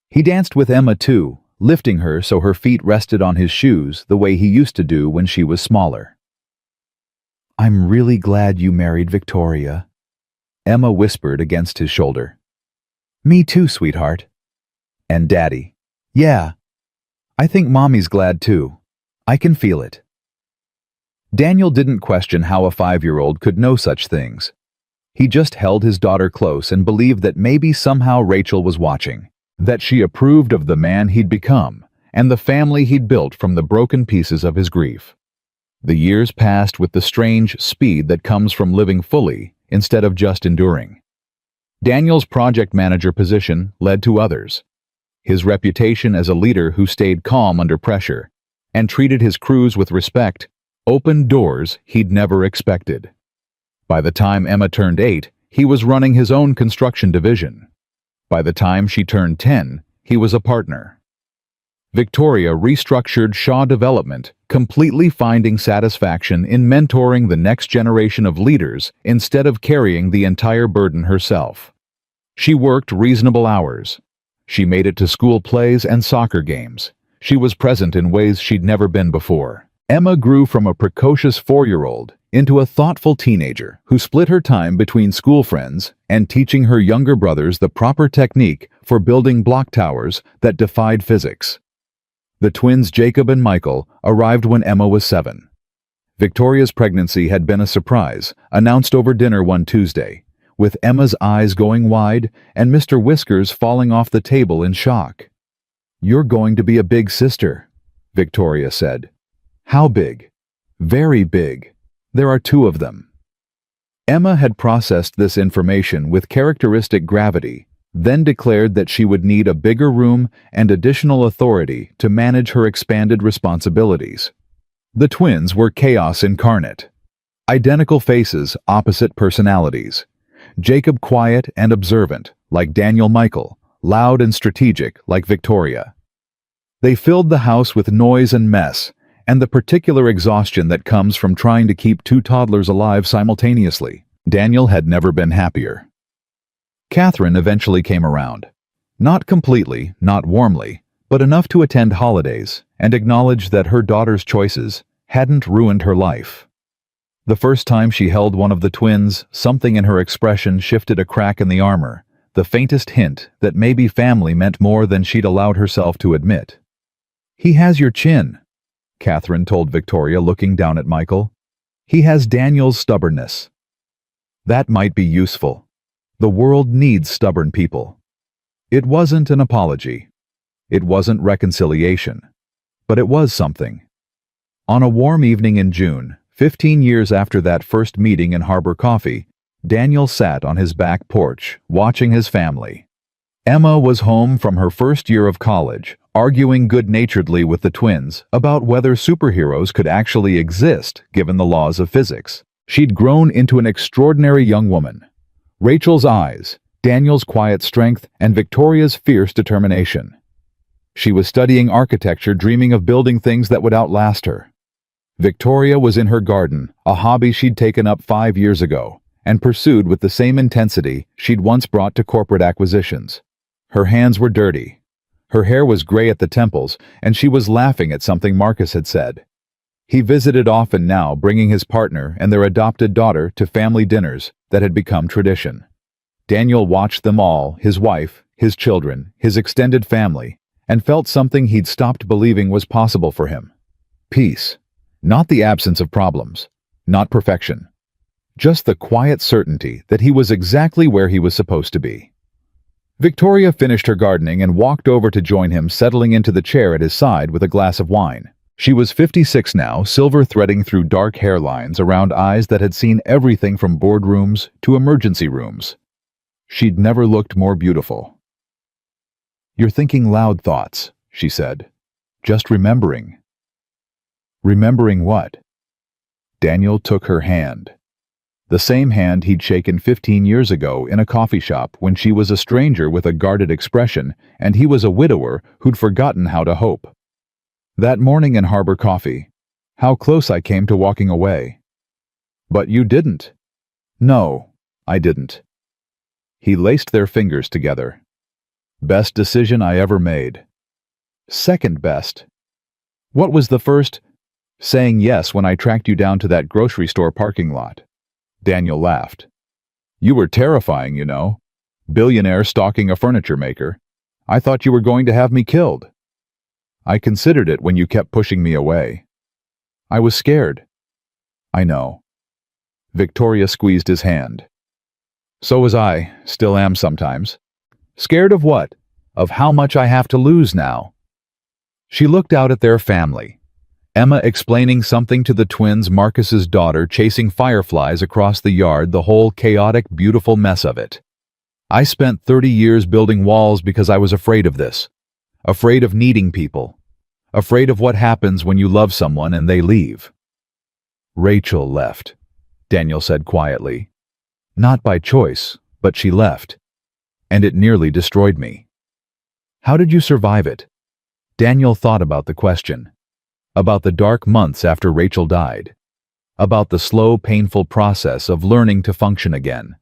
He danced with Emma too, lifting her so her feet rested on his shoes the way he used to do when she was smaller. "I'm really glad you married Victoria," Emma whispered against his shoulder. "Me too, sweetheart." And Daddy, "Yeah, I think Mommy's glad too. I can feel it." Daniel didn't question how a 5-year-old could know such things. He just held his daughter close and believed that maybe somehow Rachel was watching, that she approved of the man he'd become and the family he'd built from the broken pieces of his grief. The years passed with the strange speed that comes from living fully instead of just enduring. Daniel's project manager position led to others. His reputation as a leader who stayed calm under pressure and treated his crews with respect opened doors he'd never expected. By the time Emma turned 8, he was running his own construction division. By the time she turned 10, he was a partner. Victoria restructured Shaw Development, completely finding satisfaction in mentoring the next generation of leaders instead of carrying the entire burden herself. She worked reasonable hours. She made it to school plays and soccer games. She was present in ways she'd never been before. Emma grew from a precocious 4-year-old into a thoughtful teenager who split her time between school friends and teaching her younger brothers the proper technique for building block towers that defied physics. The twins Jacob and Michael arrived when Emma was 7. Victoria's pregnancy had been a surprise, announced over dinner one Tuesday, with Emma's eyes going wide and Mr. Whiskers falling off the table in shock. "You're going to be a big sister," Victoria said. "How big?" "Very big. There are 2 of them." Emma had processed this information with characteristic gravity, then declared that she would need a bigger room and additional authority to manage her expanded responsibilities. The twins were chaos incarnate. Identical faces, opposite personalities. Jacob quiet and observant, like Daniel Michael, loud and strategic, like Victoria. They filled the house with noise and mess, and the particular exhaustion that comes from trying to keep 2 toddlers alive simultaneously. Daniel had never been happier. Catherine eventually came around. Not completely, not warmly, but enough to attend holidays and acknowledge that her daughter's choices hadn't ruined her life. The first time she held one of the twins, something in her expression shifted a crack in the armor, the faintest hint that maybe family meant more than she'd allowed herself to admit. "He has your chin," Catherine told Victoria, looking down at Michael. "He has Daniel's stubbornness." That might be useful. The world needs stubborn people. It wasn't an apology. It wasn't reconciliation. But it was something. On a warm evening in June, 15 years after that first meeting in Harbor Coffee, Daniel sat on his back porch, watching his family. Emma was home from her first year of college, arguing good-naturedly with the twins about whether superheroes could actually exist given the laws of physics. She'd grown into an extraordinary young woman. Rachel's eyes, Daniel's quiet strength, and Victoria's fierce determination. She was studying architecture, dreaming of building things that would outlast her. Victoria was in her garden, a hobby she'd taken up 5 years ago, and pursued with the same intensity she'd once brought to corporate acquisitions. Her hands were dirty. Her hair was gray at the temples, and she was laughing at something Marcus had said. He visited often now, bringing his partner and their adopted daughter to family dinners that had become tradition. Daniel watched them all, his wife, his children, his extended family, and felt something he'd stopped believing was possible for him. Peace. Not the absence of problems. Not perfection. Just the quiet certainty that he was exactly where he was supposed to be. Victoria finished her gardening and walked over to join him, settling into the chair at his side with a glass of wine. She was 56 now, silver threading through dark hairlines around eyes that had seen everything from boardrooms to emergency rooms. She'd never looked more beautiful. "You're thinking loud thoughts," she said. "Just remembering." "Remembering what?" Daniel took her hand. The same hand he'd shaken 15 years ago in a coffee shop when she was a stranger with a guarded expression and he was a widower who'd forgotten how to hope. That morning in Harbor Coffee, how close I came to walking away. "But you didn't." "No, I didn't." He laced their fingers together. "Best decision I ever made." "Second best." "What was the first?" "Saying yes when I tracked you down to that grocery store parking lot." Daniel laughed. "You were terrifying, you know. Billionaire stalking a furniture maker. I thought you were going to have me killed." "I considered it when you kept pushing me away." "I was scared." "I know." Victoria squeezed his hand. "So was I, still am sometimes." "Scared of what? Of how much I have to lose now." She looked out at their family. Emma explaining something to the twins, Marcus's daughter chasing fireflies across the yard, the whole chaotic, beautiful mess of it. "I spent 30 years building walls because I was afraid of this. Afraid of needing people. Afraid of what happens when you love someone and they leave." "Rachel left," Daniel said quietly. "Not by choice, but she left. And it nearly destroyed me." "How did you survive it?" Daniel thought about the question. About the dark months after Rachel died. About the slow, painful process of learning to function again.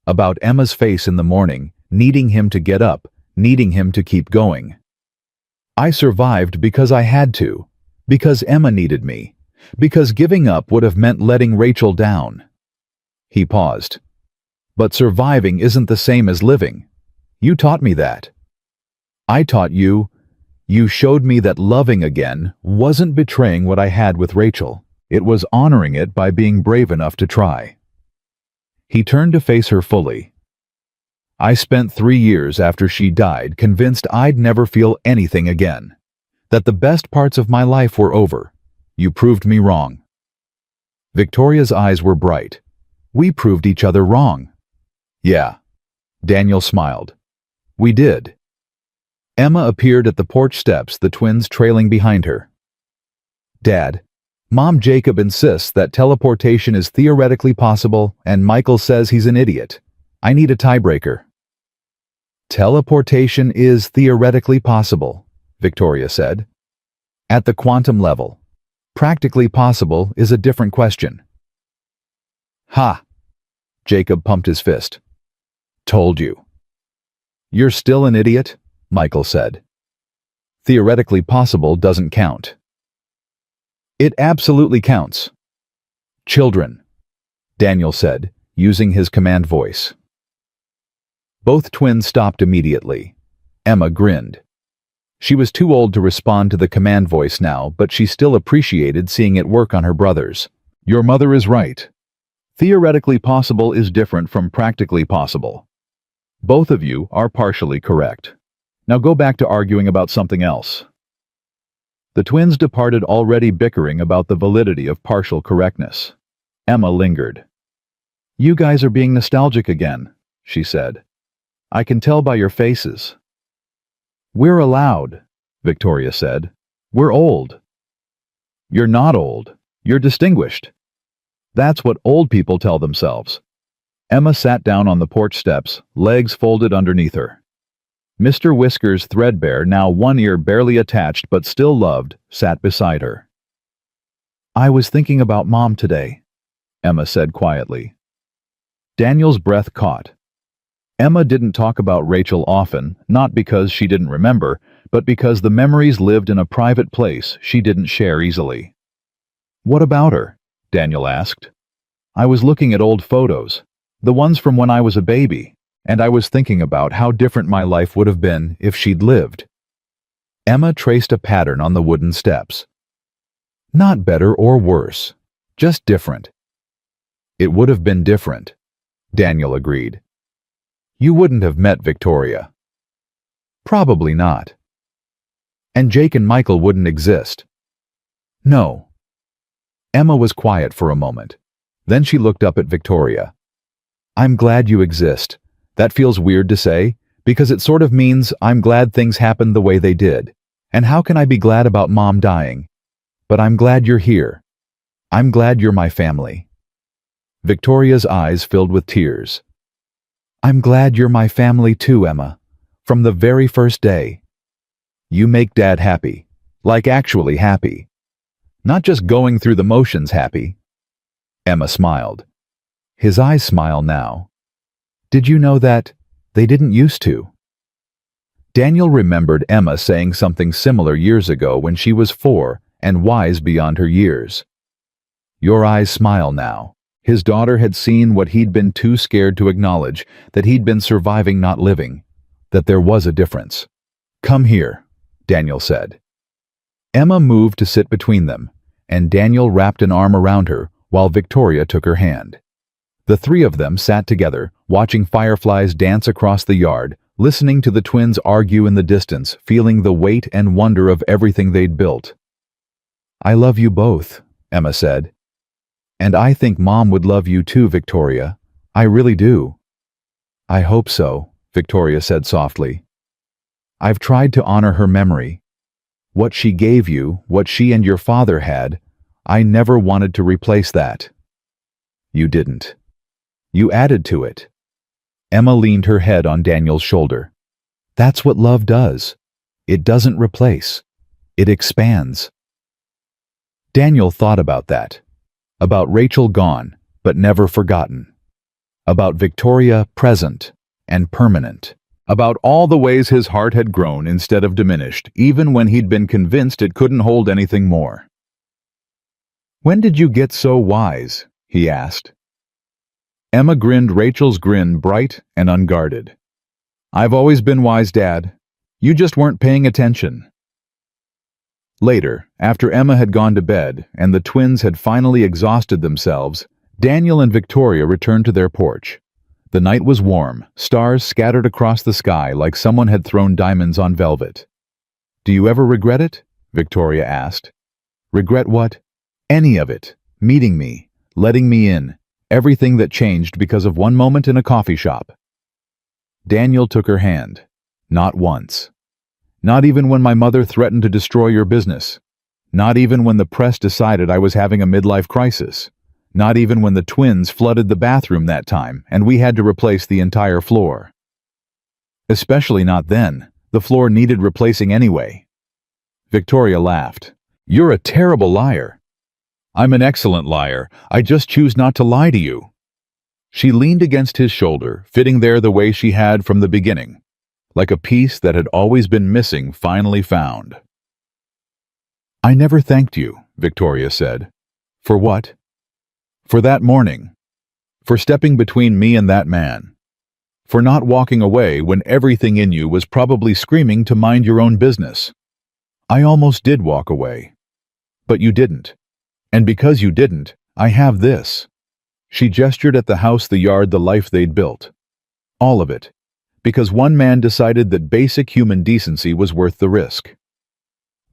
About Emma's face in the morning, needing him to get up, needing him to keep going. "I survived because I had to. Because Emma needed me. Because giving up would have meant letting Rachel down." He paused. "But surviving isn't the same as living. You taught me that." "I taught you. You showed me that loving again wasn't betraying what I had with Rachel. It was honoring it by being brave enough to try." He turned to face her fully. "I spent 3 years after she died convinced I'd never feel anything again. That the best parts of my life were over. You proved me wrong." Victoria's eyes were bright. "We proved each other wrong." "Yeah." Daniel smiled. "We did." Emma appeared at the porch steps, the twins trailing behind her. "Dad, Mom Jacob insists that teleportation is theoretically possible and Michael says he's an idiot. I need a tiebreaker." "Teleportation is theoretically possible," Victoria said. "At the quantum level. Practically possible is a different question." "Ha!" Jacob pumped his fist. "Told you." "You're still an idiot," Michael said. "Theoretically possible doesn't count." "It absolutely counts." "Children," Daniel said, using his command voice. Both twins stopped immediately. Emma grinned. She was too old to respond to the command voice now, but she still appreciated seeing it work on her brothers. "Your mother is right. Theoretically possible is different from practically possible. Both of you are partially correct. Now go back to arguing about something else." The twins departed, already bickering about the validity of partial correctness. Emma lingered. "You guys are being nostalgic again," she said. I can tell by your faces." "We're allowed," Victoria said. "We're old." "You're not old. You're distinguished." "That's what old people tell themselves." Emma sat down on the porch steps, legs folded underneath her. Mr. Whiskers, threadbare, now one ear barely attached but still loved, sat beside her. "I was thinking about Mom today," Emma said quietly. Daniel's breath caught. Emma didn't talk about Rachel often, not because she didn't remember, but because the memories lived in a private place she didn't share easily. "What about her?" Daniel asked. "I was looking at old photos, the ones from when I was a baby, and I was thinking about how different my life would have been if she'd lived." Emma traced a pattern on the wooden steps. "Not better or worse, just different." "It would have been different," Daniel agreed. "You wouldn't have met Victoria." "Probably not." "And Jake and Michael wouldn't exist." "No." Emma was quiet for a moment. Then she looked up at Victoria. "I'm glad you exist. That feels weird to say, because it sort of means I'm glad things happened the way they did. And how can I be glad about Mom dying? But I'm glad you're here. I'm glad you're my family." Victoria's eyes filled with tears. "I'm glad you're my family too, Emma. From the very first day. You make Dad happy. Like actually happy. Not just going through the motions happy." Emma smiled. His eyes smile now. "Did you know that they didn't used to?" Daniel remembered Emma saying something similar years ago when she was 4 and wise beyond her years. Your eyes smile now. His daughter had seen what he'd been too scared to acknowledge, that he'd been surviving, not living, that there was a difference. "Come here," Daniel said. Emma moved to sit between them, and Daniel wrapped an arm around her while Victoria took her hand. The three of them sat together, watching fireflies dance across the yard, listening to the twins argue in the distance, feeling the weight and wonder of everything they'd built. "I love you both," Emma said. "And I think Mom would love you too, Victoria. I really do." "I hope so," Victoria said softly. "I've tried to honor her memory. What she gave you, what she and your father had, I never wanted to replace that." "You didn't. You added to it." Emma leaned her head on Daniel's shoulder. "That's what love does. It doesn't replace. It expands." Daniel thought about that. About Rachel gone, but never forgotten. About Victoria present and permanent. About all the ways his heart had grown instead of diminished, even when he'd been convinced it couldn't hold anything more. "When did you get so wise?" he asked. Emma grinned, Rachel's grin bright and unguarded. "I've always been wise, Dad. You just weren't paying attention." Later, after Emma had gone to bed and the twins had finally exhausted themselves, Daniel and Victoria returned to their porch. The night was warm, stars scattered across the sky like someone had thrown diamonds on velvet. "Do you ever regret it?" Victoria asked. "Regret what?" "Any of it. Meeting me, letting me in, everything that changed because of one moment in a coffee shop." Daniel took her hand. "Not once. Not even when my mother threatened to destroy your business. Not even when the press decided I was having a midlife crisis. Not even when the twins flooded the bathroom that time and we had to replace the entire floor. Especially not then. The floor needed replacing anyway." Victoria laughed. "You're a terrible liar." "I'm an excellent liar. I just choose not to lie to you." She leaned against his shoulder, fitting there the way she had from the beginning, like a piece that had always been missing finally found. "I never thanked you," Victoria said. "For what?" "For that morning. For stepping between me and that man. For not walking away when everything in you was probably screaming to mind your own business. I almost did walk away. But you didn't. And because you didn't, I have this." She gestured at the house, the yard, the life they'd built. "All of it. Because one man decided that basic human decency was worth the risk."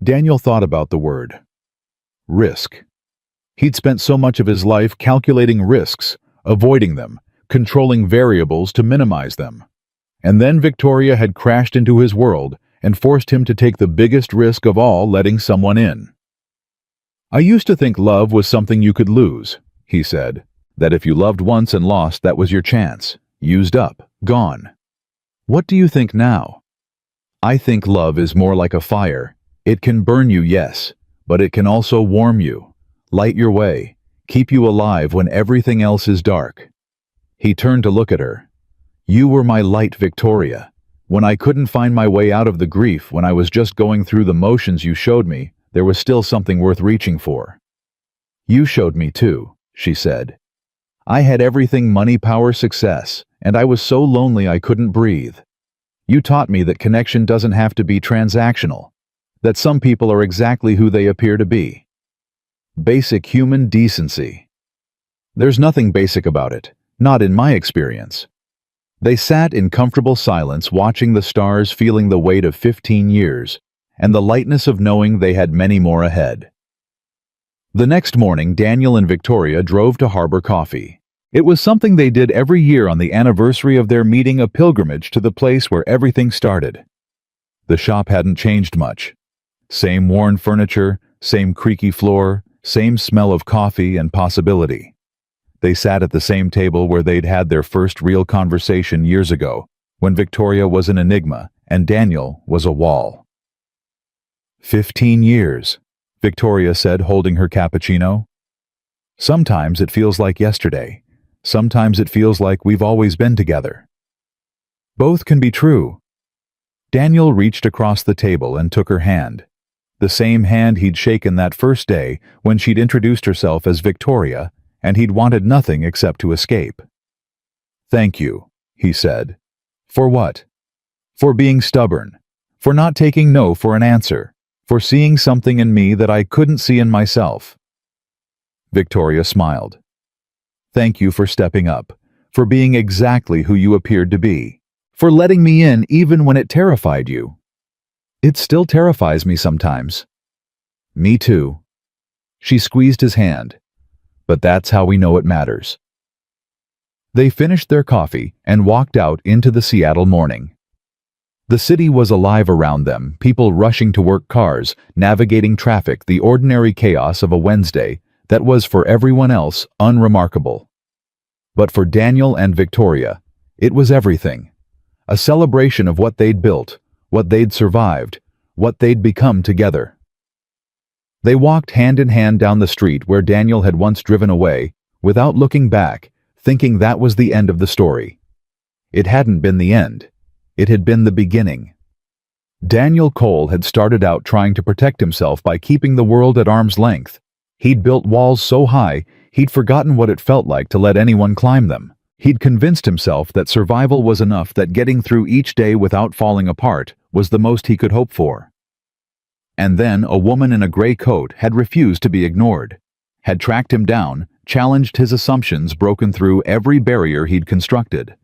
Daniel thought about the word. Risk. He'd spent so much of his life calculating risks, avoiding them, controlling variables to minimize them. And then Victoria had crashed into his world and forced him to take the biggest risk of all, letting someone in. "I used to think love was something you could lose," he said. "That if you loved once and lost, that was your chance. Used up, gone. What do you think now?" "I think love is more like a fire. It can burn you, yes, but it can also warm you, light your way, keep you alive when everything else is dark." He turned to look at her. "You were my light, Victoria. When I couldn't find my way out of the grief, when I was just going through the motions you showed me, there was still something worth reaching for." "You showed me too," she said. "I had everything: money, power, success, and I was so lonely I couldn't breathe. You taught me that connection doesn't have to be transactional, that some people are exactly who they appear to be. Basic human decency. There's nothing basic about it, not in my experience." They sat in comfortable silence, watching the stars, feeling the weight of 15 years, and the lightness of knowing they had many more ahead. The next morning, Daniel and Victoria drove to Harbor Coffee. It was something they did every year on the anniversary of their meeting, a pilgrimage to the place where everything started. The shop hadn't changed much. Same worn furniture, same creaky floor, same smell of coffee and possibility. They sat at the same table where they'd had their first real conversation years ago, when Victoria was an enigma and Daniel was a wall. 15 years, Victoria said, holding her cappuccino. "Sometimes it feels like yesterday. Sometimes it feels like we've always been together." "Both can be true." Daniel reached across the table and took her hand. The same hand he'd shaken that first day when she'd introduced herself as Victoria, and he'd wanted nothing except to escape. "Thank you," he said. "For what?" "For being stubborn. For not taking no for an answer. For seeing something in me that I couldn't see in myself." Victoria smiled. "Thank you for stepping up. For being exactly who you appeared to be. For letting me in even when it terrified you." "It still terrifies me sometimes." "Me too." She squeezed his hand. "But that's how we know it matters." They finished their coffee and walked out into the Seattle morning. The city was alive around them, people rushing to work, cars, navigating traffic, the ordinary chaos of a Wednesday that was for everyone else unremarkable. But for Daniel and Victoria, it was everything. A celebration of what they'd built, what they'd survived, what they'd become together. They walked hand in hand down the street where Daniel had once driven away, without looking back, thinking that was the end of the story. It hadn't been the end. It had been the beginning. Daniel Cole had started out trying to protect himself by keeping the world at arm's length. He'd built walls so high, he'd forgotten what it felt like to let anyone climb them. He'd convinced himself that survival was enough, that getting through each day without falling apart was the most he could hope for. And then a woman in a gray coat had refused to be ignored, had tracked him down, challenged his assumptions, broken through every barrier he'd constructed,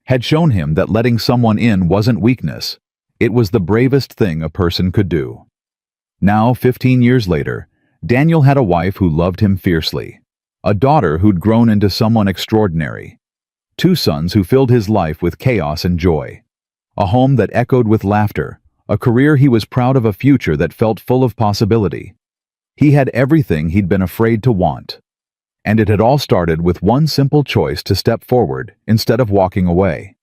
had shown him that letting someone in wasn't weakness, it was the bravest thing a person could do. Now, 15 years later, Daniel had a wife who loved him fiercely, a daughter who'd grown into someone extraordinary, 2 sons who filled his life with chaos and joy, a home that echoed with laughter, a career he was proud of, a future that felt full of possibility. He had everything he'd been afraid to want. And it had all started with one simple choice: to step forward instead of walking away.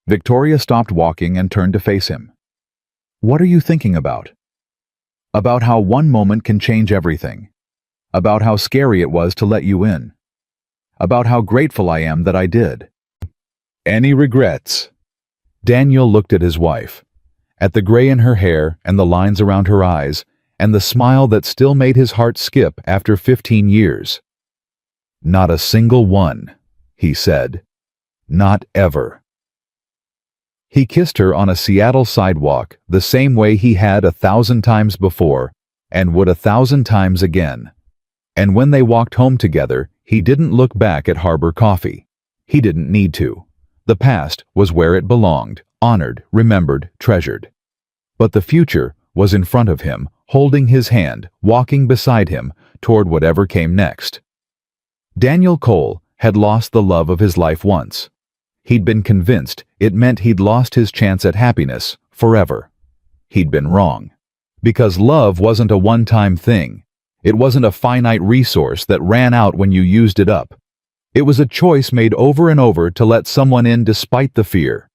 Victoria stopped walking and turned to face him. "What are you thinking about?" "About how one moment can change everything. About how scary it was to let you in. About how grateful I am that I did." "Any regrets?" Daniel looked at his wife, at the gray in her hair and the lines around her eyes, and the smile that still made his heart skip after 15 years. "Not a single one," he said. "Not ever." He kissed her on a Seattle sidewalk the same way he had 1,000 times before, and would 1,000 times again. And when they walked home together, he didn't look back at Harbor Coffee. He didn't need to. The past was where it belonged, honored, remembered, treasured. But the future was in front of him, holding his hand, walking beside him toward whatever came next. Daniel Cole had lost the love of his life once. He'd been convinced it meant he'd lost his chance at happiness forever. He'd been wrong. Because love wasn't a one-time thing. It wasn't a finite resource that ran out when you used it up. It was a choice made over and over to let someone in despite the fear.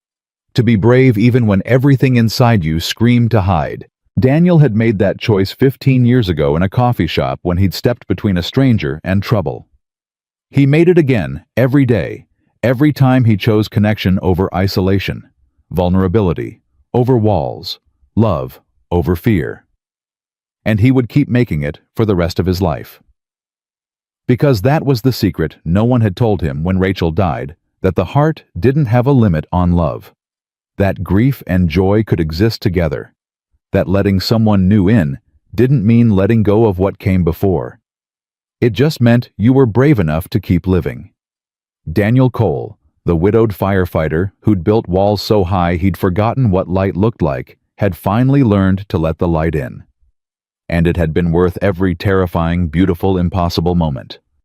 To be brave even when everything inside you screamed to hide. Daniel had made that choice 15 years ago in a coffee shop when he'd stepped between a stranger and trouble. He made it again, every day, every time he chose connection over isolation, vulnerability over walls, love over fear. And he would keep making it for the rest of his life. Because that was the secret no one had told him when Rachel died, that the heart didn't have a limit on love. That grief and joy could exist together. That letting someone new in didn't mean letting go of what came before. It just meant you were brave enough to keep living. Daniel Cole, the widowed firefighter who'd built walls so high he'd forgotten what light looked like, had finally learned to let the light in. And it had been worth every terrifying, beautiful, impossible moment.